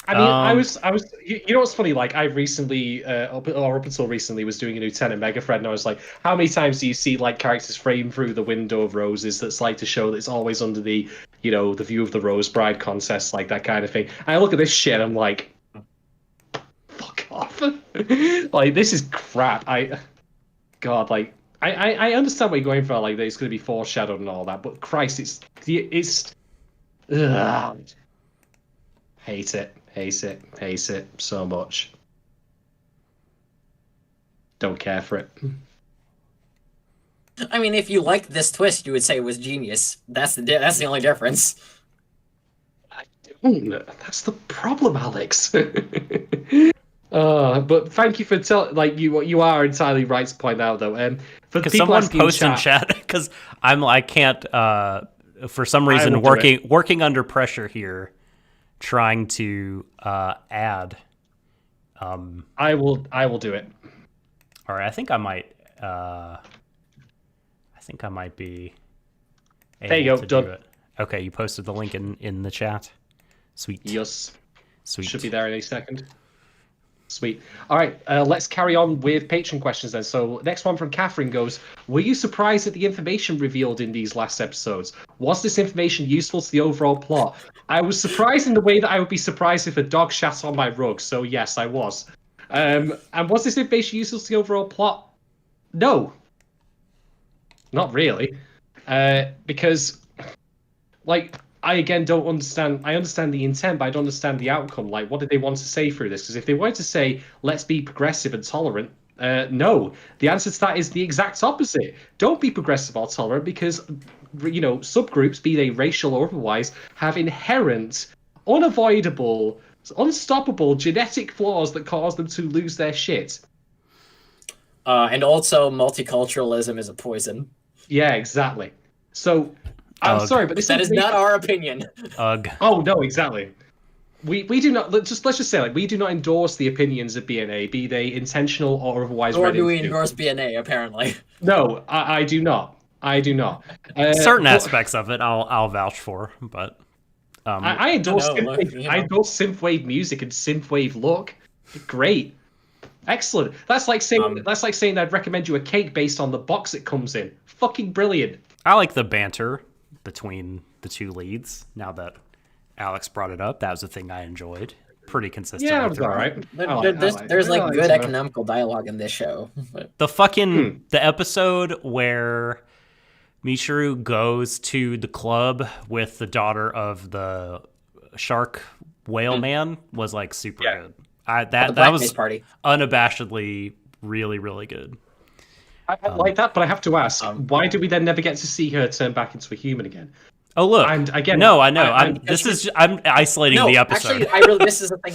Speaker 2: I mean, I was. You know what's funny? Like, I recently, up until recently, was doing a Lieutenant Megafred, and I was like, how many times do you see like characters frame through the window of roses? That's like to show that it's always under the, the view of the Rose Bride contest, like that kind of thing. And I look at this shit, and I'm like, fuck off. Like, this is crap. God, like, I understand what you're going for, like, that it's going to be foreshadowed and all that, but Christ, it's. Ugh. Hate it so much. Don't care for it.
Speaker 3: I mean, if you liked this twist, you would say it was genius. That's the only difference.
Speaker 2: That's the problem, Alex. But thank you for you are entirely right to point out though. For the people
Speaker 1: someone post in chat because I can't for some reason working under pressure here. Trying to add.
Speaker 2: I will do it.
Speaker 1: All right, I think I might be able
Speaker 2: there you go,
Speaker 1: to
Speaker 2: done.
Speaker 1: do it. Okay, you posted the link in the chat. Sweet.
Speaker 2: Yes.
Speaker 1: Sweet.
Speaker 2: Should be there in a second. Sweet. All right, let's carry on with patron questions then. So next one from Catherine goes, were you surprised at the information revealed in these last episodes? Was this information useful to the overall plot? I was surprised in the way that I would be surprised if a dog shat on my rug. So yes, I was. And was this information useful to the overall plot? No. Not really. Because, like... I again don't understand. I understand the intent, but I don't understand the outcome. Like, what did they want to say through this? Because if they wanted to say, let's be progressive and tolerant, no. The answer to that is the exact opposite. Don't be progressive or tolerant because, subgroups, be they racial or otherwise, have inherent, unavoidable, unstoppable genetic flaws that cause them to lose their shit.
Speaker 3: And also, multiculturalism is a poison.
Speaker 2: Yeah, exactly. So... I'm sorry, but
Speaker 3: that is not our opinion.
Speaker 1: Ugh.
Speaker 2: Oh no, exactly. We do not let's just say we do not endorse the opinions of BNA, be they intentional or otherwise.
Speaker 3: Nor do we endorse BNA, apparently.
Speaker 2: No, I do not. I do not.
Speaker 1: Certain aspects of it, I'll vouch for, but
Speaker 2: I endorse synthwave music and synthwave look. Great, excellent. That's like saying I'd recommend you a cake based on the box it comes in. Fucking brilliant.
Speaker 1: I like the banter between the two leads. Now that Alex brought it up, that was a thing I enjoyed. Pretty consistent.
Speaker 2: Yeah, it was all right.
Speaker 3: There's good economical dialogue in this show.
Speaker 1: The episode where Michiru goes to the club with the daughter of the shark whale man was like super good. That was
Speaker 3: party.
Speaker 1: Unabashedly really, really good.
Speaker 2: I like that, but I have to ask, why do we then never get to see her turn back into a human again?
Speaker 1: Oh look!
Speaker 2: And again,
Speaker 1: no, I know. I'm isolating the episode.
Speaker 3: Actually, this is the thing.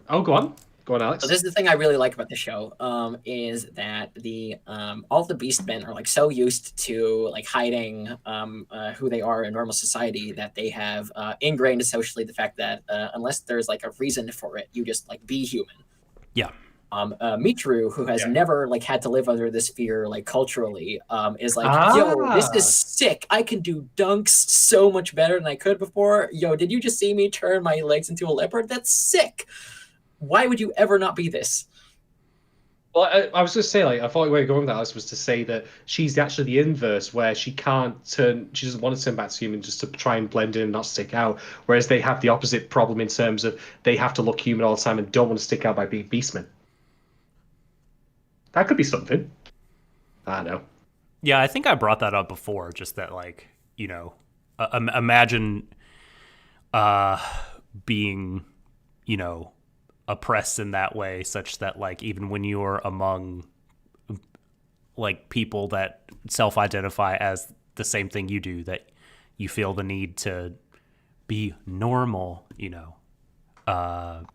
Speaker 2: Oh, go on, Alex.
Speaker 3: So this is the thing I really like about the show. Is that all the Beastmen are like so used to like hiding who they are in normal society that they have ingrained socially the fact that unless there's like a reason for it, you just like be human.
Speaker 1: Yeah.
Speaker 3: Michiru, who has never like had to live under this fear like culturally, is like, yo, this is sick. I can do dunks so much better than I could before. Yo, did you just see me turn my legs into a leopard? That's sick. Why would you ever not be this?
Speaker 2: Well, I was going to say, like, I thought where you're going with that was to say that she's actually the inverse, where she doesn't want to turn back to human just to try and blend in and not stick out, whereas they have the opposite problem in terms of they have to look human all the time and don't want to stick out by being beastmen. That could be something. I don't know.
Speaker 1: Yeah, I think I brought that up before, just that, like, imagine being, oppressed in that way, such that, like, even when you're among, like, people that self-identify as the same thing you do, that you feel the need to be normal, all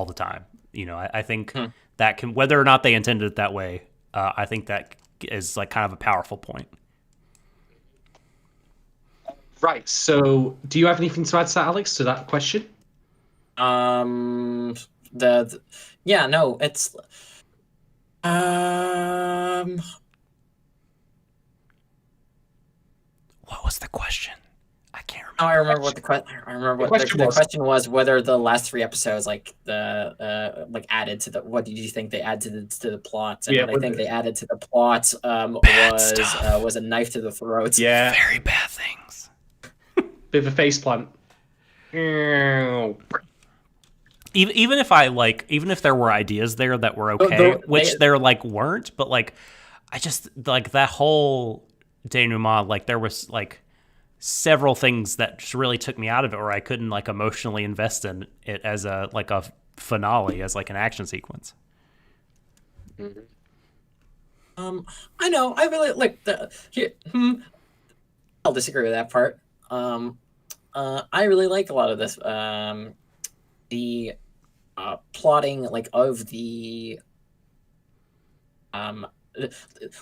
Speaker 1: the time. I think that can, whether or not they intended it that way, I think that is like kind of a powerful point.
Speaker 2: Right. So, do you have anything to add to that, Alex, to that question?
Speaker 3: It's Um,
Speaker 1: What was the question? I can't
Speaker 3: Oh, I
Speaker 1: remember.
Speaker 3: remember what the question. I remember
Speaker 2: The
Speaker 3: what
Speaker 2: question
Speaker 3: the
Speaker 2: was,
Speaker 3: question was. Whether the last three episodes, like added to the. What did you think they added to the plot? And
Speaker 2: yeah,
Speaker 3: what I think they added to the plot
Speaker 1: Bad stuff.
Speaker 3: was a knife to the throat.
Speaker 2: yeah,
Speaker 1: Very bad things.
Speaker 2: bit of a faceplant. Ew.
Speaker 1: Even if even if there were ideas there that were okay, which
Speaker 3: They
Speaker 1: there like weren't, but like I just like that whole denouement, like there was like several things that just really took me out of it, where I couldn't like emotionally invest in it as a finale, as like an action sequence.
Speaker 3: I know. I really like the. I'll disagree with that part. I really like a lot of this. The plotting like of the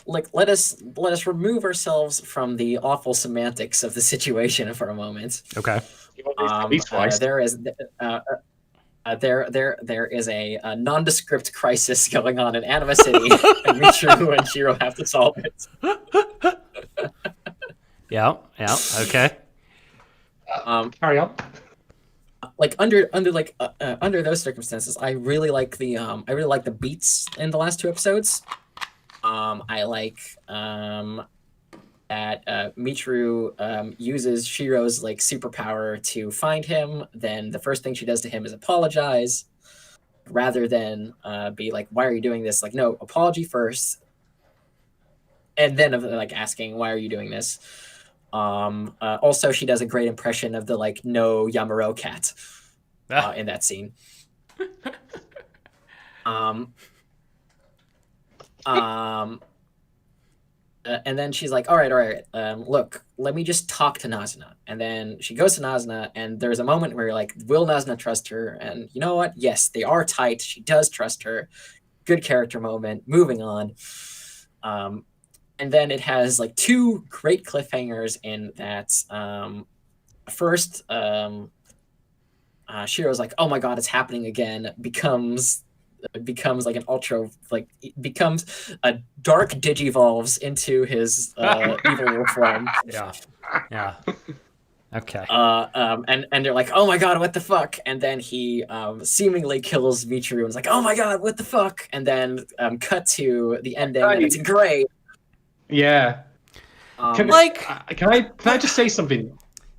Speaker 3: like let us remove ourselves from the awful semantics of the situation for a moment.
Speaker 1: Okay.
Speaker 2: At least twice.
Speaker 3: There is there is a nondescript crisis going on in Anima City, and Michiru and Shiro have to solve it.
Speaker 1: Yeah. Okay.
Speaker 2: Carry on.
Speaker 3: Like under those circumstances, I really like the beats in the last two episodes. I like that Michiru uses Shiro's like superpower to find him. Then the first thing she does to him is apologize, rather than be like, "Why are you doing this?" Like, no, apology first, and then like asking, "Why are you doing this?" Also, she does a great impression of the like no Yamaro cat in that scene. And then she's like, all right, look, let me just talk to Nazuna. And then she goes to Nazuna, and there's a moment where you're like, will Nazuna trust her? And you know what? Yes, they are tight. She does trust her. Good character moment. Moving on. And then it has like two great cliffhangers in that. First, Shiro's like, oh my god, it's happening again. Becomes like an ultra, like becomes a dark digivolves into his evil wolf form.
Speaker 1: Yeah. Okay.
Speaker 3: And they're like, oh my god, what the fuck? And then he seemingly kills Michiru and is like, oh my god, what the fuck? And then cut to the ending, and it's great.
Speaker 2: Yeah. Can I just say something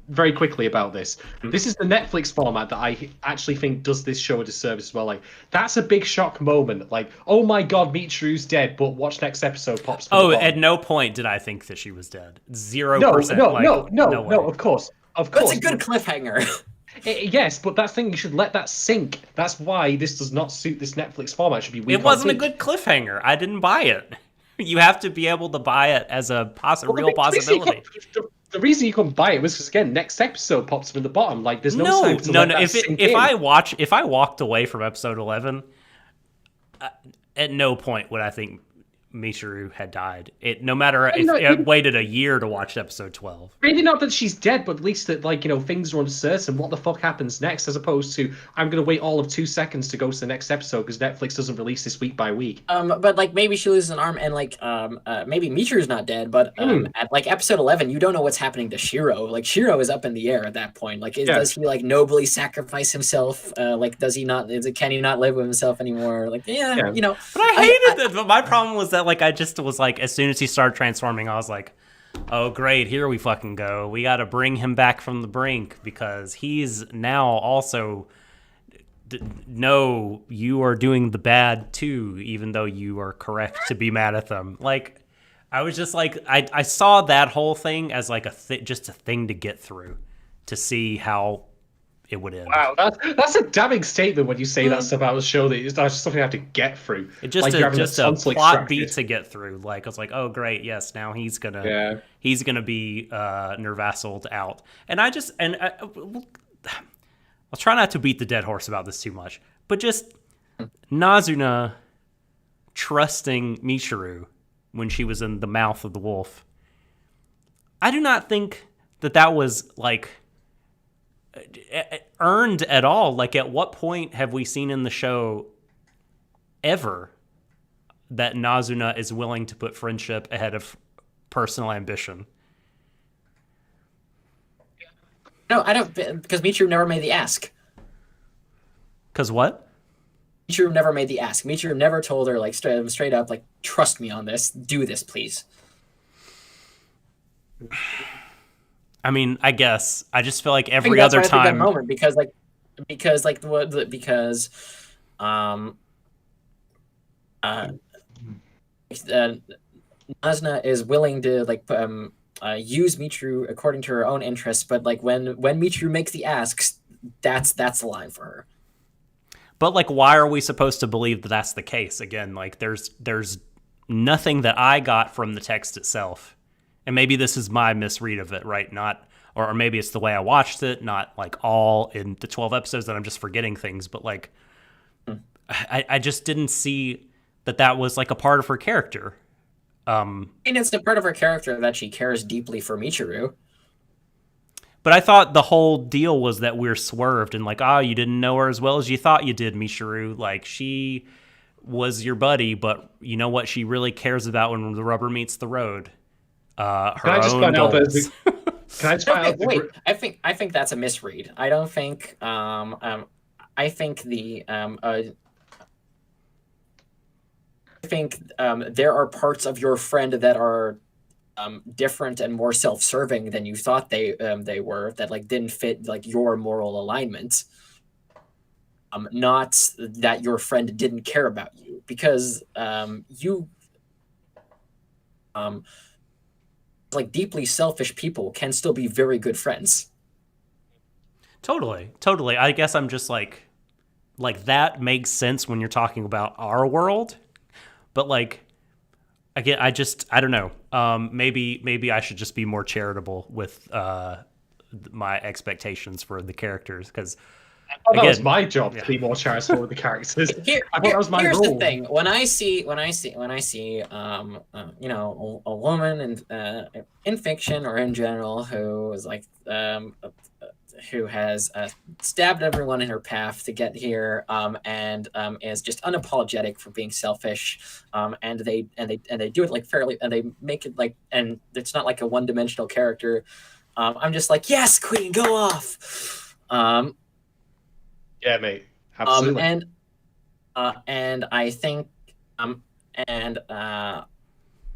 Speaker 2: very quickly about this? This is the Netflix format that I actually think does this show a disservice as well. Like, that's a big shock moment. Like, oh my god, Michiru's dead, but watch next episode pops.
Speaker 1: At no point did I think that she was dead. 0%.
Speaker 2: No. Of course.
Speaker 3: That's a good cliffhanger.
Speaker 2: Yes, but that's the thing. You should let that sink. That's why this does not suit this Netflix format. It should be weak.
Speaker 1: It wasn't a good cliffhanger. I didn't buy it. You have to be able to buy it as a real possibility.
Speaker 2: The reason you couldn't buy it was because, again, next episode pops up in the bottom. Like, there's no time to let that sink in.
Speaker 1: If I walked away from episode 11, at no point would I think Michiru had died. No matter if I waited a year to watch episode 12.
Speaker 2: Maybe not that she's dead, but at least that, like, things are uncertain. What the fuck happens next, as opposed to, I'm going to wait all of 2 seconds to go to the next episode because Netflix doesn't release this week by week.
Speaker 3: But like maybe she loses an arm, and like maybe Michiru's not dead, but at like episode 11, you don't know what's happening to Shiro. Like, Shiro is up in the air at that point. Like, does he like nobly sacrifice himself? Like, does he not? Can he not live with himself anymore? Like, yeah.
Speaker 1: But I hated that. My problem was that, like, I just was like, as soon as he started transforming, I was like, oh great, here we fucking go. We got to bring him back from the brink because he's now also. No, you are doing the bad too, even though you are correct to be mad at them. Like, I was just like, I saw that whole thing as like just a thing to get through, to see how it would end.
Speaker 2: Wow, that's a damning statement when you say that stuff about a show that's just something I have to get through.
Speaker 1: It's just a plot beat to get through. Like, I was like, oh great, yes, now he's gonna be nervassled out, and I'll try not to beat the dead horse about this too much, but just Nazuna trusting Michiru when she was in the mouth of the wolf. I do not think that was like earned at all. Like, at what point have we seen in the show ever that Nazuna is willing to put friendship ahead of personal ambition.
Speaker 3: No, I don't, because Michiru never made the ask.
Speaker 1: Because what?
Speaker 3: Michiru never made the ask. Michiru never told her, like, straight up, like, trust me on this. Do this, please.
Speaker 1: I mean, I guess. I just feel like every other time...
Speaker 3: that moment, because Nazuna is willing to, like, use Michiru according to her own interests, but, like, when Michiru makes the asks, that's the line for her.
Speaker 1: But, like, why are we supposed to believe that that's the case? Again, like, there's nothing that I got from the text itself. And maybe this is my misread of it, right? Or maybe it's the way I watched it, not, like, all in the 12 episodes that I'm just forgetting things. But, like, I just didn't see that was, like, a part of her character.
Speaker 3: And it's a part of her character that she cares deeply for Michiru.
Speaker 1: But I thought the whole deal was that we're swerved and like, you didn't know her as well as you thought you did, Michiru. Like, she was your buddy, but you know what she really cares about when the rubber meets the road? Her own goals.
Speaker 2: Can I just find out?
Speaker 3: Wait, I think that's a misread. I don't think. I think there are parts of your friend that are different and more self-serving than you thought they were, that like didn't fit like your moral alignment. Not that your friend didn't care about you, because you like deeply selfish people can still be very good friends.
Speaker 1: Totally. I guess I'm just like that makes sense when you're talking about our world, but like, again, I don't know. Maybe I should just be more charitable with my expectations for the characters, because
Speaker 2: that was my job to be more charitable with the characters. I thought that was my
Speaker 3: here's
Speaker 2: role.
Speaker 3: The thing: when I see you know, a woman in fiction or in general who is like who has stabbed everyone in her path to get here, and is just unapologetic for being selfish, and they do it like fairly, and they make it like, and it's not like a one-dimensional character. I'm just like, yes, queen, go off.
Speaker 2: Yeah, mate, absolutely.
Speaker 3: And I think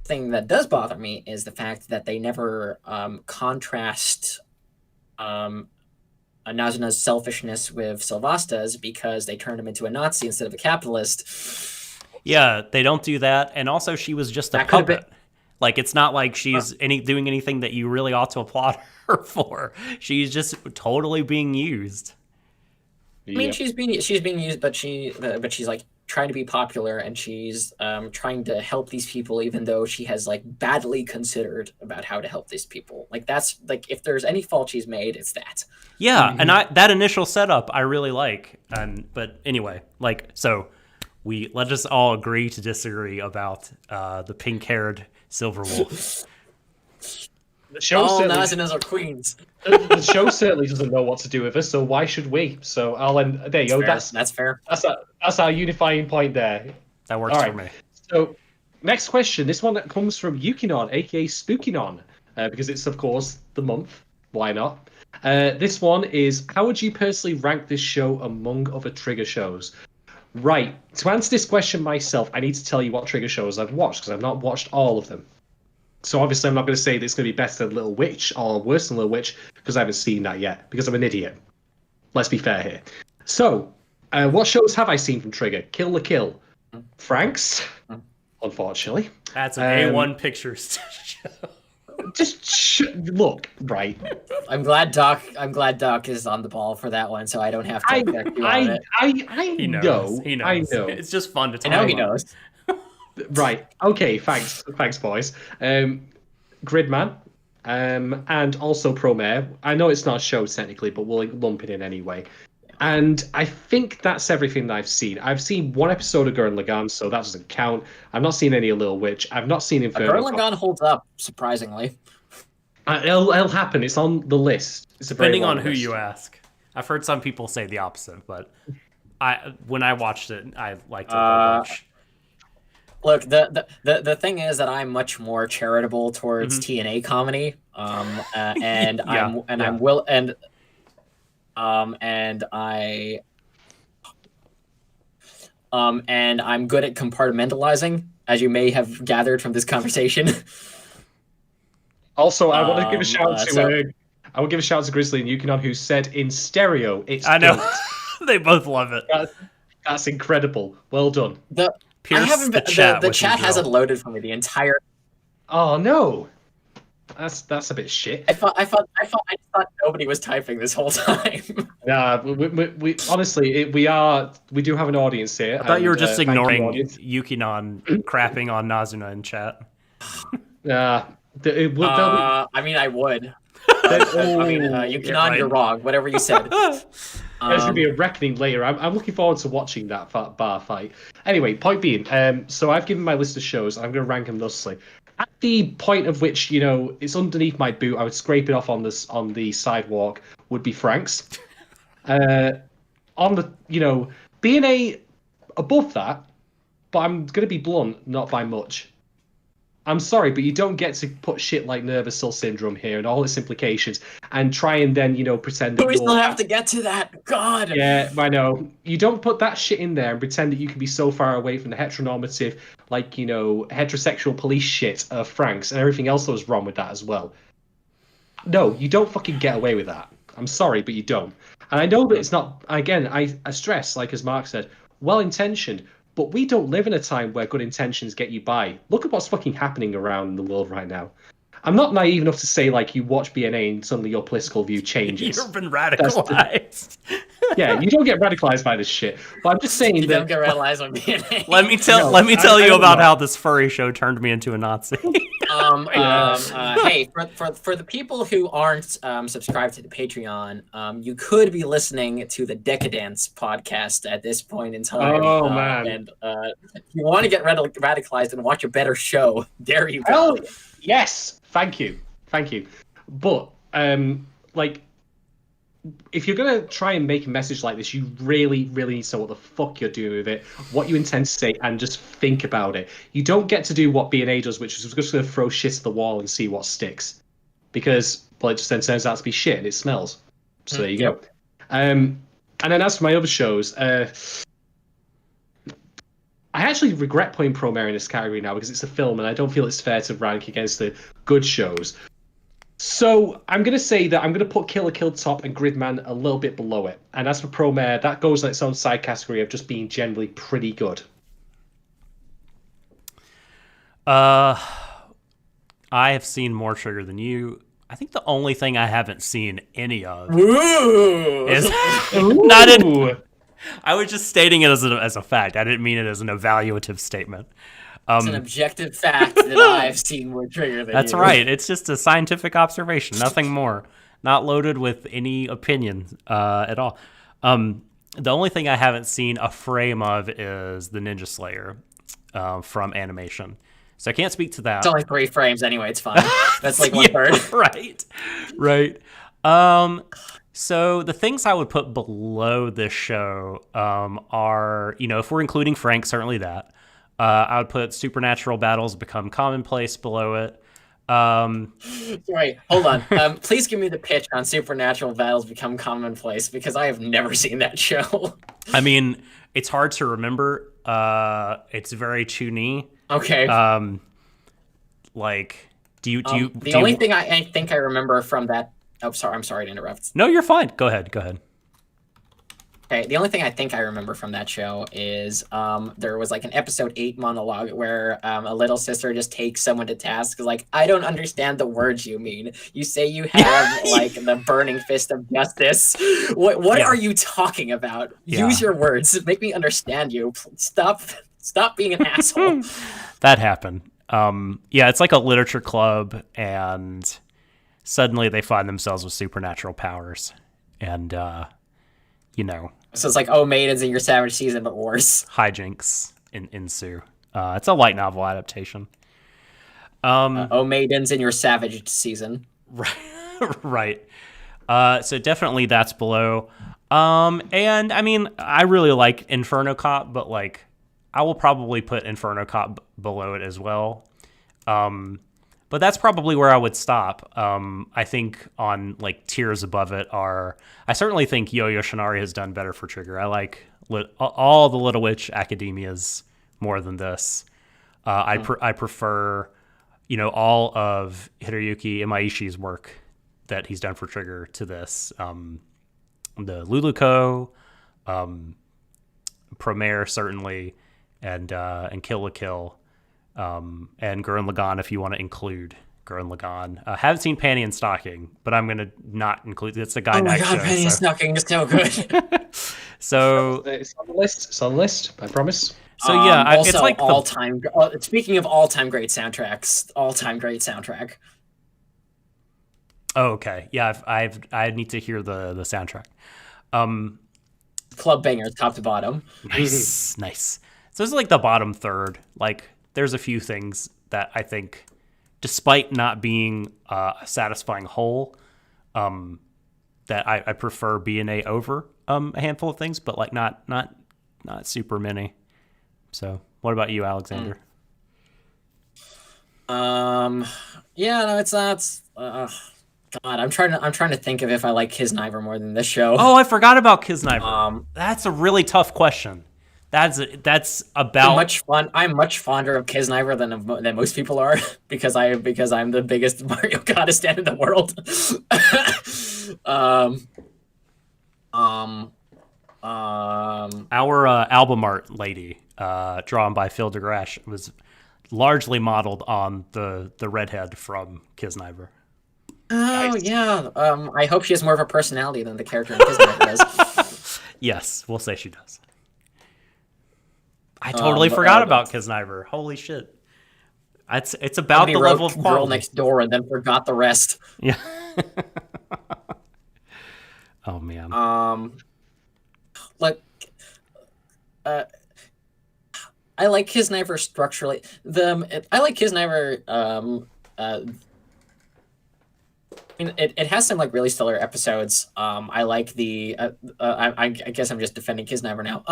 Speaker 3: thing that does bother me is the fact that they never contrast Nazuna's selfishness with Sylvasta's, because they turned him into a Nazi instead of a capitalist.
Speaker 1: Yeah, they don't do that. And also, she was just a puppet. Like, it's not like she's doing anything that you really ought to applaud her for. She's just totally being used.
Speaker 3: I mean, she's being used, but she's like trying to be popular, and she's trying to help these people, even though she has like badly considered about how to help these people. Like, that's like, if there's any fault she's made, it's that.
Speaker 1: Yeah, and that initial setup I really like. But anyway, like, so let us all agree to disagree about the pink-haired Silver Wolf.
Speaker 2: The show
Speaker 3: Nazunas are queens.
Speaker 2: The show certainly doesn't know what to do with us, so why should we? So I'll end. There you go.
Speaker 3: That's fair.
Speaker 2: That's our unifying point there.
Speaker 1: That works for me.
Speaker 2: So next question. This one that comes from Yukinon, aka Spookinon, because it's of course the month. Why not? This one is: how would you personally rank this show among other Trigger shows? Right. To answer this question myself, I need to tell you what Trigger shows I've watched, because I've not watched all of them. So obviously I'm not going to say that it's going to be better than Little Witch or worse than Little Witch, because I haven't seen that yet, because I'm an idiot. Let's be fair here. So, what shows have I seen from Trigger? Kill la Kill. Frank's, unfortunately.
Speaker 1: That's an A1 Pictures show.
Speaker 2: Just look, right.
Speaker 3: I'm glad Doc is on the ball for that one, so I don't have to affect you on it.
Speaker 2: I know.
Speaker 1: He knows.
Speaker 2: I know.
Speaker 1: It's just fun to talk
Speaker 3: I know
Speaker 1: about.
Speaker 3: he knows.
Speaker 2: Right. Okay. Thanks, boys. Gridman, and also Promare. I know it's not a show technically, but we'll lump it in anyway. And I think that's everything that I've seen. I've seen one episode of Gurren Lagann, so that doesn't count. I've not seen any of Little Witch. I've not seen Inferno.
Speaker 3: Gurren Lagann holds up, surprisingly.
Speaker 2: It'll happen. It's on the list. It's
Speaker 1: depending on who you ask. I've heard some people say the opposite, but when I watched it, I liked it a bunch.
Speaker 3: Look, the thing is that I'm much more charitable towards
Speaker 1: Mhm.
Speaker 3: TNA comedy, and
Speaker 1: Yeah, yeah.
Speaker 3: I'm will and I'm good at compartmentalizing, as you may have gathered from this conversation.
Speaker 2: Also, I want to give a
Speaker 3: So
Speaker 2: I will give a shout out to Grizzly and Yukinon, who said in stereo, it's
Speaker 1: I know.
Speaker 2: goat.
Speaker 1: They both love it.
Speaker 2: That's incredible. Well done.
Speaker 3: I
Speaker 1: Pierce
Speaker 3: haven't
Speaker 1: the
Speaker 3: been,
Speaker 1: chat
Speaker 3: the
Speaker 1: with
Speaker 3: chat
Speaker 1: you,
Speaker 3: hasn't
Speaker 1: Drill.
Speaker 3: loaded for me the entire.
Speaker 2: Oh no, that's a bit shit.
Speaker 3: I just thought nobody was typing this whole time.
Speaker 2: Nah, we honestly we do have an audience here.
Speaker 1: I thought you were just
Speaker 2: thank you,
Speaker 1: ignoring
Speaker 2: audience.
Speaker 1: Yukinon crapping on Nazuna in chat.
Speaker 2: Nah,
Speaker 3: I mean, I would. Yukinon,
Speaker 1: right.
Speaker 3: you're wrong. Whatever you said.
Speaker 2: there's gonna be a reckoning later. I'm looking forward to watching that bar fight. Anyway, point being, so I've given my list of shows. I'm gonna rank them thusly. At the point of which it's underneath my boot, I would scrape it off on the sidewalk. Would be Frank's. On the BNA above that, but I'm gonna be blunt, not by much. I'm sorry, but you don't get to put shit like nervous cell syndrome here and all its implications and try and then, pretend that
Speaker 3: We still
Speaker 2: you're...
Speaker 3: have to get to that. God.
Speaker 2: Yeah, I know. You don't put that shit in there and pretend that you can be so far away from the heteronormative, heterosexual police shit of Frank's and everything else that was wrong with that as well. No, you don't fucking get away with that. I'm sorry, but you don't. And I know that it's not, again, I stress, like as Mark said, well-intentioned, but we don't live in a time where good intentions get you by. Look at what's fucking happening around the world right now. I'm not naive enough to say, like, you watch BNA and suddenly your political view changes.
Speaker 1: You've been radicalized.
Speaker 2: Yeah, you don't get radicalized by this shit. But I'm just saying
Speaker 3: You
Speaker 2: that...
Speaker 3: don't get radicalized on BNA.
Speaker 1: Let me tell
Speaker 2: I
Speaker 1: you
Speaker 2: don't
Speaker 1: about
Speaker 2: know.
Speaker 1: how this furry show turned me into a Nazi.
Speaker 3: Hey, for the people who aren't subscribed to the Patreon, you could be listening to the Decadence podcast at this point in time.
Speaker 2: Oh, man.
Speaker 3: And if you want to get radicalized and watch a better show, there you go.
Speaker 2: Hell, yes, thank you. But if you're gonna try and make a message like this, you really, really need to know what the fuck you're doing with it, what you intend to say, and just think about it. You don't get to do what BNA does, which is just gonna throw shit at the wall and see what sticks, because it just then turns out to be shit and it smells. So there you go. And then as for my other shows, I actually regret putting Promare in this category now because it's a film and I don't feel it's fair to rank against the good shows. So I'm going to say that I'm going to put Killer Kill top and Gridman a little bit below it. And as for Promare, that goes on its own side category of just being generally pretty good.
Speaker 1: I have seen more Sugar than you. I think the only thing I haven't seen any of
Speaker 3: Ooh.
Speaker 1: is I was just stating it as a fact. I didn't mean it as an evaluative statement.
Speaker 3: It's an objective fact that I've seen more Trigger than
Speaker 1: That's
Speaker 3: you.
Speaker 1: right. It's just a scientific observation, nothing more. Not loaded with any opinion at all. The only thing I haven't seen a frame of is the Ninja Slayer from animation. So I can't speak to that.
Speaker 3: It's only 3 frames anyway. It's fine. That's like 1/3.
Speaker 1: Right. So the things I would put below this show are, if we're including Frank, certainly that. I would put Supernatural Battles Become Commonplace below it.
Speaker 3: Right, hold on. Please give me the pitch on Supernatural Battles Become Commonplace, because I have never seen that show.
Speaker 1: I mean, it's hard to remember. It's very Chun-Yi.
Speaker 3: Okay.
Speaker 1: The
Speaker 3: only thing I think I remember from that... Oh, sorry. I'm sorry to interrupt.
Speaker 1: No, you're fine. Go ahead.
Speaker 3: Okay, the only thing I think I remember from that show is there was like an episode 8 monologue where a little sister just takes someone to task, like, I don't understand the words you mean. You say you have like the burning fist of justice. What are you talking about?
Speaker 1: Yeah.
Speaker 3: Use your words. Make me understand you. Stop being an asshole.
Speaker 1: That happened. It's like a literature club, and suddenly they find themselves with supernatural powers, and
Speaker 3: So it's like, oh, maidens in your savage season, but worse.
Speaker 1: hijinks ensue. It's a light novel adaptation.
Speaker 3: Oh, maidens in your savage season.
Speaker 1: Right. So definitely that's below. And I mean, I really like Inferno Cop, but like, I will probably put Inferno Cop below it as well. But that's probably where I would stop. I think on like tiers above it I certainly think Yo-Yo Shinari has done better for Trigger. I like all the Little Witch Academias more than this. I prefer, all of Hiroyuki Imaishi's work that he's done for Trigger to this. The Luluko, Promare certainly, and Kill la Kill, and Gurren Lagann if you want to include Gurren Lagann. Haven't seen Panty and Stocking, but I'm gonna not include. It's a guy next show. Oh my god,
Speaker 3: Panty and Stocking is so good.
Speaker 1: So
Speaker 2: it's on the list. It's on the list. I promise.
Speaker 1: So yeah,
Speaker 3: also,
Speaker 1: it's like
Speaker 3: all-time. Speaking of all-time great soundtracks, all-time great soundtrack.
Speaker 1: Oh, okay. Yeah, I need to hear the soundtrack.
Speaker 3: Club bangers, top to bottom.
Speaker 1: Nice. So this is like the bottom third. Like, there's a few things that I think, despite not being a satisfying whole, that I prefer BNA over a handful of things, but like not super many. So, what about you, Alexander?
Speaker 3: Yeah, no, it's not. God, I'm trying to think of if I like Kisniver more than this show.
Speaker 1: Oh, I forgot about Kisniver. That's a really tough question. That's about
Speaker 3: I'm much fonder of Kisniver than most people are because I'm the biggest Mario Goddess fan in the world.
Speaker 1: Our album art lady, drawn by Phil DeGrash, was largely modeled on the redhead from Kisniver.
Speaker 3: Oh, nice. Yeah. I hope she has more of a personality than the character in Kisniver does.
Speaker 1: Yes, we'll say she does. I totally forgot about Kisniver. Holy shit. It's about the level of quality.
Speaker 3: Girl Next Door and then forgot the rest.
Speaker 1: Yeah. Oh, man.
Speaker 3: I like Kisniver structurally. I like Kisniver. It has some like really stellar episodes. I like the. I guess I'm just defending Kisniver now.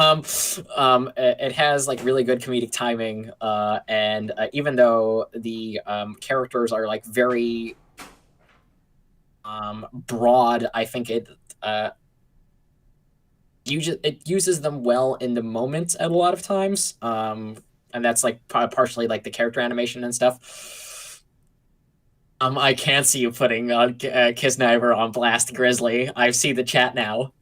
Speaker 3: It has like really good comedic timing. And even though the characters are like very broad, I think it uses them well in the moment at a lot of times. And that's like partially like the character animation and stuff. I can't see you putting Kisniver on Blast Grizzly. I see the chat now.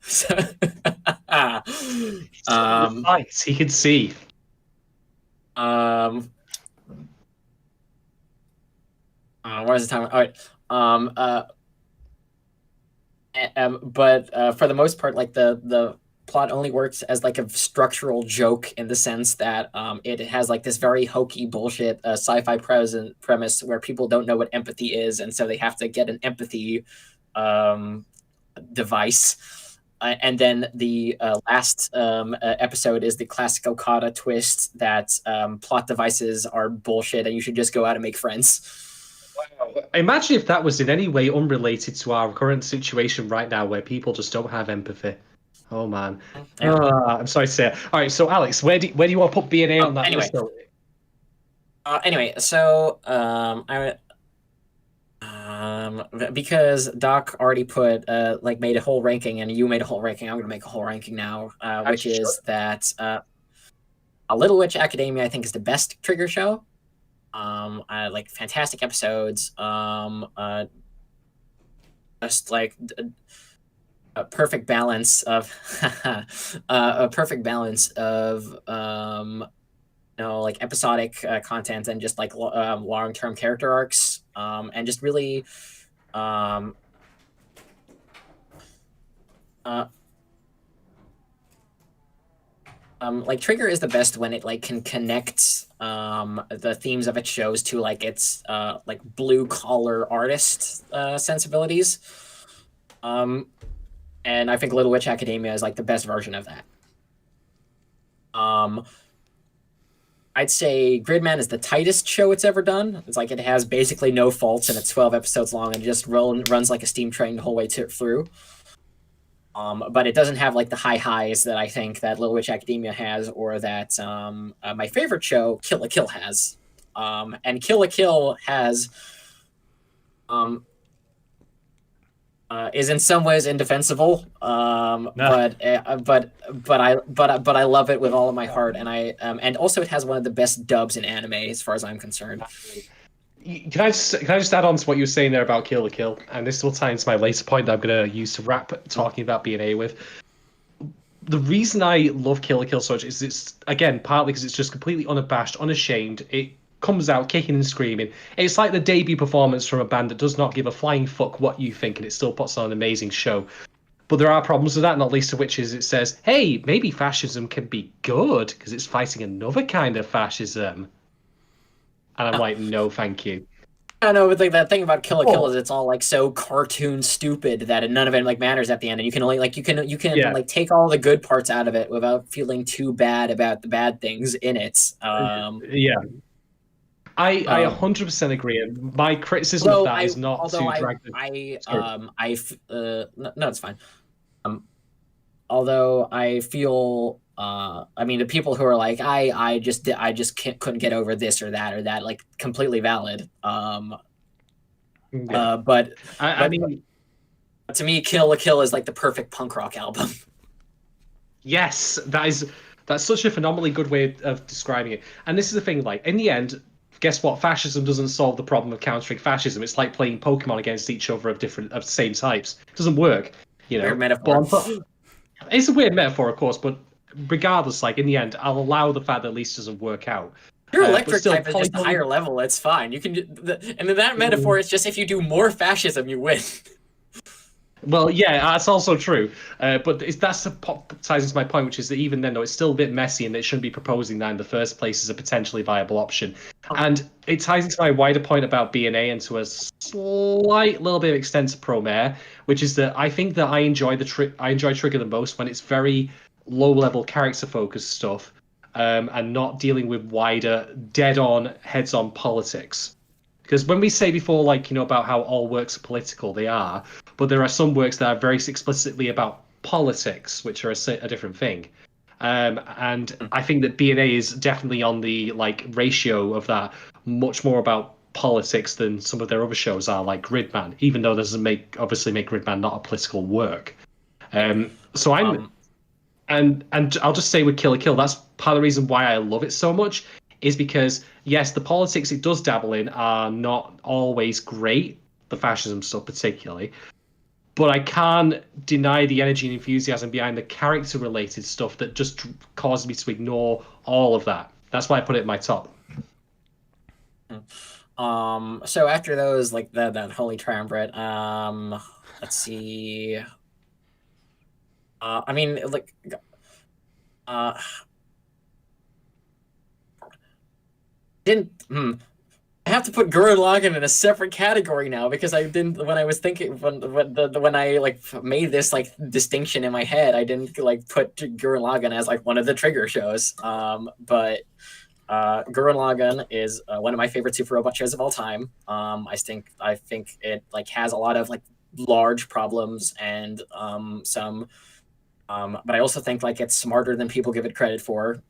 Speaker 2: He can see.
Speaker 3: What is the time? All right. But for the most part, like the plot only works as like a structural joke in the sense that it has like this very hokey bullshit sci-fi premise where people don't know what empathy is, and so they have to get an empathy device. And then the last episode is the classic Okada twist that plot devices are bullshit and you should just go out and make friends.
Speaker 2: Wow. Imagine if that was in any way unrelated to our current situation right now where people just don't have empathy. Oh man, I'm sorry to say it. All right, so Alex, where do you want to put BNA on that list?
Speaker 3: Anyway, so because Doc already put made a whole ranking, and you made a whole ranking, I'm gonna make a whole ranking now, which is that A Little Witch Academia I think is the best Trigger show. I like fantastic episodes. Just like. A perfect balance of like episodic content and just like long-term character arcs, and just really like Trigger is the best when it like can connect the themes of its shows to like its like blue collar artist sensibilities. And I think Little Witch Academia is like the best version of that. I'd say Gridman is the tightest show it's ever done. It's like it has basically no faults and it's 12 episodes long and just runs like a steam train the whole way through. But it doesn't have like the high highs that I think that Little Witch Academia has, or that my favorite show, Kill la Kill, has. And Kill la Kill has is in some ways indefensible, but I love it with all of my heart, and also it has one of the best dubs in anime as far as I'm concerned.
Speaker 2: Can I just add on to what you were saying there about Kill la Kill, and this will tie into my later point that I'm going to use to wrap talking about BNA with. The reason I love Kill la Kill so much is it's, again, partly because it's just completely unabashed, unashamed. It comes out kicking and screaming. It's like the debut performance from a band that does not give a flying fuck what you think, and it still puts on an amazing show. But there are problems with that, not least of which is it says, hey, maybe fascism can be good because it's fighting another kind of fascism. And I'm like, no, thank you.
Speaker 3: I know, but like that thing about Kill la Kill is it's all like so cartoon stupid that none of it like matters at the end, and you can only like you can like take all the good parts out of it without feeling too bad about the bad things in it.
Speaker 2: Yeah. I 100% agree. And my criticism of that is not to drag
Speaker 3: no, it's fine. Although I feel, I mean, the people who are like, I just couldn't get over this or that, like completely valid. But
Speaker 2: I mean,
Speaker 3: to me, Kill la Kill is like the perfect punk rock album.
Speaker 2: Yes, that's such a phenomenally good way of describing it. And this is the thing, like, in the end, guess what? Fascism doesn't solve the problem of countering fascism. It's like playing Pokemon against each other of the same types. It doesn't work, you know.
Speaker 3: Weird metaphor.
Speaker 2: It's a weird metaphor, of course, but regardless, like, in the end, I'll allow the fact that at least doesn't work out.
Speaker 3: Your electric type is just a higher level. It's fine. You can, and then that metaphor is just if you do more fascism, you win.
Speaker 2: Well, yeah, that's also true. But that's ties into my point, which is that even then, though, it's still a bit messy, and they shouldn't be proposing that in the first place as a potentially viable option. And it ties into my wider point about BNA and to a slight little bit of extent to Promare, which is that I think that I enjoy Trigger the most when it's very low-level character-focused stuff, and not dealing with wider, dead-on, heads-on politics. Because when we say before, like, you know, about how all works are political, they are, but there are some works that are very explicitly about politics, which are a different thing. And I think that BNA is definitely on the like ratio of that, much more about politics than some of their other shows are, like Gridman, even though that doesn't obviously make Gridman not a political work. So I'm and I'll just say with Kill la Kill, that's part of the reason why I love it so much, is because, yes, the politics it does dabble in are not always great, the fascism stuff particularly, but I can't deny the energy and enthusiasm behind the character-related stuff that just caused me to ignore all of that. That's why I put it in my top.
Speaker 3: So after those, like that Holy Triumvirate, let's see. I mean, like, I have to put Gurren Lagann in a separate category now because I didn't when I was thinking when I like made this like distinction in my head, I didn't like put Gurren Lagann as like one of the trigger shows. But Gurren Lagann is one of my favorite super robot shows of all time. I think it like has a lot of like large problems and some, but I also think like it's smarter than people give it credit for.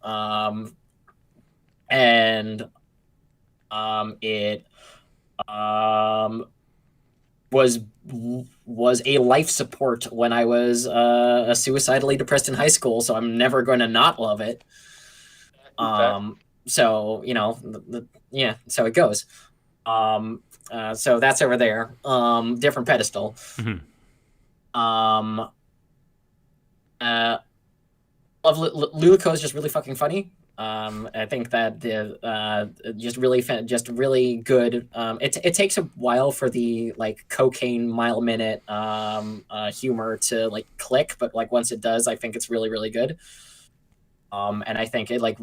Speaker 3: And it was a life support when I was suicidally depressed in high school, so I'm never going to not love it. So you know, yeah, so it goes. So that's over there. Different pedestal.
Speaker 1: Mm-hmm.
Speaker 3: Lulico is just really fucking funny. I think that the just really good. It takes a while for the like cocaine mile minute humor to like click, but like once it does, I think it's really really good. And I think it like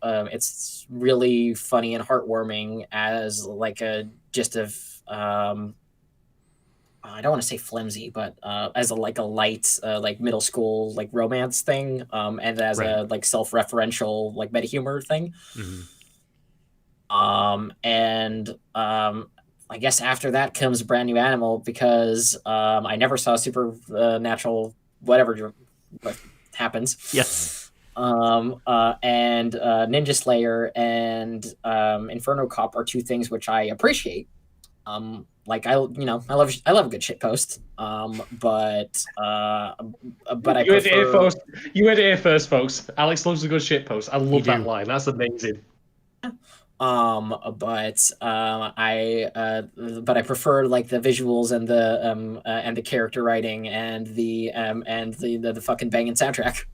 Speaker 3: it's really funny and heartwarming as like a just a I don't want to say flimsy, but as a light like middle school like romance thing, and as a like self-referential like meta humor thing. And I guess after that comes Brand New Animal because I never saw Supernatural whatever happens.
Speaker 1: Yes.
Speaker 3: And Ninja Slayer and Inferno Cop are two things which I appreciate. Like I love a good shit post. But I
Speaker 2: You heard it here,
Speaker 3: prefer.
Speaker 2: folks. You heard it here first, folks. Alex loves a good shit post. I love that
Speaker 1: do.
Speaker 2: line. That's amazing.
Speaker 3: But I prefer like the visuals and the character writing and the fucking banging soundtrack,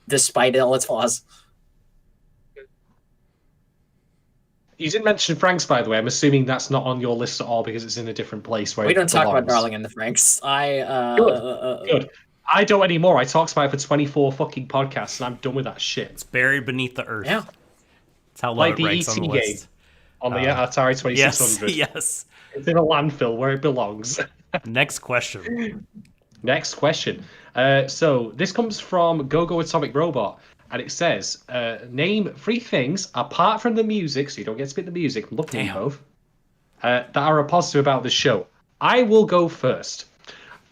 Speaker 3: despite all its flaws.
Speaker 2: You didn't mention Franks, by the way. I'm assuming that's not on your list at all because it's in a different place where
Speaker 3: We
Speaker 2: it
Speaker 3: don't talk about
Speaker 2: belongs.
Speaker 3: Darling in the Franks.
Speaker 2: Good. I don't anymore. I talked about it for 24 fucking podcasts, and I'm done with that shit.
Speaker 1: It's buried beneath the earth.
Speaker 3: Yeah.
Speaker 1: It's how low
Speaker 2: Like
Speaker 1: it
Speaker 2: the
Speaker 1: ranks
Speaker 2: ET
Speaker 1: on the
Speaker 2: game
Speaker 1: list.
Speaker 2: on the Atari 2600.
Speaker 1: Yes.
Speaker 2: It's in a landfill where it belongs.
Speaker 1: Next question.
Speaker 2: Next question. So this comes from GoGo Atomic Robot, and it says, name 3 things apart from the music, so you don't get to spit the music, I'm looking at you both, that are a positive about the show. I will go first.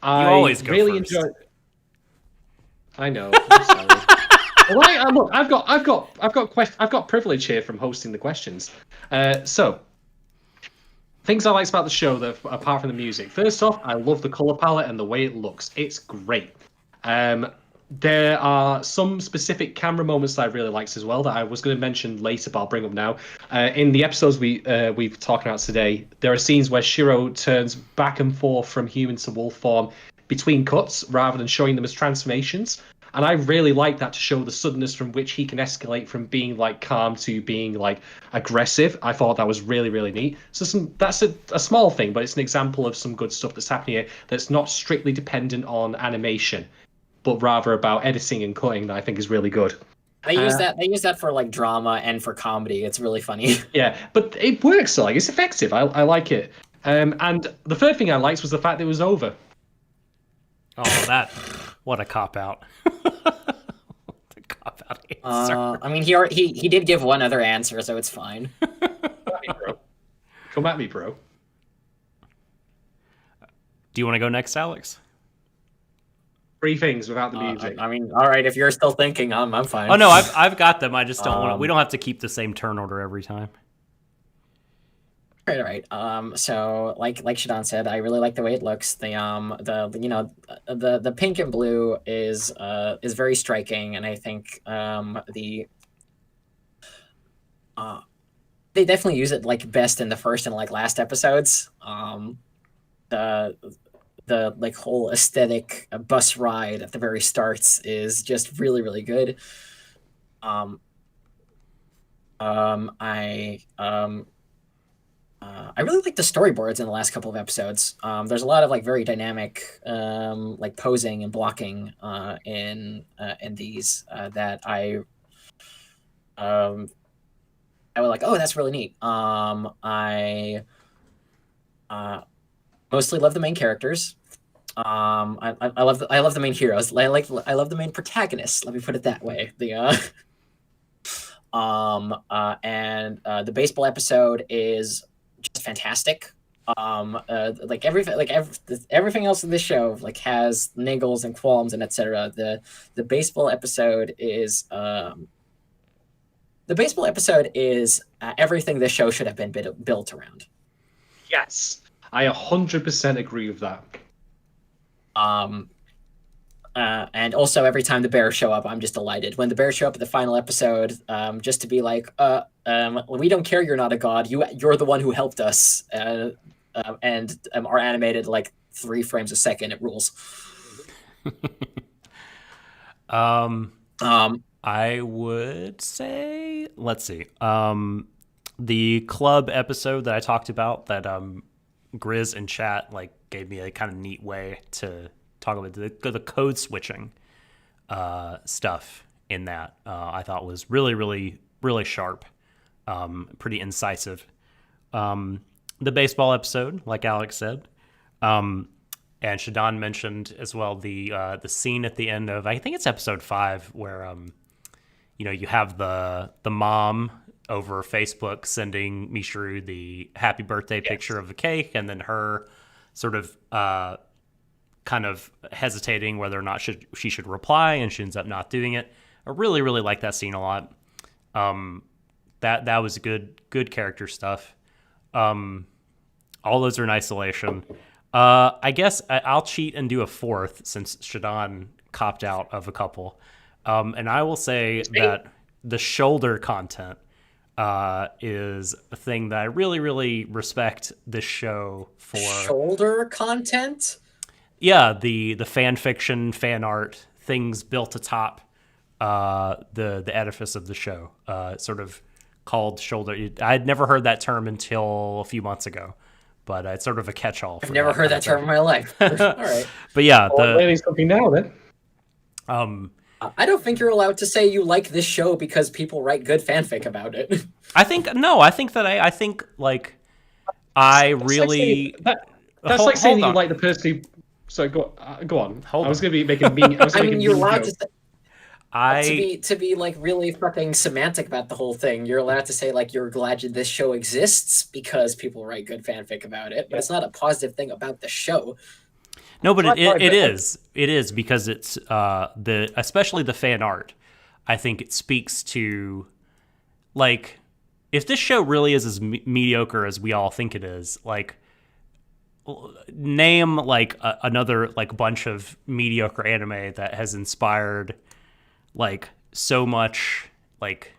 Speaker 2: I
Speaker 1: always go
Speaker 2: really
Speaker 1: first.
Speaker 2: enjoy. I know. I'm sorry. Well, look, I've got privilege here from hosting the questions. So things I liked about the show, that apart from the music. First off, I love the color palette and the way it looks. It's great. There are some specific camera moments that I really liked as well that I was going to mention later, but I'll bring up now. In the episodes we've talked about today, there are scenes where Shiro turns back and forth from human to wolf form between cuts rather than showing them as transformations. And I really like that to show the suddenness from which he can escalate from being like calm to being like aggressive. I thought that was really, really neat. So that's a small thing, but it's an example of some good stuff that's happening here that's not strictly dependent on animation, but rather about editing and cutting that I think is really good.
Speaker 3: They use that for like drama and for comedy. It's really funny.
Speaker 2: Yeah, but it works. Like it's effective. I like it. And the third thing I liked was the fact that it was over.
Speaker 1: Oh, what a cop out. The cop out answer.
Speaker 3: I mean, he did give one other answer, so it's fine.
Speaker 2: Come at me, bro.
Speaker 1: Do you want to go next, Alex?
Speaker 2: 3 things without the music.
Speaker 3: I mean, all right. If you're still thinking, I'm fine.
Speaker 1: Oh no, I've got them. I just don't want. We don't have to keep the same turn order every time.
Speaker 3: Right. So like Shadon said, I really like the way it looks. The pink and blue is very striking, and I think they definitely use it like best in the first and like last episodes. The like whole aesthetic bus ride at the very starts is just really, really good. I really like the storyboards in the last couple of episodes. There's a lot of like very dynamic like posing and blocking in these that I was like, oh, that's really neat. I mostly love the main characters. I love the main heroes. I love the main protagonists. Let me put it that way. The baseball episode is just fantastic. Like everything else in this show like has niggles and qualms and etc. The baseball episode is everything this show should have been built around.
Speaker 2: Yes, I 100% agree with that.
Speaker 3: And also every time the bears show up, I'm just delighted. When the bears show up at the final episode, just to be like, we don't care you're not a god. You're the one who helped us. And are animated like 3 frames a second. It rules.
Speaker 1: I would say, let's see. The club episode that I talked about that Grizz and chat like gave me a kind of neat way to talk about the code switching stuff in that. I thought was really, really, really sharp, pretty incisive. The baseball episode, like Alex said, and Shadon mentioned as well the scene at the end of, I think it's episode 5, where you have the mom over Facebook sending Mishru the happy birthday picture of the cake, and then her sort of kind of hesitating whether or not she should reply, and she ends up not doing it. I really, really like that scene a lot. That was good character stuff. All those are in isolation. I guess I'll cheat and do a fourth since Shadon copped out of a couple. And I will say that the shoulder content is a thing that I really, really respect this show for.
Speaker 3: Shoulder content?
Speaker 1: Yeah, the fan fiction, fan art, things built atop the edifice of the show, sort of called shoulder. I had never heard that term until a few months ago, but it's sort of a catch-all.
Speaker 3: I've never heard that term in my life. All right.
Speaker 1: But yeah,
Speaker 2: learning something now then.
Speaker 3: I don't think you're allowed to say you like this show because people write good fanfic about it.
Speaker 1: I think like I really.
Speaker 2: That's like saying that you like the person who. Sorry, go on. I was going to be making a mean. I
Speaker 3: mean, you're allowed to.
Speaker 1: To
Speaker 3: be like really fucking semantic about the whole thing. You're allowed to say like you're glad this show exists because people write good fanfic about it, but it's not a positive thing about the show.
Speaker 1: No, but it is because it's especially the fan art. I think it speaks to, like, if this show really is as mediocre as we all think it is, like, name like another like bunch of mediocre anime that has inspired like so much, like,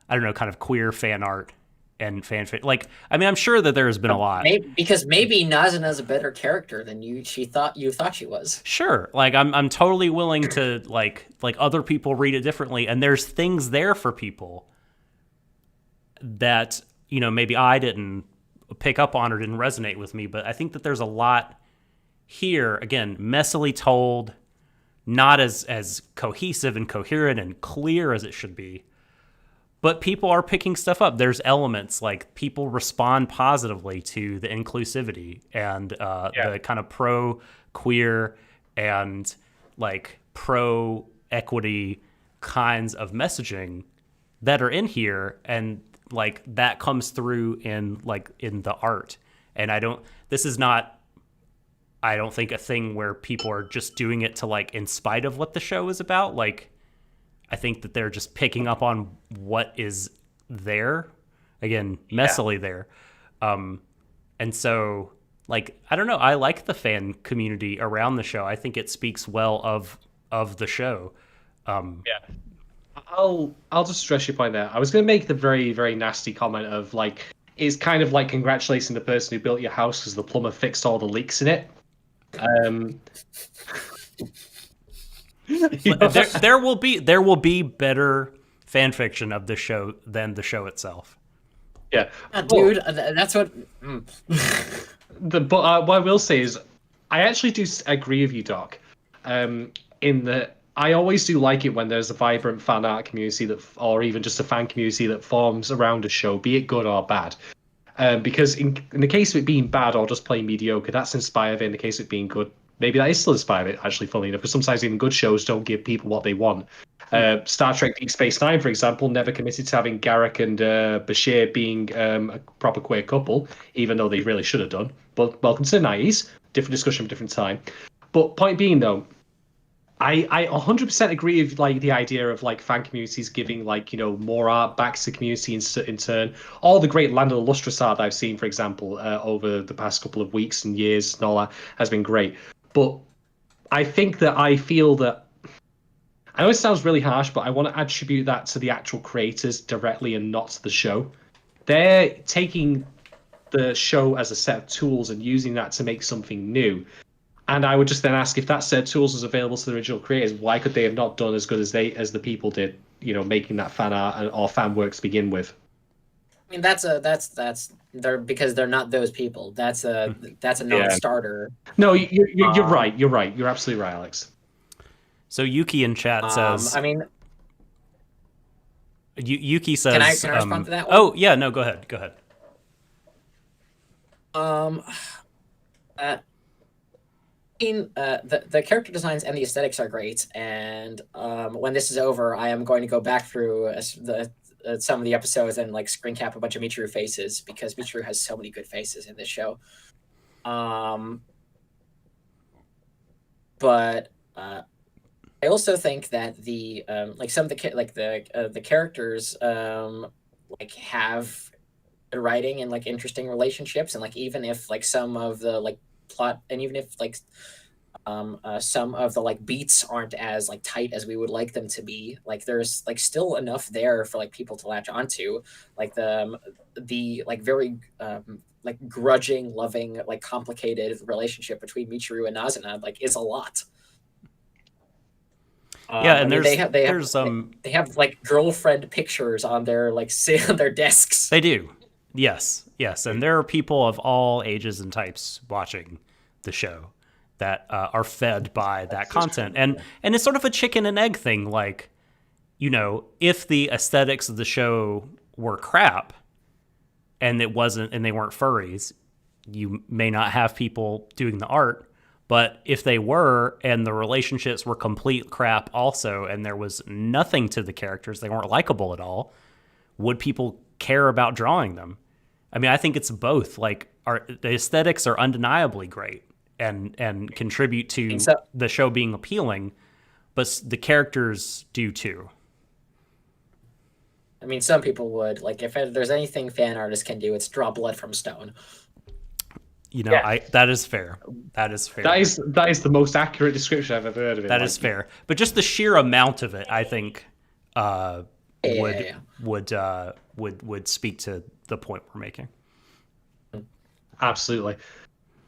Speaker 1: I don't know, kind of queer fan art and fanfic. Like, I mean, I'm sure that there has been a lot.
Speaker 3: Because maybe Nazuna's a better character than you thought she was.
Speaker 1: Sure. Like, I'm totally willing to like other people read it differently, and there's things there for people that, you know, maybe I didn't pick up on or didn't resonate with me, but I think that there's a lot here, again, messily told, not as cohesive and coherent and clear as it should be. But people are picking stuff up. There's elements like people respond positively to the inclusivity and the kind of pro-queer and like pro-equity kinds of messaging that are in here, and like that comes through in the art. And this is not, I don't think, a thing where people are just doing it to like in spite of what the show is about. Like, I think that they're just picking up on what is there, again, messily there. And so, like, I don't know, I like the fan community around the show. I think it speaks well of the show.
Speaker 2: I'll just stress your point there. I was going to make the very, very nasty comment of like, it's kind of like congratulating the person who built your house because the plumber fixed all the leaks in it.
Speaker 1: There will be better fan fiction of the show than the show itself.
Speaker 2: Yeah,
Speaker 3: dude, that's what.
Speaker 2: But what I will say is, I actually do agree with you, Doc. In that I always do like it when there's a vibrant fan art community or even just a fan community that forms around a show, be it good or bad. Because in the case of it being bad or just plain mediocre, that's inspired. In the case of it being good, maybe that is still inspired, actually, funnily enough, because sometimes even good shows don't give people what they want. Star Trek Deep Space Nine, for example, never committed to having Garak and Bashir being a proper queer couple, even though they really should have done. But welcome to the 90s. Different discussion, different time. But point being, though, I 100% agree with like the idea of like fan communities giving like, you know, more art back to the community in turn. All the great Land of the Lustrous art that I've seen, for example, over the past couple of weeks and years and all that has been great. But I think that I feel that, I know it sounds really harsh, but I want to attribute that to the actual creators directly and not to the show. They're taking the show as a set of tools and using that to make something new. And I would just then ask, if that set of tools was available to the original creators, why could they have not done as good as the people did, you know, making that fan art or fan work to begin with?
Speaker 3: I mean, that's they're because they're not those people. That's a non-starter.
Speaker 2: No, you're right. You're right. You're absolutely right, Alex.
Speaker 1: So Yuki in chat says,
Speaker 3: I mean,
Speaker 1: Yuki says,
Speaker 3: can I respond to that one?
Speaker 1: Oh yeah, no, go ahead.
Speaker 3: The character designs and the aesthetics are great, and when this is over, I am going to go back through some of the episodes and like screen cap a bunch of Michiru faces, because Michiru has so many good faces in this show. but I also think that the like some of the characters like have writing and like interesting relationships, and like even if like some of the like plot, and even if like some of the like beats aren't as like tight as we would like them to be, like there's like still enough there for like people to latch onto, like the like very like grudging, loving, like complicated relationship between Michiru and Nazuna like is a lot.
Speaker 1: Yeah,
Speaker 3: I
Speaker 1: and
Speaker 3: mean,
Speaker 1: there's
Speaker 3: they have like girlfriend pictures on their like on their desks.
Speaker 1: they do. Yes, yes, and there are people of all ages and types watching the show that are fed by that content, and it's sort of a chicken and egg thing. Like, if the aesthetics of the show were crap and they weren't furries, you may not have people doing the art. But if they were, and the relationships were complete crap also, and there was nothing to the characters, they weren't likable at all, would people care about drawing them? I mean, I think it's both. Like, the aesthetics are undeniably great and contribute to the show being appealing, but the characters do too.
Speaker 3: I mean, some people would. Like, if there's anything fan artists can do, it's draw blood from stone.
Speaker 1: That is fair. That is fair.
Speaker 2: That is the most accurate description I've ever heard of it.
Speaker 1: That is fair. But just the sheer amount of it, I think, would speak to the point we're making.
Speaker 2: Absolutely.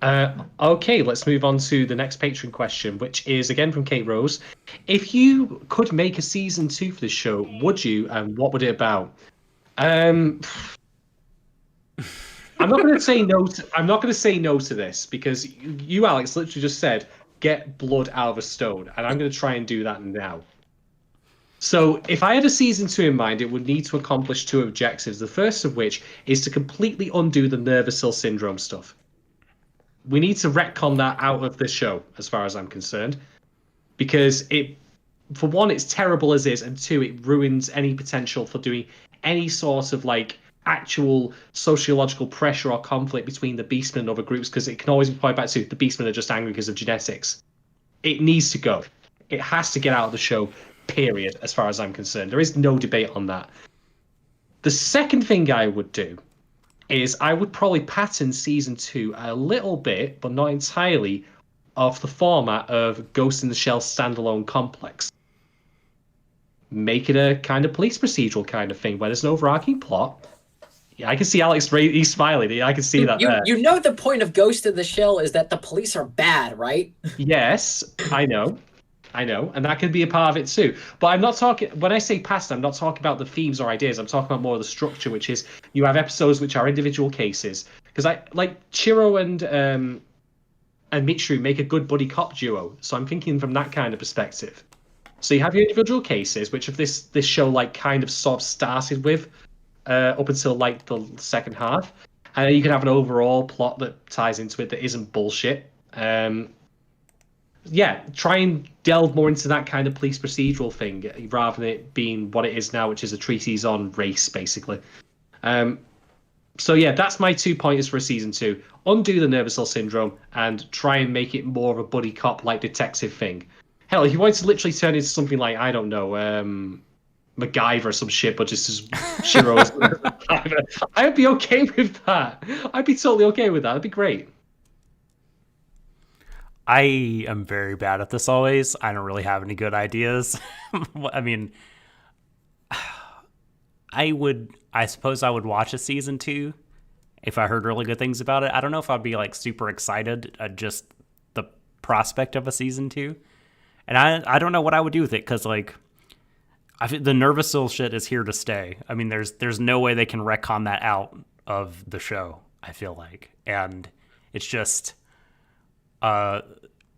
Speaker 2: Okay, let's move on to the next Patreon question, which is again from Kate Rose. If you could make a season 2 for this show, would you, and what would it about? I'm not going to say no. I'm not going to say no to this because you, Alex, literally just said get blood out of a stone, and I'm going to try and do that now. So, if I had a season 2 in mind, it would need to accomplish 2 objectives. The first of which is to completely undo the Nervous syndrome stuff. We need to retcon that out of this show, as far as I'm concerned, because for one, it's terrible as is, and 2, it ruins any potential for doing any sort of like actual sociological pressure or conflict between the Beastmen and other groups, because it can always be pointed back to the Beastmen are just angry because of genetics. It needs to go. It has to get out of the show, period, as far as I'm concerned. There is no debate on that. The second thing I would do is I would probably pattern season 2 a little bit, but not entirely, of the format of Ghost in the Shell standalone complex. Make it a kind of police procedural kind of thing where there's an overarching plot. Yeah, I can see Alex. He's smiling. I can see that there.
Speaker 3: You know the point of Ghost in the Shell is that the police are bad, right?
Speaker 2: Yes, I know, and that can be a part of it too. But I'm not talking. When I say past, I'm not talking about the themes or ideas. I'm talking about more of the structure, which is you have episodes which are individual cases. Because I like Chiro and Michiru make a good buddy cop duo. So I'm thinking from that kind of perspective. So you have your individual cases, which of this show like kind of sort of started with. Up until like the second half, and then you can have an overall plot that ties into it that isn't bullshit. Try and delve more into that kind of police procedural thing rather than it being what it is now, which is a treatise on race, basically. That's my 2 pointers for a season 2: undo the Nervous syndrome and try and make it more of a buddy cop like detective thing. Hell, if you wanted to literally turn it into something like, I don't know, MacGyver or some shit, but just as Shiro's. I would be okay with that. I'd be totally okay with that. That'd be great.
Speaker 1: I am very bad at this always. I don't really have any good ideas. I mean, I suppose I would watch a season 2 if I heard really good things about it. I don't know if I'd be like super excited at just the prospect of a season 2. And I don't know what I would do with it, because like, the Nervous shit is here to stay. I mean, there's no way they can retcon that out of the show, I feel like. And it's just a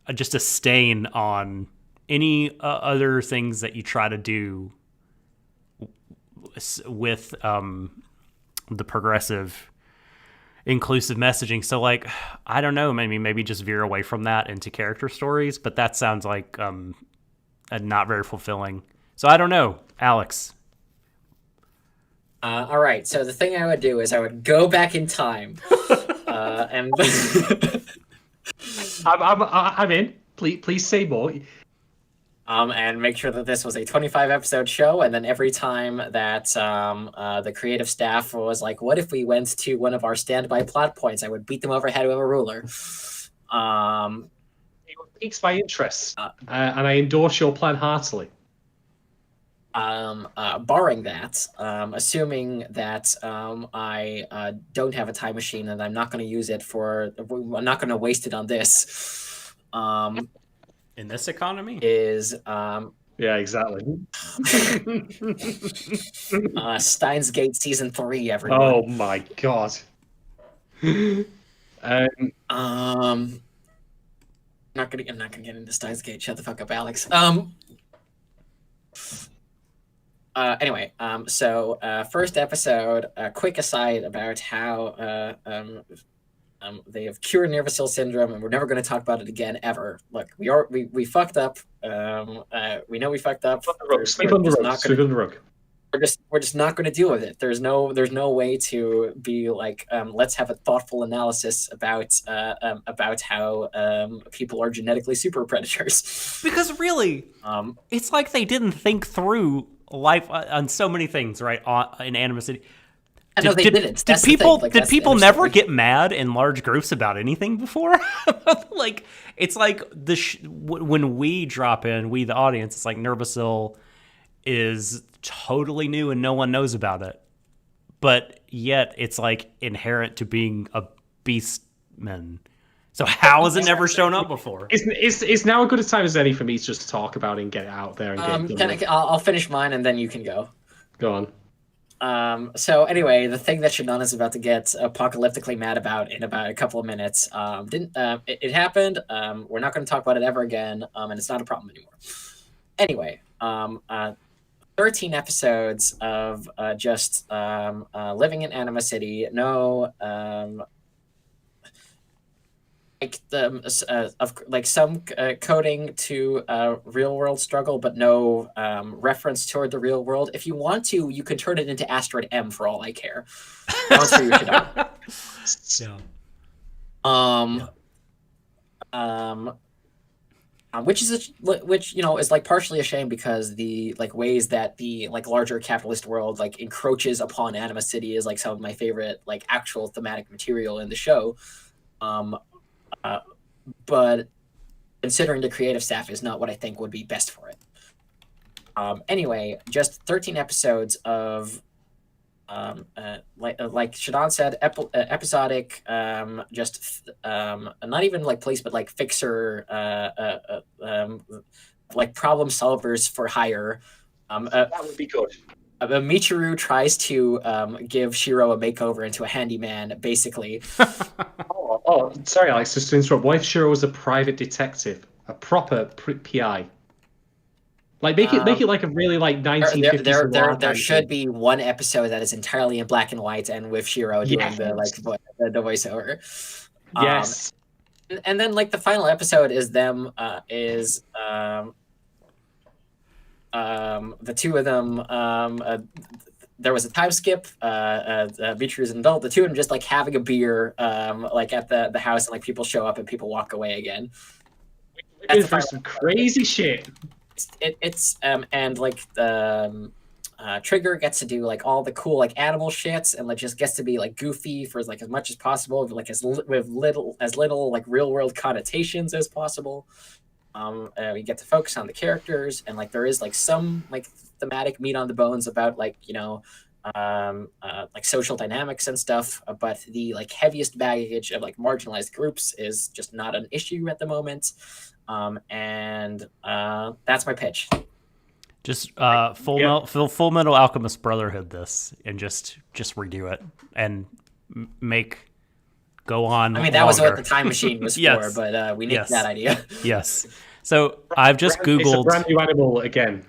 Speaker 1: stain on any other things that you try to do with the progressive inclusive messaging. So like, I don't know, maybe just veer away from that into character stories, but that sounds like not very fulfilling. So I don't know, Alex.
Speaker 3: All right. So the thing I would do is I would go back in time, and
Speaker 2: I'm in. Please say more.
Speaker 3: And make sure that this was a 25-episode show, and then every time that the creative staff was like, what if we went to one of our standby plot points, I would beat them over the head with a ruler.
Speaker 2: It piques my interest, and I endorse your plan heartily.
Speaker 3: Barring that, assuming that I don't have a time machine and I'm not going to use it I'm not going to waste it on this.
Speaker 1: In this economy?
Speaker 3: Is
Speaker 2: yeah, exactly.
Speaker 3: Steins Gate season 3, everyone.
Speaker 2: Oh my god.
Speaker 3: I'm not gonna get into Steins Gate. Shut the fuck up, Alex. Anyway, so first episode, a quick aside about how they have cured nervous syndrome, and we're never going to talk about it again ever. Look, we fucked up. We know we fucked up.
Speaker 2: Sweep on the rug.
Speaker 3: We're just not going to deal with it. There's no way to be like, let's have a thoughtful analysis about how people are genetically super predators.
Speaker 1: Because really, it's like they didn't think through life on so many things, right? In Animacity.
Speaker 3: No, they didn't.
Speaker 1: Did people never get mad in large groups about anything before? Like, it's like when we drop in, we the audience, it's like Nervacil is totally new and no one knows about it, but yet it's like inherent to being a beastman. So how has it never shown up before?
Speaker 2: Is now a good a time as any for me to just talk about it and get it out there and get
Speaker 3: I'll finish mine and then you can go.
Speaker 2: Go on.
Speaker 3: So anyway, the thing that Shadon is about to get apocalyptically mad about in about a couple of minutes it happened. We're not going to talk about it ever again, and it's not a problem anymore. Anyway, 13 episodes of just living in Anima City. No, like the of like some coding to real world struggle, but no reference toward the real world. If you want to, you can turn it into Asteroid M for all I care. That's for you to know. Which is like partially a shame because the like ways that the like larger capitalist world like encroaches upon Anima City is like some of my favorite like actual thematic material in the show. But considering the creative staff is not what I think would be best for it. Anyway, just 13 episodes of like Shadon said, episodic, just not even like police, but like fixer, like problem solvers for hire.
Speaker 2: That would be good.
Speaker 3: Michiru tries to give Shiro a makeover into a handyman, basically.
Speaker 2: Oh, sorry, Alex, just to interrupt. What if Shiro was a private detective, a proper PI? Like make it like a really like 1950s.
Speaker 3: There should be one episode that is entirely in black and white and with Shiro doing the voiceover.
Speaker 2: Yes.
Speaker 3: And then like the final episode is them the two of them. There was a time skip. Michiru is an adult. The two of them just like having a beer, like at the house, and like people show up and people walk away again.
Speaker 2: That's for some crazy shit.
Speaker 3: It's and like the Trigger gets to do like all the cool like animal shits and like just gets to be like goofy for like as much as possible, like as little like real world connotations as possible. We get to focus on the characters and like there is like some like thematic meat on the bones about like like social dynamics and stuff, but the like heaviest baggage of like marginalized groups is just not an issue at the moment. And that's my pitch.
Speaker 1: Just Full Metal Alchemist Brotherhood this and just redo it and go on.
Speaker 3: I mean, that was what the time machine was
Speaker 1: yes.
Speaker 3: for, but we nicked that idea.
Speaker 1: Yes. So I've just Googled.
Speaker 2: It's a brand new animal again.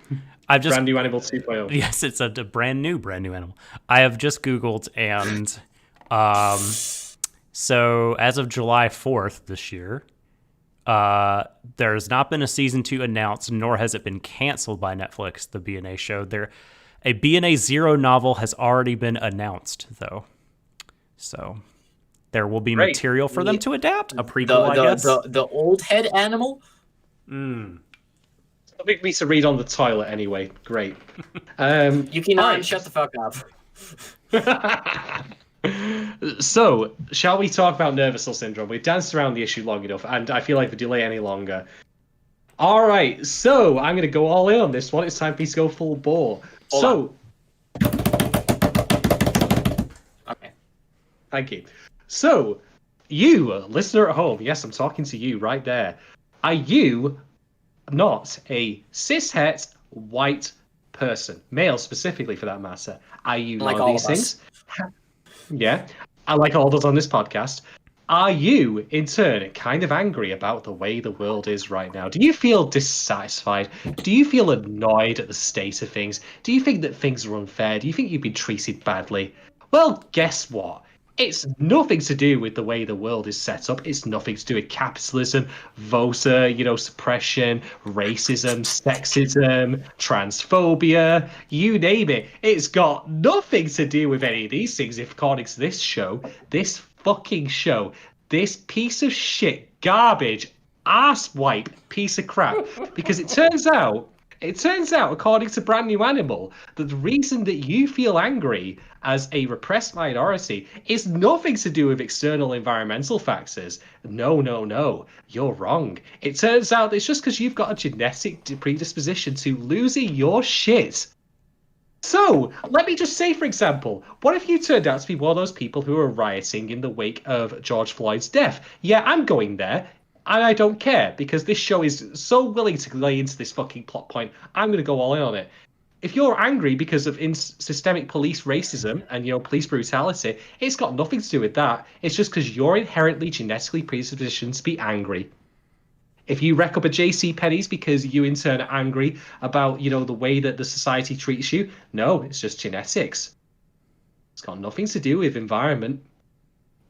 Speaker 1: Brand
Speaker 2: new animal 2.0.
Speaker 1: Yes, it's a brand new animal. I have just Googled and so as of July 4th this year, there's not been a season 2 announced, nor has it been canceled by Netflix, the BNA show. A BNA 0 novel has already been announced, though. So there will be material for them to adapt. A prequel, I guess.
Speaker 3: The old head animal?
Speaker 2: Something for me to read on the toilet anyway. Great.
Speaker 3: Yuki
Speaker 2: all
Speaker 3: Non,
Speaker 2: right.
Speaker 3: shut the fuck up.
Speaker 2: So, shall we talk about nervous cell syndrome? We've danced around the issue long enough, and I feel like if we delay any longer. All right, so I'm going to go all in on this one. It's time for me to go full bore.
Speaker 3: Hold Okay.
Speaker 2: Thank you. So, you, listener at home, yes, I'm talking to you right there. Are you not a cishet white person, male specifically for that matter? Are you
Speaker 3: Like
Speaker 2: one of
Speaker 3: all
Speaker 2: these
Speaker 3: of us.
Speaker 2: things? Yeah, I like all of us on this podcast. Are you, in turn, kind of angry about the way the world is right now? Do you feel dissatisfied? Do you feel annoyed at the state of things? Do you think that things are unfair? Do you think you've been treated badly? Well, guess what? It's nothing to do with the way the world is set up. It's nothing to do with capitalism, voter, suppression, racism, sexism, transphobia, you name it. It's got nothing to do with any of these things, if according to this show, this fucking show, this piece of shit, garbage, ass wipe piece of crap. Because it turns out, according to Brand New Animal, that the reason that you feel angry as a repressed minority is nothing to do with external environmental factors. No, you're wrong. It turns out it's just because you've got a genetic predisposition to losing your shit. So, let me just say, for example, what if you turned out to be one of those people who are rioting in the wake of George Floyd's death? Yeah, I'm going there. And I don't care, because this show is so willing to lay into this fucking plot point. I'm going to go all in on it. If you're angry because of systemic police racism and police brutality, it's got nothing to do with that. It's just because you're inherently genetically predispositioned to be angry. If you wreck up a JC Penney's because you in turn are angry about the way that the society treats you, no, it's just genetics. It's got nothing to do with environment.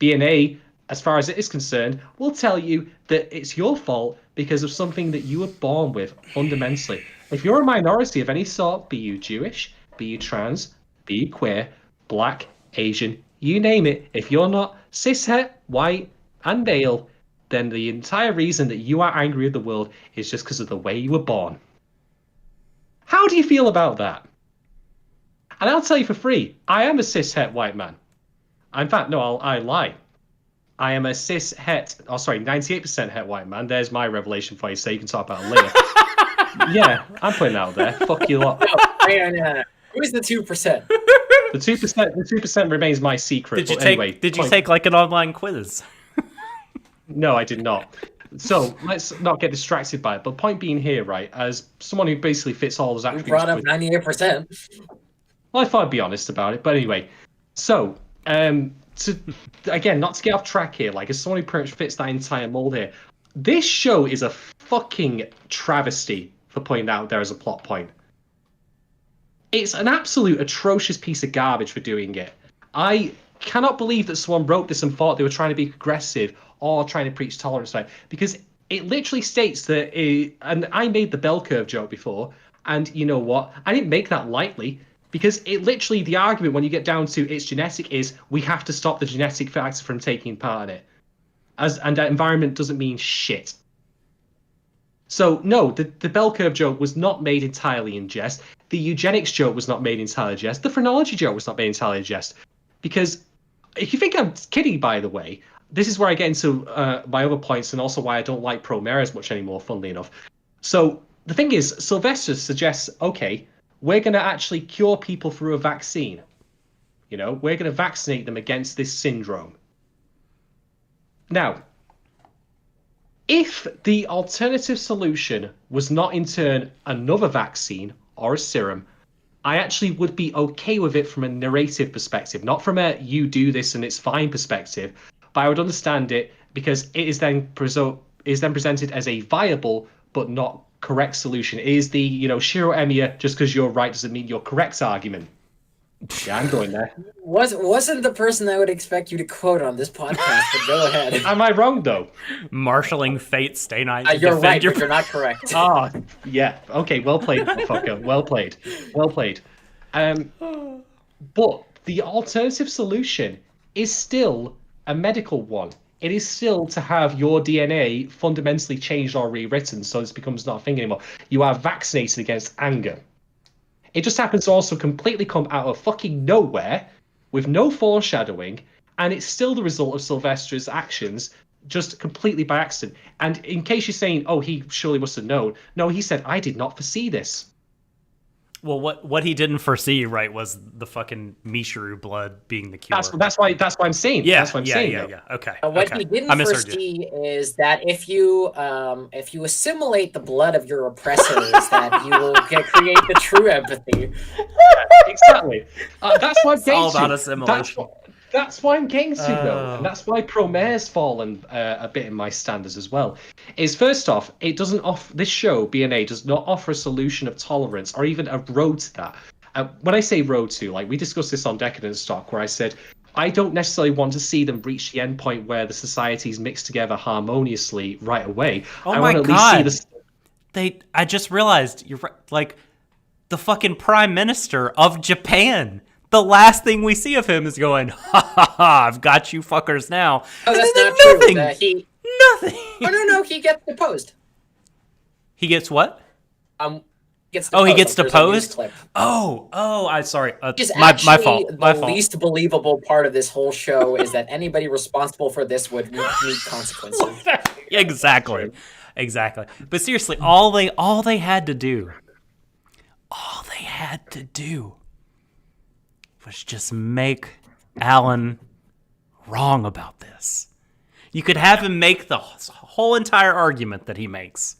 Speaker 2: BNA, as far as it is concerned, will tell you that it's your fault because of something that you were born with fundamentally. If you're a minority of any sort, be you Jewish, be you trans, be you queer, black, Asian, you name it, if you're not cishet, white, and male, then the entire reason that you are angry with the world is just because of the way you were born. How do you feel about that? And I'll tell you for free, I am a cishet white man. In fact, no, I lie. I am a 98% het white man. There's my revelation for you, so you can talk about it later. Yeah, I'm putting it out there. Fuck you lot.
Speaker 3: No. Who's the 2%?
Speaker 2: The 2% remains my secret.
Speaker 1: Did you take like an online quiz?
Speaker 2: No, I did not. So let's not get distracted by it. But point being here, right, as someone who basically fits all those attributes.
Speaker 3: You brought up 98%.
Speaker 2: Well, I thought I'd be honest about it. But anyway, so not to get off track here, like as someone who pretty much fits that entire mold here, this show is a fucking travesty for putting out there as a plot point. It's an absolute atrocious piece of garbage for doing it. I cannot believe that someone wrote this and thought they were trying to be progressive or trying to preach tolerance, right? Because it literally states that, and I made the bell curve joke before, and you know what? I didn't make that lightly, because it literally, the argument when you get down to it's genetic is we have to stop the genetic factor from taking part in it. And that environment doesn't mean shit. So no, the bell curve joke was not made entirely in jest. The eugenics joke was not made entirely in jest. The phrenology joke was not made entirely in jest. Because if you think I'm kidding, by the way, this is where I get into my other points and also why I don't like pro-mayor as much anymore, funnily enough. So the thing is, Sylvester suggests, okay, we're going to actually cure people through a vaccine. We're going to vaccinate them against this syndrome. Now, if the alternative solution was not in turn another vaccine or a serum, I actually would be okay with it from a narrative perspective, not from a you do this and it's fine perspective, but I would understand it because it is then presented as a viable but not correct solution. It is the, Shiro Emiya, just because you're right doesn't mean you're correct argument. Yeah, I'm going there.
Speaker 3: Wasn't the person I would expect you to quote on this podcast, but go ahead.
Speaker 2: Am I wrong, though?
Speaker 1: Marshalling fate, stay nice.
Speaker 3: You're right, but you're not correct.
Speaker 2: Ah, yeah. Okay, well played, motherfucker. Well played. Well played. But the alternative solution is still a medical one. it is still to have your DNA fundamentally changed or rewritten so this becomes not a thing anymore. You are vaccinated against anger. It just happens to also completely come out of fucking nowhere with no foreshadowing, and it's still the result of Sylvester's actions just completely by accident. And in case you're saying, oh, he surely must have known, no, he said, I did not foresee this.
Speaker 1: Well, what he didn't foresee, right, was the fucking Mishuru blood being the cure.
Speaker 2: That's why I'm saying.
Speaker 1: Yeah,
Speaker 2: that's what I'm saying.
Speaker 1: Yeah. Okay.
Speaker 3: What
Speaker 1: okay.
Speaker 3: he didn't foresee is that if you assimilate the blood of your oppressors, that you will create the true empathy.
Speaker 2: Yeah, exactly. That's why I'm getting
Speaker 1: all about assimilation.
Speaker 2: That's why I'm getting to though, and that's why Promare's fallen a bit in my standards as well. Is first off, it doesn't offer this show BNA does not offer a solution of tolerance or even a road to that. When I say road to, like we discussed this on Decadence Talk, where I said I don't necessarily want to see them reach the end point where the societies mix together harmoniously right away.
Speaker 1: Oh
Speaker 2: I
Speaker 1: my
Speaker 2: want to
Speaker 1: God.
Speaker 2: at least see
Speaker 1: I just realized you're right. Like the fucking prime minister of Japan. The last thing we see of him is going, ha ha ha, I've got you fuckers now.
Speaker 3: Oh, that's
Speaker 1: then
Speaker 3: not true.
Speaker 1: nothing. Nothing.
Speaker 3: Oh, no, he gets deposed.
Speaker 1: He gets what?
Speaker 3: Gets deposed.
Speaker 1: Oh, he gets
Speaker 3: There's a news
Speaker 1: deposed?
Speaker 3: clip.
Speaker 1: I'm sorry.
Speaker 3: My
Speaker 1: fault.
Speaker 3: The least believable part of this whole show is that anybody responsible for this would meet consequences.
Speaker 1: Exactly. But seriously, all they had to do was just make Alan wrong about this. You could have him make the whole entire argument that he makes.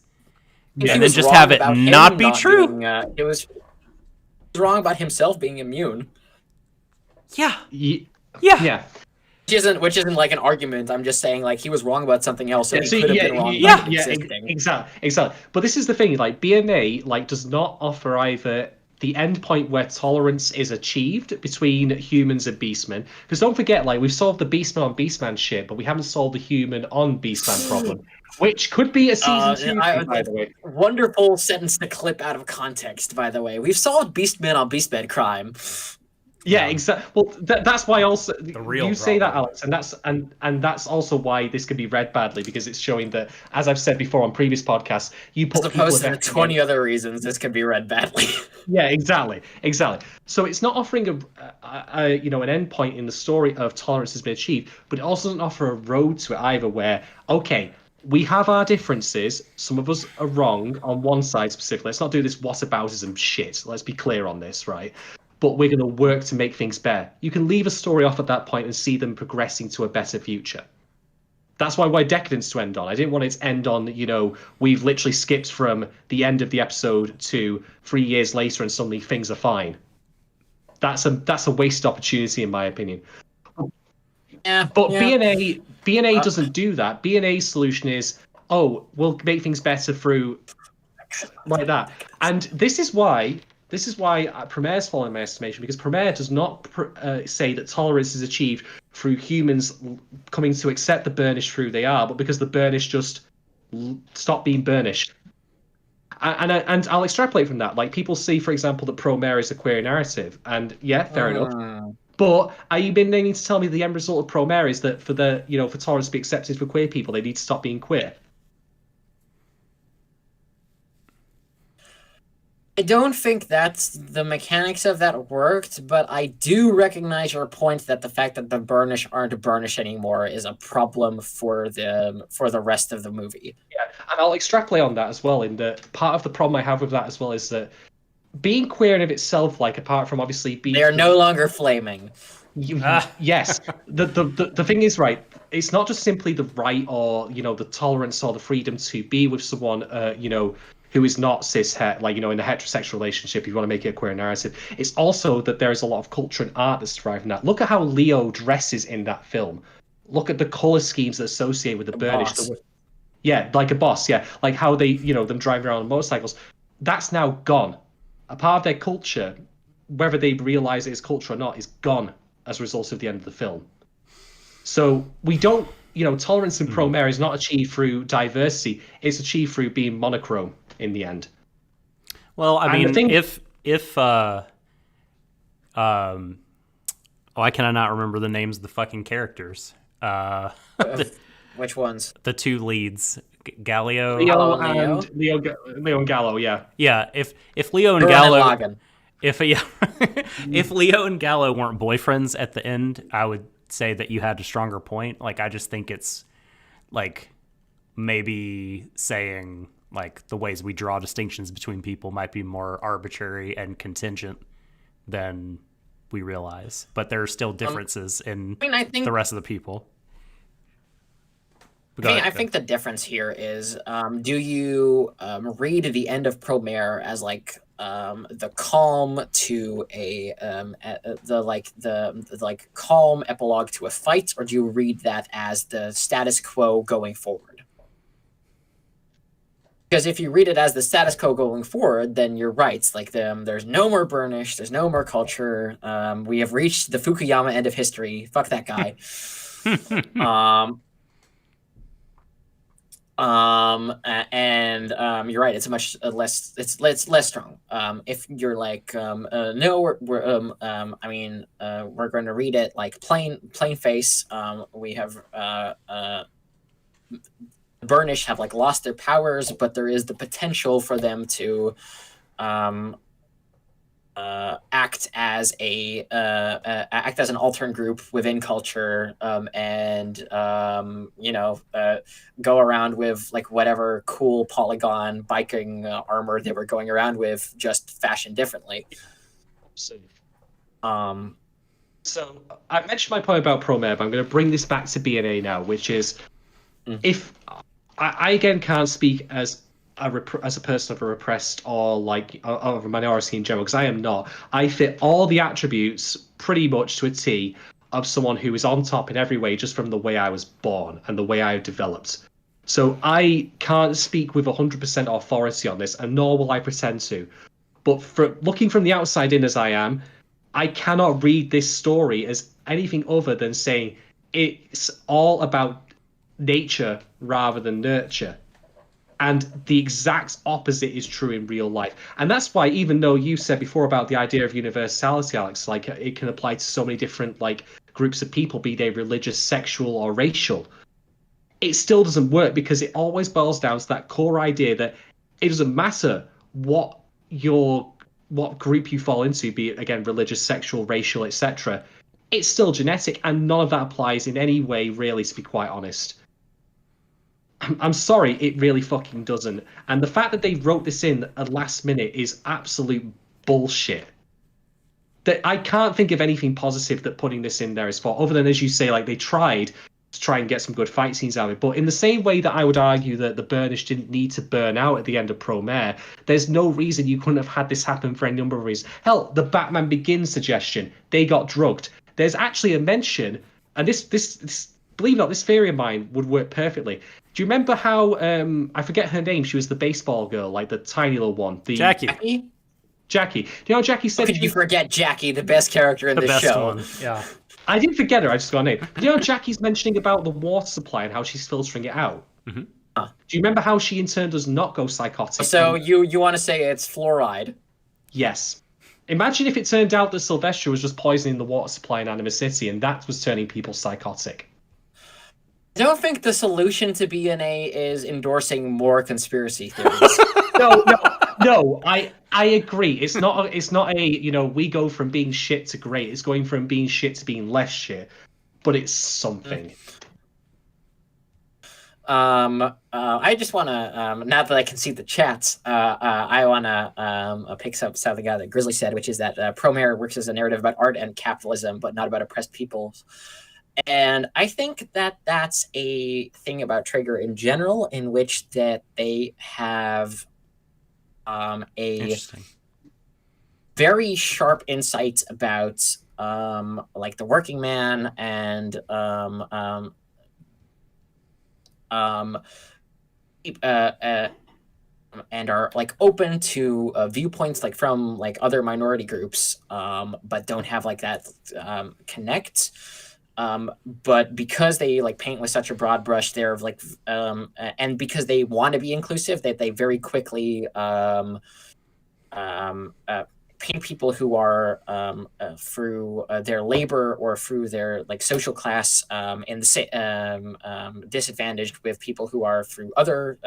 Speaker 1: And then just have it not be true.
Speaker 3: It was wrong about himself being immune.
Speaker 1: Yeah.
Speaker 3: Which isn't like an argument. I'm just saying like he was wrong about something else. So he could have been wrong.
Speaker 2: Exactly. But this is the thing. Like BNA, does not offer either the end point where tolerance is achieved between humans and beastmen. Because don't forget, we've solved the beastman on beastman shit, but we haven't solved the human on beastman problem, which could be a season 2 thing, by the way.
Speaker 3: Wonderful sentence to clip out of context, by the way. We've solved beastman on beastman crime.
Speaker 2: Yeah, exactly. Well, that's why also
Speaker 1: you
Speaker 2: say that, Alex, and that's also why this could be read badly, because it's showing that, as I've said before on previous podcasts, you put
Speaker 3: as opposed to 20 other reasons this could be read badly.
Speaker 2: Yeah, exactly. So it's not offering an end point in the story of tolerance has been achieved, but it also doesn't offer a road to it either. Where we have our differences. Some of us are wrong on one side specifically. Let's not do this whataboutism shit. Let's be clear on this, right? But we're going to work to make things better. You can leave a story off at that point and see them progressing to a better future. That's why Decadence to end on. I didn't want it to end on, we've literally skipped from the end of the episode to 3 years later and suddenly things are fine. That's a wasted opportunity, in my opinion. But BNA doesn't do that. BNA's solution is, we'll make things better through like that. And this is why Premier's fallen in my estimation, because Premier does not say that tolerance is achieved through humans coming to accept the burnish for who they are, but because the burnish just stop being burnished. And I'll extrapolate from that. People see, for example, that Premier is a queer narrative, and fair enough. But are you meaning to tell me the end result of Premier is that for tolerance to be accepted for queer people, they need to stop being queer?
Speaker 3: I don't think that's the mechanics of that worked, but I do recognize your point that the fact that the burnish aren't burnish anymore is a problem for the rest of the movie.
Speaker 2: Yeah, and I'll extrapolate on that as well. In that part of the problem I have with that as well is that being queer in of itself, apart from obviously being,
Speaker 3: they are no longer flaming.
Speaker 2: Yes, the thing is, right, it's not just simply the right or the tolerance or the freedom to be with someone who is not cishet, in a heterosexual relationship, if you want to make it a queer narrative. It's also that there is a lot of culture and art that's derived from that. Look at how Leo dresses in that film. Look at the color schemes that associate with the burnish. Like a boss, like how they, them driving around on motorcycles. That's now gone. A part of their culture, whether they realize it is culture or not, is gone as a result of the end of the film. So we don't, tolerance in Promare is not achieved through diversity. It's achieved through being monochrome in the end.
Speaker 1: Well, I mean, why can I not remember the names of the fucking characters?
Speaker 3: Which ones?
Speaker 1: The two leads, Gallo.
Speaker 2: Leo
Speaker 3: Gallo and
Speaker 2: and Leo and Gallo, yeah.
Speaker 1: Yeah, if Leo and
Speaker 3: Burn and
Speaker 1: Gallo,
Speaker 3: Logan.
Speaker 1: if Leo and Gallo weren't boyfriends at the end, I would say that you had a stronger point. Like, I just think it's like maybe saying like the ways we draw distinctions between people might be more arbitrary and contingent than we realize. But there are still differences in
Speaker 3: I think
Speaker 1: the rest of the people.
Speaker 3: I think the difference here is, do you read the end of Promare as like the calm to the calm epilogue to a fight, or do you read that as the status quo going forward? Because if you read it as the status quo going forward, then you're right. Like there's no more Burnish, there's no more culture. We have reached the Fukuyama end of history. Fuck that guy. You're right. It's much less. It's less strong. If you're like, no, we're going to read it like plain face. We have Burnish have like lost their powers, but there is the potential for them to act as an alternate group within culture, go around with like whatever cool polygon biking armor they were going around with, just fashioned differently. So
Speaker 2: I mentioned my point about Promare, but I'm going to bring this back to BNA now, which is if I again can't speak as a person of a repressed or like of a minority in general, because I am not. I fit all the attributes pretty much to a T of someone who is on top in every way, just from the way I was born and the way I developed. So I can't speak with 100% authority on this, and nor will I pretend to. But for looking from the outside in as I am, I cannot read this story as anything other than saying it's all about nature rather than nurture. And the exact opposite is true in real life. And that's why, even though you said before about the idea of universality, Alex, like it can apply to so many different like groups of people, be they religious, sexual, or racial, it still doesn't work, because it always boils down to that core idea that it doesn't matter what group you fall into, be it again religious, sexual, racial, etc. It's still genetic, and none of that applies in any way, really, to be quite honest. I'm sorry, it really fucking doesn't. And the fact that they wrote this in at last minute is absolute bullshit. That I can't think of anything positive that putting this in there is for, other than, as you say, like they tried to try and get some good fight scenes out of it. But in the same way that I would argue that the Burnish didn't need to burn out at the end of Promare, there's no reason you couldn't have had this happen for any number of reasons. Hell, the Batman Begins suggestion, they got drugged. There's actually a mention, and this believe it or not, this theory of mine would work perfectly. Do you remember how I forget her name? She was the baseball girl, like the tiny little one.
Speaker 1: Jackie.
Speaker 2: Jackie. Do you know how Jackie said?
Speaker 3: How could you forget Jackie, the best character in the
Speaker 1: best
Speaker 3: show?
Speaker 1: One. Yeah.
Speaker 2: I didn't forget her. I just got her name. Do you know Jackie's mentioning about the water supply and how she's filtering it out?
Speaker 1: Mm-hmm.
Speaker 2: Do you remember how she in turn does not go psychotic?
Speaker 3: So you want to say it's fluoride?
Speaker 2: Yes. Imagine if it turned out that Sylvester was just poisoning the water supply in Anima City, and that was turning people psychotic.
Speaker 3: I don't think the solution to BNA is endorsing more conspiracy theories.
Speaker 2: No. I agree. It's not a we go from being shit to great. It's going from being shit to being less shit, but it's something.
Speaker 3: I just want to, now that I can see the chats, I want to pick up something that Grizzly said, which is that Promare works as a narrative about art and capitalism, but not about oppressed peoples. And I think that that's a thing about Trigger in general, in which that they have a very sharp insight about like the working man and and are like open to viewpoints like from like other minority groups, but don't have like that connect. But because they like paint with such a broad brush, they're like, and because they want to be inclusive, that they very quickly paint people who are through their labor or through their like social class in the disadvantaged with people who are through other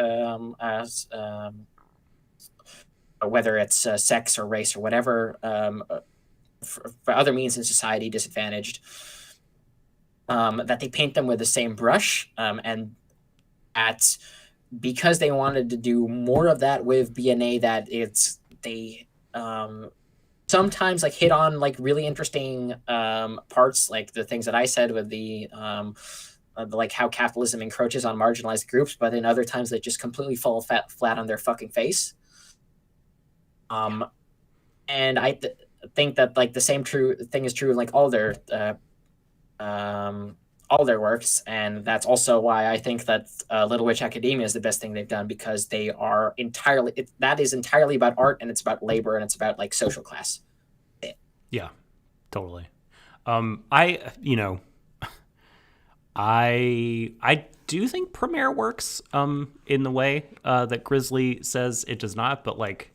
Speaker 3: whether it's sex or race or whatever, for other means in society disadvantaged, that they paint them with the same brush, and at because they wanted to do more of that with BNA, that they sometimes like hit on like really interesting parts, like the things that I said with the like how capitalism encroaches on marginalized groups, but in other times they just completely fall flat on their fucking face. And I think that like the same thing is true of like all their works, and that's also why I think that Little Witch Academia is the best thing they've done, because they are that is entirely about art, and it's about labor, and it's about like social class.
Speaker 1: Yeah, totally. I do think Premiere works in the way that Grizzly says it does not, but like,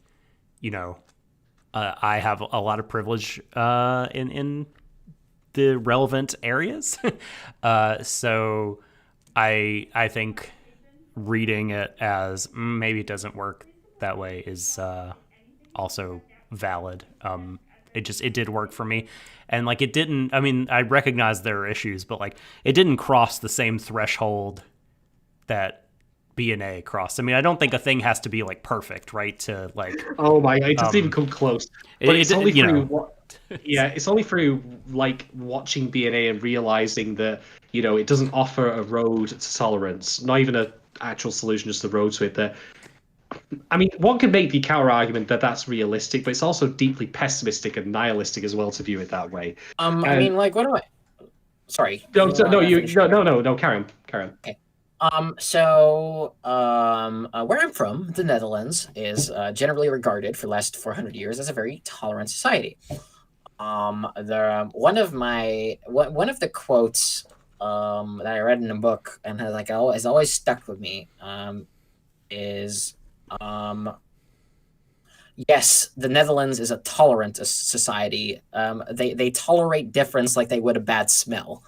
Speaker 1: I have a lot of privilege in the relevant areas. So I think reading it as maybe it doesn't work that way is also valid. It did work for me. And like, it didn't, I mean, I recognize there are issues, but like, it didn't cross the same threshold that BNA crossed. I mean, I don't think a thing has to be like perfect, right? To like,
Speaker 2: oh my, it doesn't even come close. But it's only through it's only through like watching BNA and realizing that it doesn't offer a road to tolerance, not even an actual solution, just the road to it. That, I mean, one can make the counter argument that that's realistic, but it's also deeply pessimistic and nihilistic as well to view it that way.
Speaker 3: I mean, like, what do I? Sorry.
Speaker 2: No, carry on.
Speaker 3: Okay. So where I'm from, the Netherlands is generally regarded for the last 400 years as a very tolerant society. One of the quotes that I read in a book and has always stuck with me is yes, the Netherlands is a tolerant society. They tolerate difference like they would a bad smell.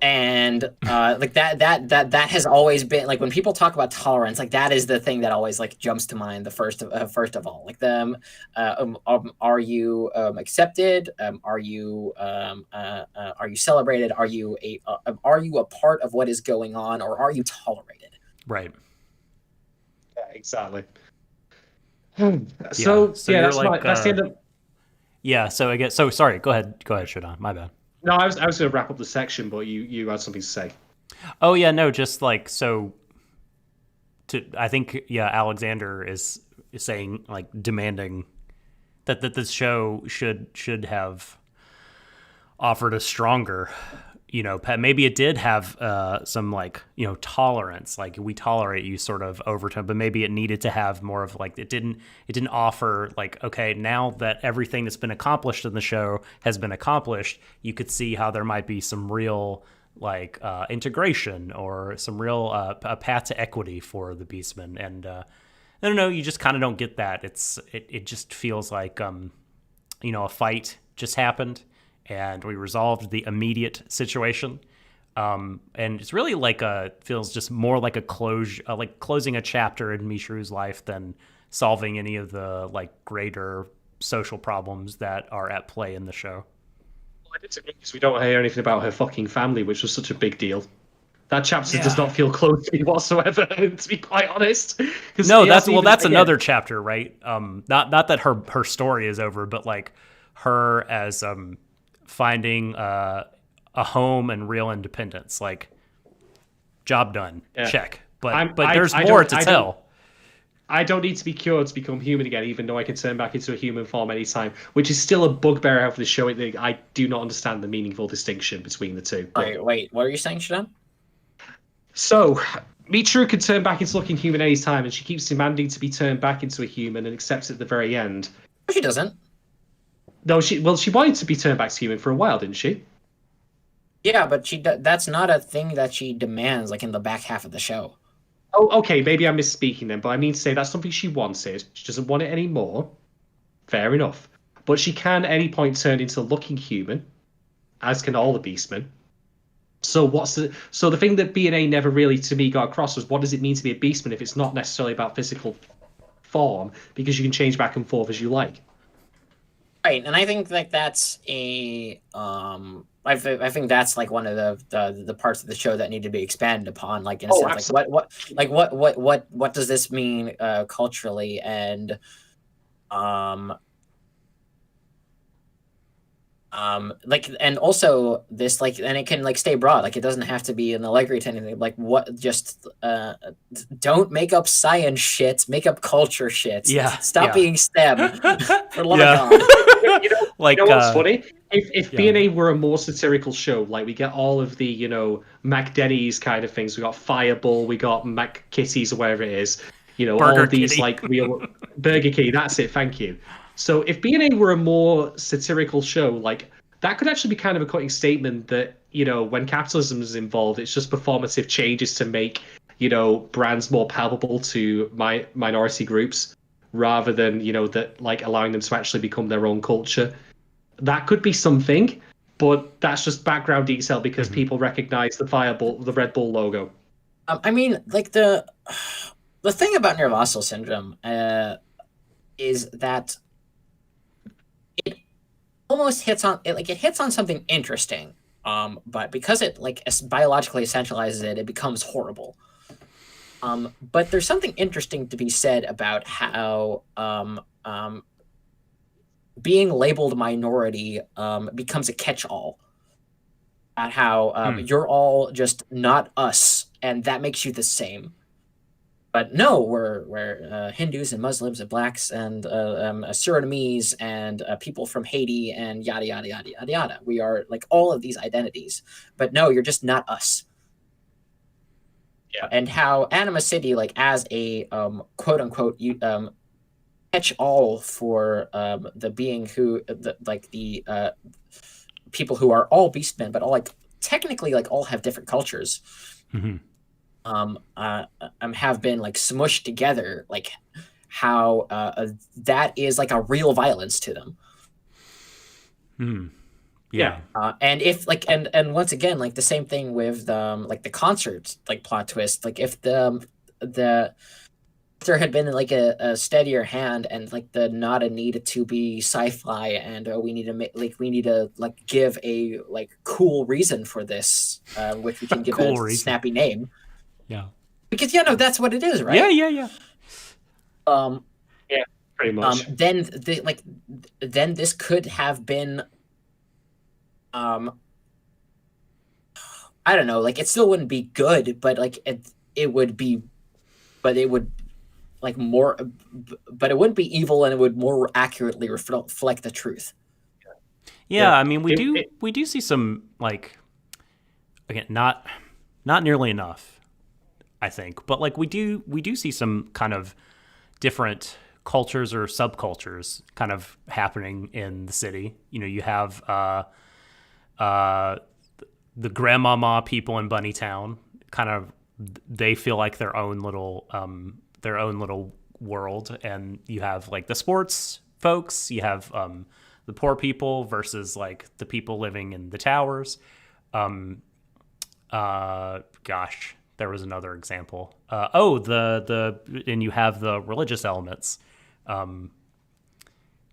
Speaker 3: And like that has always been like, when people talk about tolerance, like that is the thing that always like jumps to mind the first of all. Like are you accepted? Are you celebrated? Are you a part of what is going on, or are you tolerated?
Speaker 1: Right.
Speaker 2: Yeah, exactly. So yeah, that's like, that's the end of.
Speaker 1: Yeah, so I guess sorry. Go ahead, Shadon. My bad.
Speaker 2: No, I was going to wrap up the section, but you had something to say.
Speaker 1: Oh yeah, no, just like I think Alexander is saying, like, demanding that this show should have offered a stronger, maybe it did have some like, tolerance, like we tolerate you sort of overtone, but maybe it needed to have more of like, it didn't offer like, okay, now that everything that's been accomplished in the show has been accomplished, you could see how there might be some real like integration or some real a path to equity for the Beastmen. And I don't know, you just kind of don't get that. It just feels like a fight just happened and we resolved the immediate situation. And it's really like feels just more like a like closing a chapter in Mishru's life than solving any of the like greater social problems that are at play in the show.
Speaker 2: Well, I disagree, because we don't hear anything about her fucking family, which was such a big deal. That chapter does not feel close to me whatsoever, to be quite honest.
Speaker 1: No, that's another chapter, right? Not that her story is over, but like her as finding a home and real independence, like job done, check. But there's more to tell.
Speaker 2: I don't need to be cured to become human again, even though I can turn back into a human form anytime, which is still a bugbear out of the show. I do not understand the meaningful distinction between the two.
Speaker 3: Wait, what are you saying, Shadon?
Speaker 2: So, Mishru can turn back into looking human anytime, and she keeps demanding to be turned back into a human and accepts at the very end.
Speaker 3: No, she doesn't.
Speaker 2: No, she wanted to be turned back to human for a while, didn't she?
Speaker 3: Yeah, but that's not a thing that she demands, like in the back half of the show.
Speaker 2: Oh, okay, maybe I'm misspeaking then, but I mean to say that's something she wanted. She doesn't want it anymore. Fair enough. But she can at any point turn into looking human, as can all the Beastmen. So the thing that BNA never really to me got across was what does it mean to be a Beastman if it's not necessarily about physical form, because you can change back and forth as you like.
Speaker 3: Right, and I think like that's a I think that's like one of the parts of the show that need to be expanded upon, like in a sense,
Speaker 2: Absolutely.
Speaker 3: what does this mean culturally, and um like, and also this, like, and it can like stay broad, like it doesn't have to be an allegory to anything, like what just don't make up science shit, make up culture shit,
Speaker 1: Yeah,
Speaker 3: stop
Speaker 1: yeah.
Speaker 3: being STEM for love
Speaker 1: Yeah.
Speaker 3: of God.
Speaker 1: Like,
Speaker 2: you know what's funny? If
Speaker 1: yeah.
Speaker 2: BNA were a more satirical show, like we get all of the, Mac Denny's kind of things. We got Fireball, we got Mac Kitties or whatever it is.
Speaker 1: Burger
Speaker 2: All of these
Speaker 1: Kitty.
Speaker 2: like real Burger Kitty, that's it, thank you. So if BNA were a more satirical show, like that could actually be kind of a cutting statement that, when capitalism is involved, it's just performative changes to make, brands more palatable to minority groups rather than, that like allowing them to actually become their own culture. That could be something, but that's just background detail because people recognize the Red Bull logo.
Speaker 3: I mean, like the thing about Nervoso syndrome is that it almost hits on it, like it hits on something interesting. But because it like biologically essentializes it, it becomes horrible. But there's something interesting to be said about how being labeled minority becomes a catch-all. At how you're all just not us, and that makes you the same. But no, we're Hindus and Muslims and blacks and Surinamese and people from Haiti and yada yada yada yada yada. We are like all of these identities, but no, you're just not us.
Speaker 2: Yeah.
Speaker 3: And how Anima City, like as a quote unquote catch all for the being who the people who are all beastmen, but all like technically like all have different cultures. Have been like smushed together, like how that is like a real violence to them.
Speaker 1: Yeah.
Speaker 3: And if like and once again, like the same thing with like the concert like plot twist, like if the there had been like a steadier hand and like the nada needed to be sci-fi and we need to like give a like cool reason for this, which we can give
Speaker 1: Cool
Speaker 3: a
Speaker 1: reason.
Speaker 3: snappy name.
Speaker 1: Yeah.
Speaker 3: Because that's what it is, right?
Speaker 1: Yeah.
Speaker 2: Yeah, pretty much.
Speaker 3: Then this could have been I don't know, like it still wouldn't be good, but like it would be, but it would like more, but it wouldn't be evil, and it would more accurately reflect the truth.
Speaker 1: Yeah, I mean, we do see some, like, again, not nearly enough, I think, but like we do see some kind of different cultures or subcultures kind of happening in the city. You have the grandmama people in Bunnytown, kind of, they feel like their own little world, and you have like the sports folks, you have the poor people versus like the people living in the towers. Gosh, there was another example. And you have the religious elements.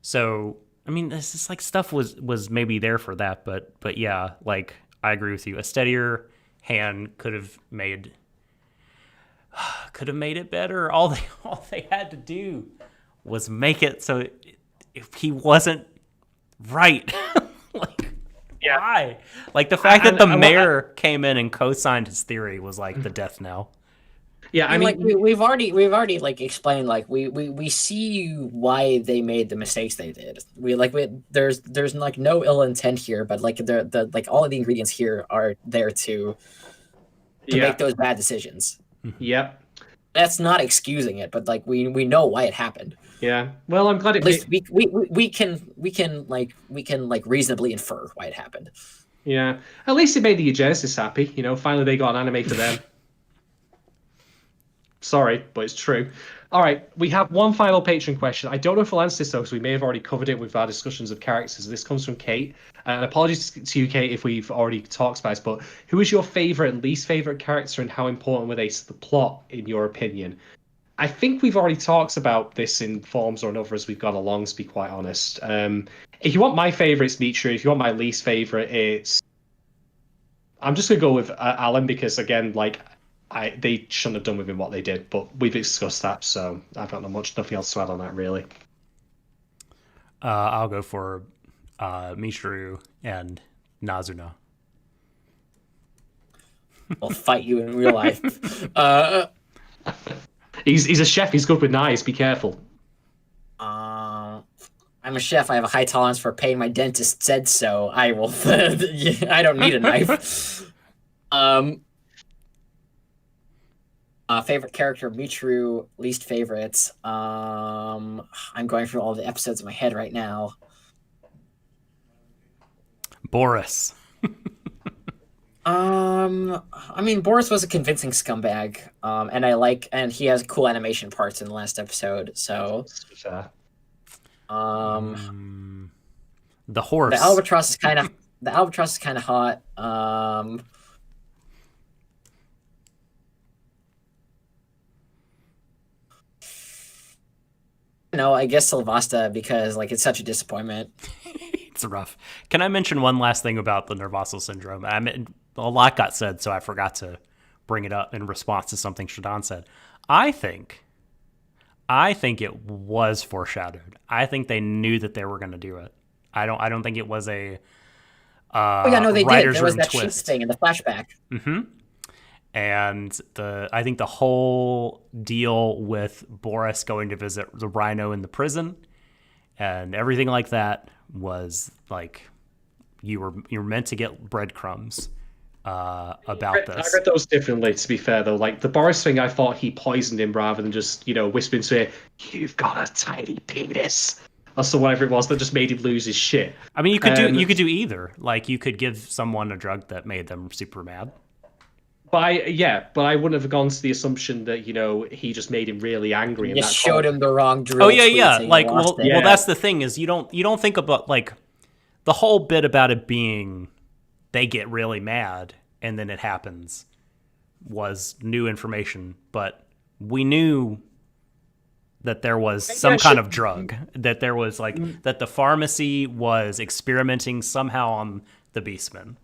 Speaker 1: So I mean, this is like stuff was maybe there for that, but yeah, like I agree with you. A steadier hand could have made it better. All they had to do was make it so if he wasn't right. Like,
Speaker 2: yeah.
Speaker 1: Why? Like the fact that the mayor came in and co-signed his theory was like the death knell.
Speaker 2: Yeah, I mean,
Speaker 3: like we've already like explained, like we see why they made the mistakes they did. There's like no ill intent here, but like the like all of the ingredients here are there to make those bad decisions.
Speaker 2: Yep.
Speaker 3: That's not excusing it, but like we know why it happened.
Speaker 2: Yeah. Well, I'm glad
Speaker 3: at least we can reasonably infer why it happened.
Speaker 2: Yeah. At least it made the Eugenicists happy. Finally they got an anime for them. Sorry, but it's true. All right, we have one final patron question. I don't know if we'll answer this though, because we may have already covered it with our discussions of characters. This comes from Kate. And apologies to you, Kate, if we've already talked about this, but who is your favorite and least favorite character, and how important were they to the plot, in your opinion? I think we've already talked about this in forms or another as we've gone along, to be quite honest. If you want my favorite, it's Mitra. If you want my least favorite, I'm just gonna go with Alan, because again, like, they shouldn't have done with him what they did, but we've discussed that, so I've got nothing else to add on that, really.
Speaker 1: I'll go for Michiru and Nazuna.
Speaker 3: I'll fight you in real life.
Speaker 2: He's a chef. He's good with knives. Be careful.
Speaker 3: I'm a chef. I have a high tolerance for pain. My dentist said so. I will. I don't need a knife. Favorite character, Michiru. Least favorites. I'm going through all the episodes in my head right now.
Speaker 1: Boris.
Speaker 3: I mean, Boris was a convincing scumbag. And he has cool animation parts in the last episode. So,
Speaker 2: Yeah.
Speaker 1: The horse.
Speaker 3: The albatross is kind of hot. No, I guess Sylvasta, because like it's such a disappointment.
Speaker 1: It's rough. Can I mention one last thing about the Nervassal syndrome? I mean, a lot got said, so I forgot to bring it up in response to something Shadon said. I think it was foreshadowed. I think they knew that they were going to do it. I don't think it was a
Speaker 3: oh yeah, no, they did. There was that
Speaker 1: twist
Speaker 3: sheep thing in the flashback.
Speaker 1: Mm-hmm. And I think the whole deal with Boris going to visit the Rhino in the prison and everything like that was like you're meant to get breadcrumbs about this.
Speaker 2: I read those differently, to be fair, though. Like the Boris thing, I thought he poisoned him rather than just, whispering to him, "You've got a tiny penis," or so whatever it was that just made him lose his shit.
Speaker 1: I mean, you could do either. Like you could give someone a drug that made them super mad.
Speaker 2: But I wouldn't have gone to the assumption that he just made him really angry.
Speaker 3: And just showed him the wrong drill.
Speaker 1: Oh yeah. Like well, that's the thing is you don't think about like the whole bit about it being they get really mad and then it happens was new information, but we knew that there was some kind of drug, that there was like that the pharmacy was experimenting somehow on the Beastmen.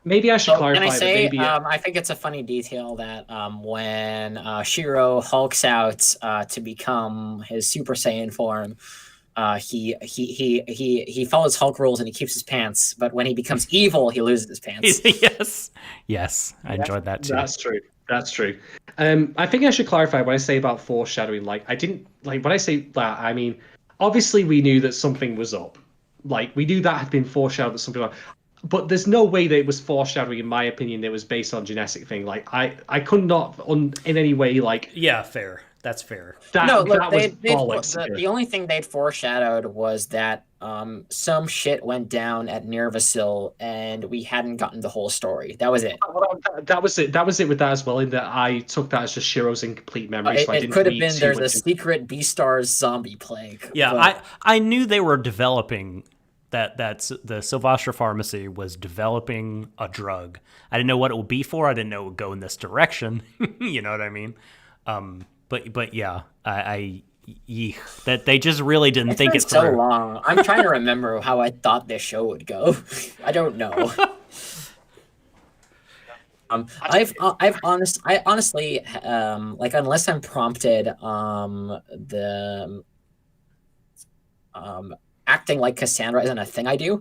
Speaker 2: Maybe I should clarify.
Speaker 3: Can I say, I think it's a funny detail that when Shiro hulks out to become his Super Saiyan form, he follows Hulk rules and he keeps his pants. But when he becomes evil, he loses his pants.
Speaker 1: Yes, I enjoyed that too.
Speaker 2: That's true. I think I should clarify when I say about foreshadowing. Like I didn't like when I say that. I mean, obviously we knew that something was up. Like we knew that had been foreshadowed that something. But there's no way that it was foreshadowing, in my opinion, that it was based on genetic thing. Like, I could not, in any way, like...
Speaker 1: Yeah, fair. That's fair.
Speaker 3: The only thing they'd foreshadowed was that some shit went down at Nervasil, and we hadn't gotten the whole story. That was it.
Speaker 2: That was it. That was it with that as well, in that I took that as just Shiro's incomplete memory.
Speaker 3: It could have been there's a secret Beastars zombie plague.
Speaker 1: Yeah, but... I knew they were developing... That's the Sylvester Pharmacy was developing a drug. I didn't know what it would be for. I didn't know it would go in this direction. You know what I mean? But yeah, that they just really didn't think it through.
Speaker 3: So long. I'm trying to remember how I thought this show would go. I don't know. I honestly like unless I'm prompted, acting like Cassandra isn't a thing I do.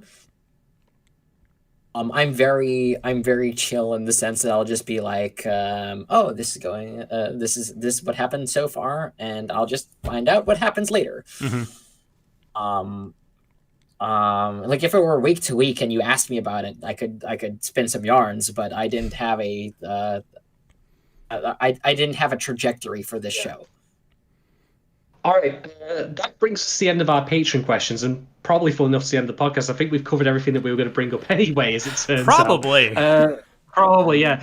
Speaker 3: I'm very chill in the sense that I'll just be like, oh, this is what happened so far, and I'll just find out what happens later.
Speaker 1: Mm-hmm.
Speaker 3: Like if it were week to week and you asked me about it, I could spin some yarns, but I didn't have I didn't have a trajectory for this show.
Speaker 2: All right, that brings us to the end of our patron questions, and probably full enough to the end of the podcast. I think we've covered everything that we were going to bring up anyway, as it turns
Speaker 1: out.
Speaker 2: Probably, yeah.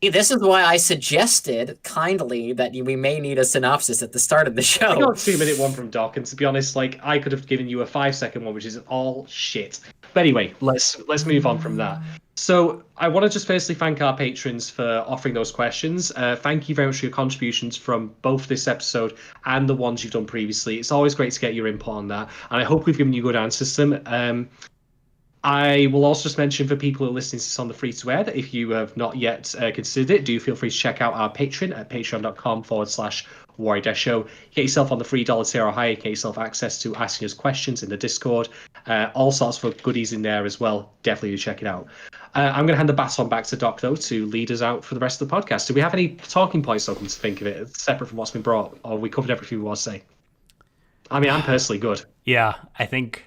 Speaker 3: This is why I suggested kindly that we may need a synopsis at the start of the show.
Speaker 2: I got a 2-minute one from Doc, and to be honest, like I could have given you a 5-second one, which is all shit. But anyway, let's move on from that. So I want to just firstly thank our patrons for offering those questions. Thank you very much for your contributions from both this episode and the ones you've done previously. It's always great to get your input on that, and I hope we've given you good answers to them. I will also just mention for people who are listening to this on the free-to-air that if you have not yet considered it, do feel free to check out our Patreon at patreon.com/Warui Deshou. Get yourself on the $3 tier or higher, get yourself access to asking us questions in the Discord. All sorts of goodies in there as well. Definitely do check it out. I'm going to hand the baton back to Doc, though, to lead us out for the rest of the podcast. Do we have any talking points, though, come to think of it, separate from what's been brought, or we covered everything we want to say? I mean, I'm personally good.
Speaker 1: Yeah, I think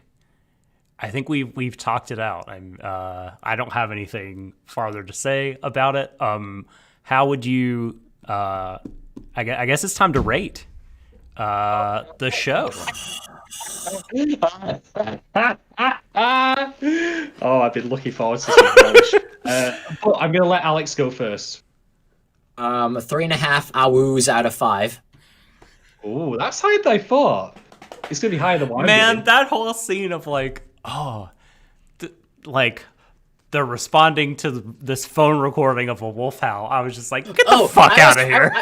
Speaker 1: we've talked it out. I don't have anything farther to say about it. How would you? I guess it's time to rate the show.
Speaker 2: Oh, I've been looking forward to this. But I'm gonna let Alex go first.
Speaker 3: 3.5 awoos out of 5.
Speaker 2: Oh, that's higher than I thought. It's gonna be higher than one.
Speaker 1: Man, that whole scene of like, they're responding to this phone recording of a wolf howl. I was just like, get the fuck out of here.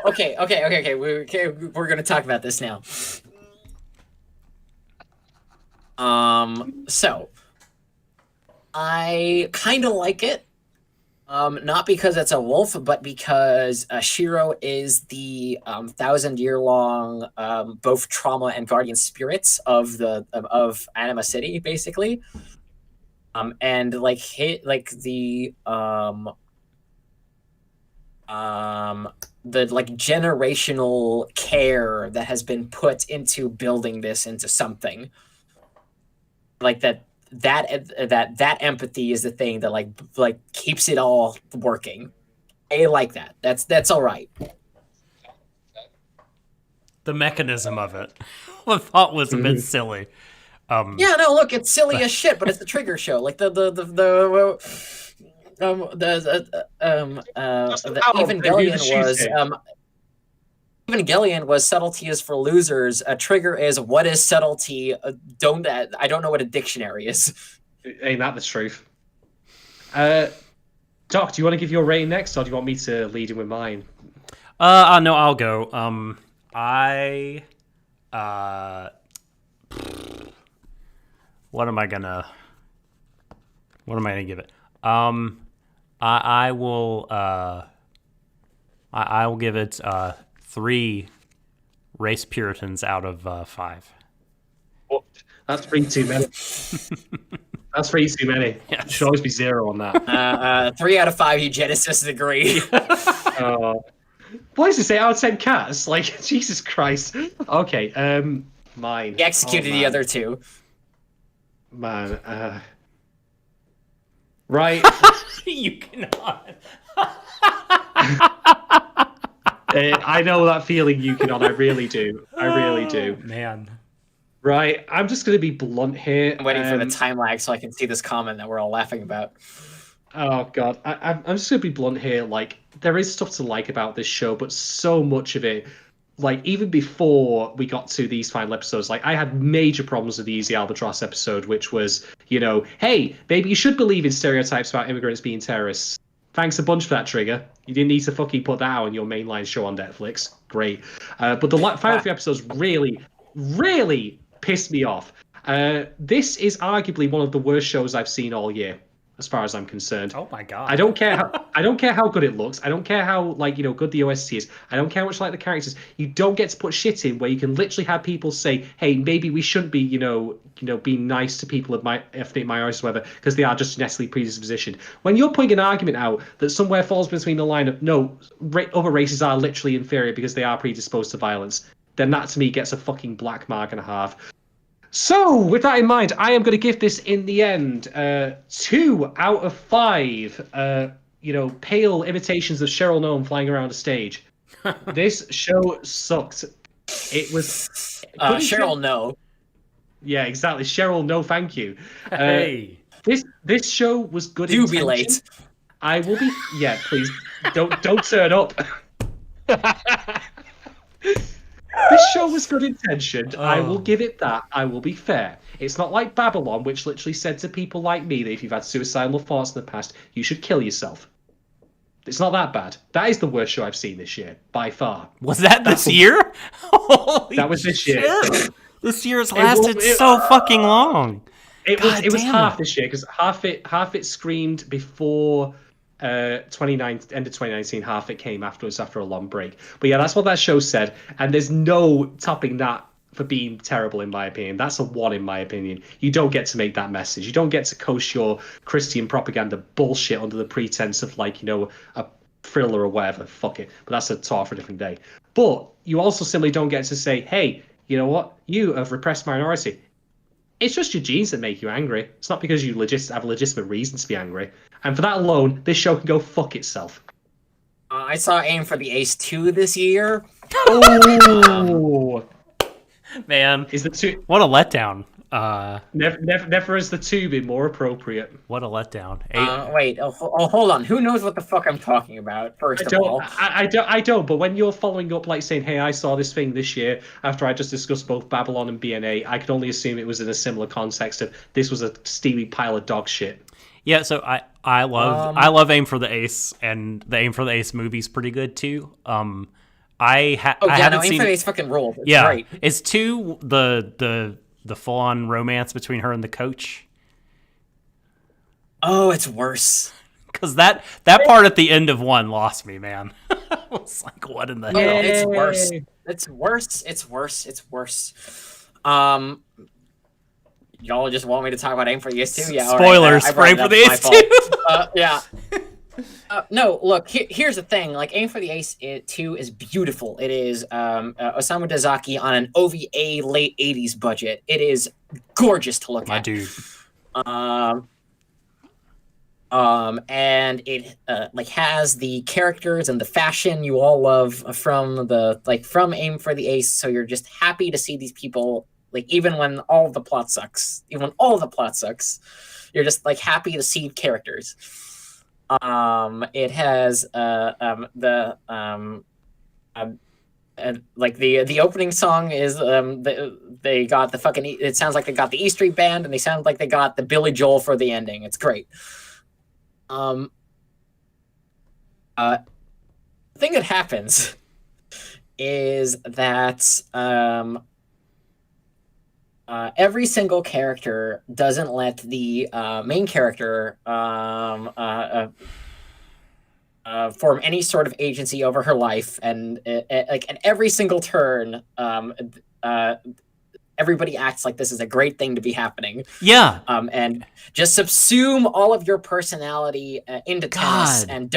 Speaker 3: Okay. We're gonna talk about this now. So I kind of like it. Not because it's a wolf, but because Shiro is the 1,000-year-long both trauma and guardian spirits of Anima City, basically. And the generational care that has been put into building this into something like that empathy is the thing that like keeps it all working. I like that. That's all right.
Speaker 1: The mechanism of it, I thought was a bit silly.
Speaker 3: Yeah, no, look, it's silly as shit, but it's the trigger show. Like the Evangelion was subtlety is for losers. A trigger is what is subtlety? I don't know what a dictionary is.
Speaker 2: Ain't that the truth? Doc, do you want to give your rating next, or do you want me to lead in with mine?
Speaker 1: No, I'll go. What am I gonna give it? I will give it 3 race Puritans out of 5.
Speaker 2: Oh, that's 3 too many. That's 3 too many.
Speaker 1: Yes.
Speaker 2: It should always be 0 on that.
Speaker 3: 3 out of 5 eugenicists agree.
Speaker 2: What does it say? Out of 10 cats? Like, Jesus Christ. Okay, mine.
Speaker 3: He executed the other 2.
Speaker 2: Man, right.
Speaker 1: You cannot.
Speaker 2: I know that feeling, Yukon. I really do. I really do.
Speaker 1: Man.
Speaker 2: Right, I'm just going to be blunt here.
Speaker 3: I'm waiting for the time lag so I can see this comment that we're all laughing about.
Speaker 2: Oh, God. I'm just going to be blunt here. Like, there is stuff to like about this show, but so much of it, like, even before we got to these final episodes, like, I had major problems with the Easy Albatross episode, which was, hey, maybe you should believe in stereotypes about immigrants being terrorists. Thanks a bunch for that, Trigger. You didn't need to fucking put that out on your mainline show on Netflix. Great. But the final 3 episodes really, really pissed me off. This is arguably one of the worst shows I've seen all year, as far as I'm concerned.
Speaker 1: Oh my God.
Speaker 2: I don't care how good it looks. I don't care how good the OST is. I don't care how much like the characters. You don't get to put shit in where you can literally have people say, hey, maybe we shouldn't be, being nice to people of ethnic minorities, whatever, because they are just genetically predispositioned. When you're putting an argument out that somewhere falls between the line of no, other races are literally inferior because they are predisposed to violence, then that to me gets a fucking black mark and a half. So, with that in mind, I am going to give this, in the end, 2 out of 5, pale imitations of Cheryl Nome flying around a stage. This show sucked. It was...
Speaker 3: Cheryl, no.
Speaker 2: Yeah, exactly. Cheryl, no thank you.
Speaker 1: Hey.
Speaker 2: This show was good
Speaker 3: Do be late.
Speaker 2: I will be. Yeah, please don't turn up. This show was good intentioned. I will give it that. I will be fair. It's not like Babylon, which literally said to people like me that if you've had suicidal thoughts in the past, you should kill yourself. It's not that bad. That is the worst show I've seen this year, by far.
Speaker 1: Was that this year? Holy
Speaker 2: That was this year.
Speaker 1: shit. This year's lasted so fucking long.
Speaker 2: It was
Speaker 1: damn
Speaker 2: half
Speaker 1: it.
Speaker 2: this year because half it screamed before 29 end of 2019, half it came afterwards after a long break. But yeah, that's what that show said, and there's no topping that for being terrible in my opinion. That's a 1 in my opinion. You don't get to make that message. You don't get to coast your Christian propaganda bullshit under the pretense of like, you know, a thriller or whatever. Fuck it. But that's a talk for a different day. But you also simply don't get to say, hey, you know what? You have repressed minority. It's just your genes that make you angry. It's not because you have a legitimate reason to be angry. And for that alone, this show can go fuck itself.
Speaker 3: I saw Aim for the Ace 2 this year.
Speaker 2: Oh,
Speaker 1: Man,
Speaker 2: is the two?
Speaker 1: what a letdown.
Speaker 2: Never has the 2 been more appropriate.
Speaker 1: What a letdown.
Speaker 3: Wait, hold on. Who knows what the fuck I'm talking about? First of all,
Speaker 2: I don't. But when you're following up, like saying, "Hey, I saw this thing this year," after I just discussed both Babylon and BNA, I could only assume it was in a similar context of this was a steamy pile of dog shit.
Speaker 1: Yeah, so I love Aim for the Ace, and the Aim for the Ace movie's pretty good too. I haven't
Speaker 3: Aim
Speaker 1: seen
Speaker 3: for the Ace fucking ruled. It's
Speaker 1: yeah,
Speaker 3: great.
Speaker 1: is 2 the full on romance between her and the coach?
Speaker 3: Oh, it's worse.
Speaker 1: Because that part at the end of 1 lost me, man. I was like, what in the hell?
Speaker 3: It's worse. It's worse. It's worse. It's worse. Y'all just want me to talk about Aim for the Ace 2? Yeah.
Speaker 1: Spoilers for Aim for the Ace 2.
Speaker 3: Yeah. No, look, here's the thing. Like, Aim for the Ace 2 is beautiful. It is Osamu Dezaki on an OVA late 80s budget. It is gorgeous to look
Speaker 1: My
Speaker 3: at.
Speaker 1: dude.
Speaker 3: And it like has the characters and the fashion you all love from Aim for the Ace. So you're just happy to see these people, like, even when all the plot sucks, you're just like happy to see characters. It has the opening song is they got the fucking, it sounds like they got the E Street Band, and they sound like they got the Billy Joel for the ending. It's great. The thing that happens is that every single character doesn't let the main character form any sort of agency over her life, and like at every single turn, everybody acts like this is a great thing to be happening.
Speaker 1: Yeah.
Speaker 3: And just subsume all of your personality into tennis, and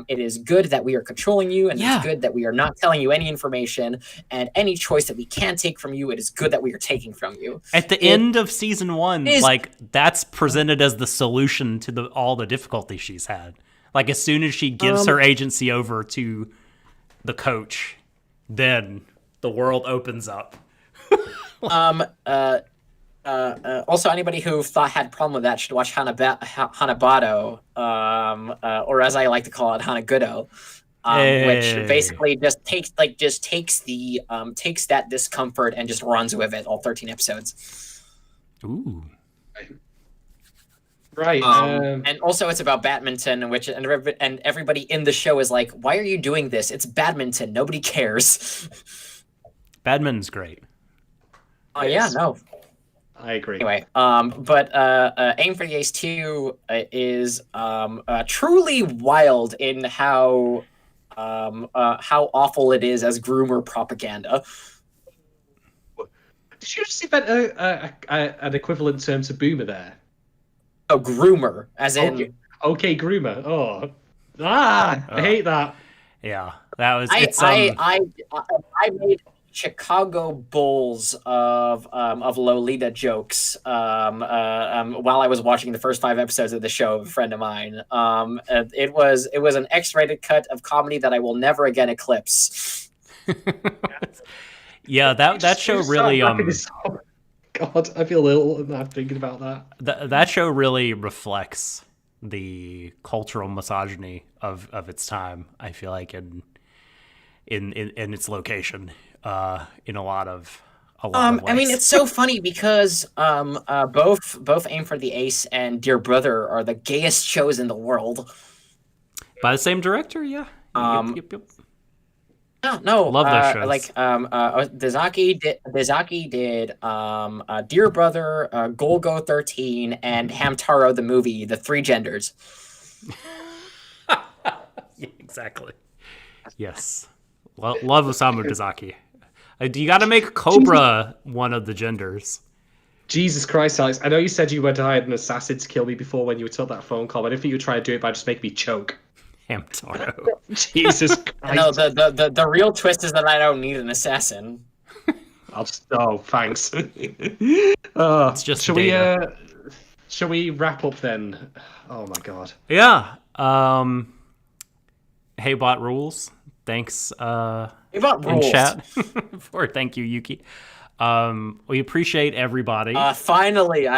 Speaker 3: it is good that we are controlling you, and it's good that we are not telling you any information, and any choice that we can take from you, it is good that we are taking from you.
Speaker 1: At the end of season 1, like, that's presented as the solution to all the difficulty she's had. Like, as soon as she gives her agency over to the coach, then the world opens up.
Speaker 3: Also, anybody who had a problem with that should watch Hanabado, or as I like to call it, Hanagudo, which basically just takes that discomfort and just runs with it, all 13 episodes.
Speaker 1: Ooh.
Speaker 2: Right.
Speaker 3: And also it's about badminton, and everybody in the show is like, why are you doing this? It's badminton. Nobody cares.
Speaker 1: Badminton's great.
Speaker 3: Oh, yeah, no.
Speaker 2: I agree.
Speaker 3: Anyway, but Aim for the Ace 2 is truly wild in how awful it is as groomer propaganda.
Speaker 2: Did you just invent an equivalent term to boomer there?
Speaker 3: Oh, groomer, as in...
Speaker 2: Okay, groomer. Oh. I hate that.
Speaker 1: Yeah, that was...
Speaker 3: I made Chicago Bulls of Lolita jokes while I was watching the first 5 episodes of the show of a friend of mine. It was an X-rated cut of comedy that I will never again eclipse.
Speaker 1: Yeah, that show really
Speaker 2: God, I feel ill now thinking about that.
Speaker 1: That show really reflects the cultural misogyny of its time. I feel like in its location, in a lot of
Speaker 3: I mean,
Speaker 1: ways.
Speaker 3: it's so funny because both Aim for the Ace and Dear Brother are the gayest shows in the world.
Speaker 1: By the same director, yeah.
Speaker 3: Um,
Speaker 1: Yep.
Speaker 3: no,
Speaker 1: Love those shows.
Speaker 3: Dezaki did Dear Brother, Golgo 13, and Hamtaro the movie, The Three Genders.
Speaker 1: Yeah, exactly. Yes. Love Osamu Dezaki. You got to make Cobra one of the genders.
Speaker 2: Jesus Christ, Alex! I know you said you went to hire an assassin to kill me before when you took that phone call. I didn't think you would try to do it by just making me choke.
Speaker 1: Hamtaro.
Speaker 2: Jesus Christ!
Speaker 3: No, the real twist is that I don't need an assassin.
Speaker 2: Oh, thanks.
Speaker 1: It's just data.
Speaker 2: Shall we wrap up then? Oh my God.
Speaker 1: Yeah. Hey Bot Rules. Thanks
Speaker 3: Hey Bot
Speaker 1: in
Speaker 3: rules.
Speaker 1: chat for thank you, Yuki. We appreciate everybody.
Speaker 3: Finally,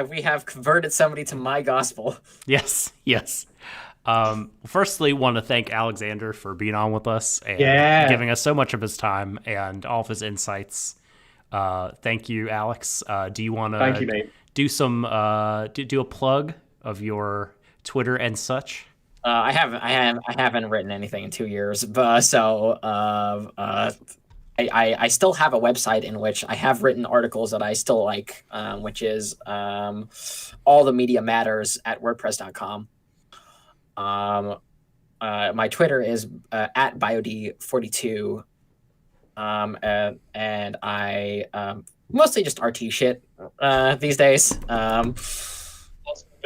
Speaker 3: we have converted somebody to my gospel.
Speaker 1: Yes. Firstly, want to thank Alexander for being on with us and giving us so much of his time and all of his insights. Thank you, Alex. Do you want to do some do a plug of your Twitter and such?
Speaker 3: I haven't written anything in 2 years, but I still have a website in which I have written articles that I still like, which is all the media matters at wordpress.com. My Twitter is at biod42, and I mostly just RT shit these days.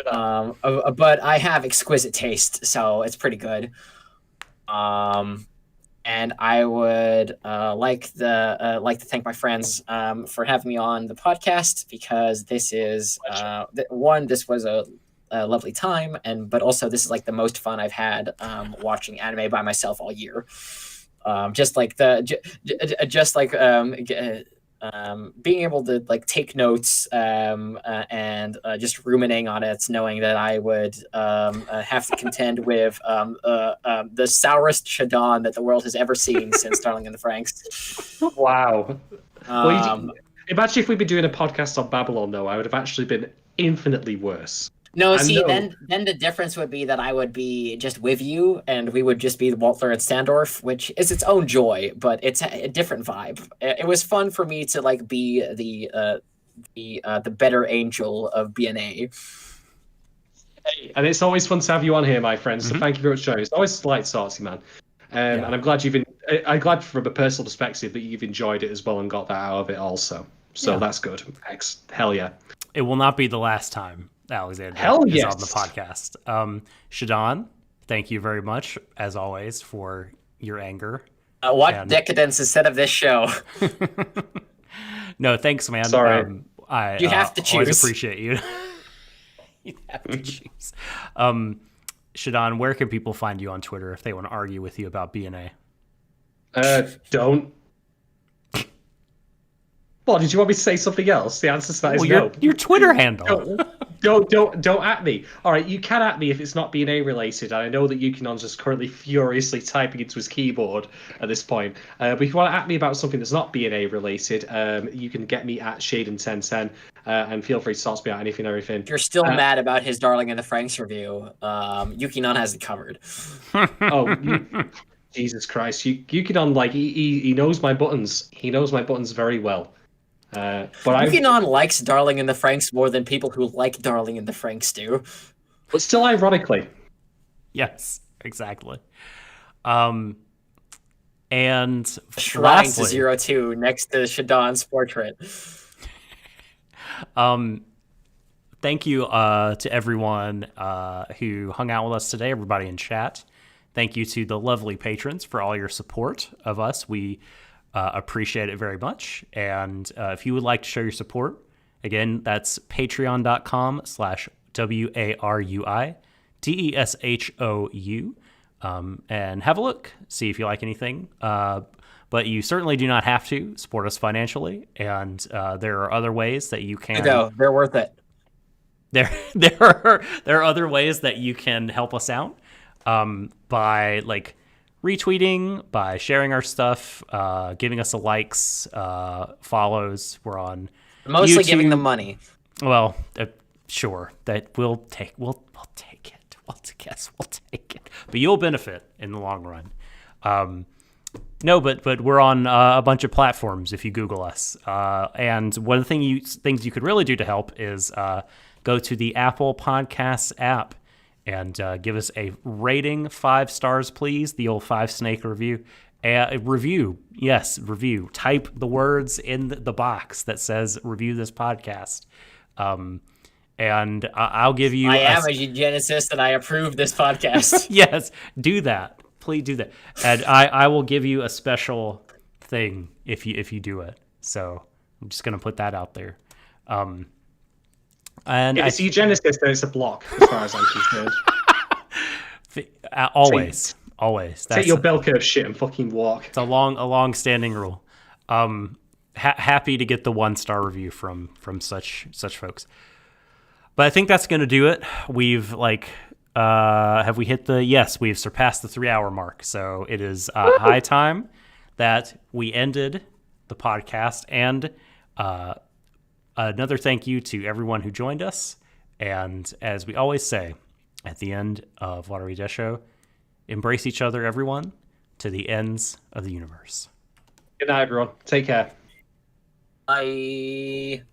Speaker 3: But I have exquisite taste, so it's pretty good. And I would like to thank my friends for having me on the podcast, because this is this was a lovely time, but also this is like the most fun I've had watching anime by myself all year. Being able to like take notes and just ruminating on it, knowing that I would have to contend with the sourest Shadon that the world has ever seen since Darling in the Franxx.
Speaker 2: Wow. Imagine if we'd been doing a podcast on Babylon, though. I would have actually been infinitely worse.
Speaker 3: No, see, then the difference would be that I would be just with you, and we would just be Waltler and Standorf, which is its own joy, but it's a different vibe. It was fun for me to like be the better angel of BNA.
Speaker 2: Hey, and it's always fun to have you on here, my friend. So thank you very much, Joe. It's always light saucy, man. And I'm glad I'm glad from a personal perspective that you've enjoyed it as well and got that out of it also. So that's good. Hell yeah.
Speaker 1: It will not be the last time Alexander is on the podcast. Shadon, thank you very much, as always, for your anger.
Speaker 3: What decadence instead of this show?
Speaker 1: No, thanks, man.
Speaker 2: Sorry.
Speaker 3: You have to choose.
Speaker 1: Always appreciate you. You have to choose. Shadon, where can people find you on Twitter if they want to argue with you about BNA?
Speaker 2: Don't. Well, did you want me to say something else? The answer to that is no.
Speaker 1: Your Twitter handle.
Speaker 2: Don't at me. All right, you can at me if it's not BNA related. I know that Yukinon's just currently furiously typing into his keyboard at this point. But if you want to at me about something that's not BNA related, you can get me at Shadon1010, and feel free to talk to me about anything and everything.
Speaker 3: If you're still mad about his Darling in the Franxx review, Yukinon has it covered.
Speaker 2: Jesus Christ, Yukinon, like he knows my buttons. He knows my buttons very well. But
Speaker 3: Yukinon likes Darling in the Franxx more than people who like Darling in the Franxx do.
Speaker 2: But still ironically.
Speaker 1: Yes, exactly. And
Speaker 3: Shrine
Speaker 1: lastly,
Speaker 3: to 02 next to Shadon's portrait.
Speaker 1: Thank you to everyone who hung out with us today, everybody in chat. Thank you to the lovely patrons for all your support of us. We appreciate it very much. And if you would like to show your support, again, that's patreon.com/WARUI DESHOU. and have a look, see if you like anything. But you certainly do not have to support us financially, and there are other ways that you can.
Speaker 3: Go, they're worth it.
Speaker 1: There are other ways that you can help us out by like retweeting, by sharing our stuff, giving us a likes, follows. We're on
Speaker 3: Mostly
Speaker 1: YouTube.
Speaker 3: giving them money.
Speaker 1: Well, sure, that we'll take it. We'll take it. But you'll benefit in the long run. No, but we're on a bunch of platforms if you Google us. And one of the things you could really do to help is go to the Apple Podcasts app and give us a rating, 5 stars, please. The old 5-snake review. Review. Yes, review. Type the words in the box that says review this podcast. And I'll give you...
Speaker 3: I am a eugenicist and I approve this podcast.
Speaker 1: Yes, do that. Please do that. And I will give you a special thing if you do it. So I'm just going to put that out there. And
Speaker 2: it's eugenicist and it's a block, as far as I'm concerned.
Speaker 1: Always.
Speaker 2: Take your bell curve shit and fucking walk.
Speaker 1: It's a long-standing rule. Happy to get the 1-star review from such folks. But I think that's going to do it. We've have we hit the... Yes, we've surpassed the 3-hour mark. So it is high time that we ended the podcast. And another thank you to everyone who joined us. And as we always say at the end of Warui Deshou, embrace each other, everyone, to the ends of the universe.
Speaker 2: Good night, everyone. Take care.
Speaker 3: Bye.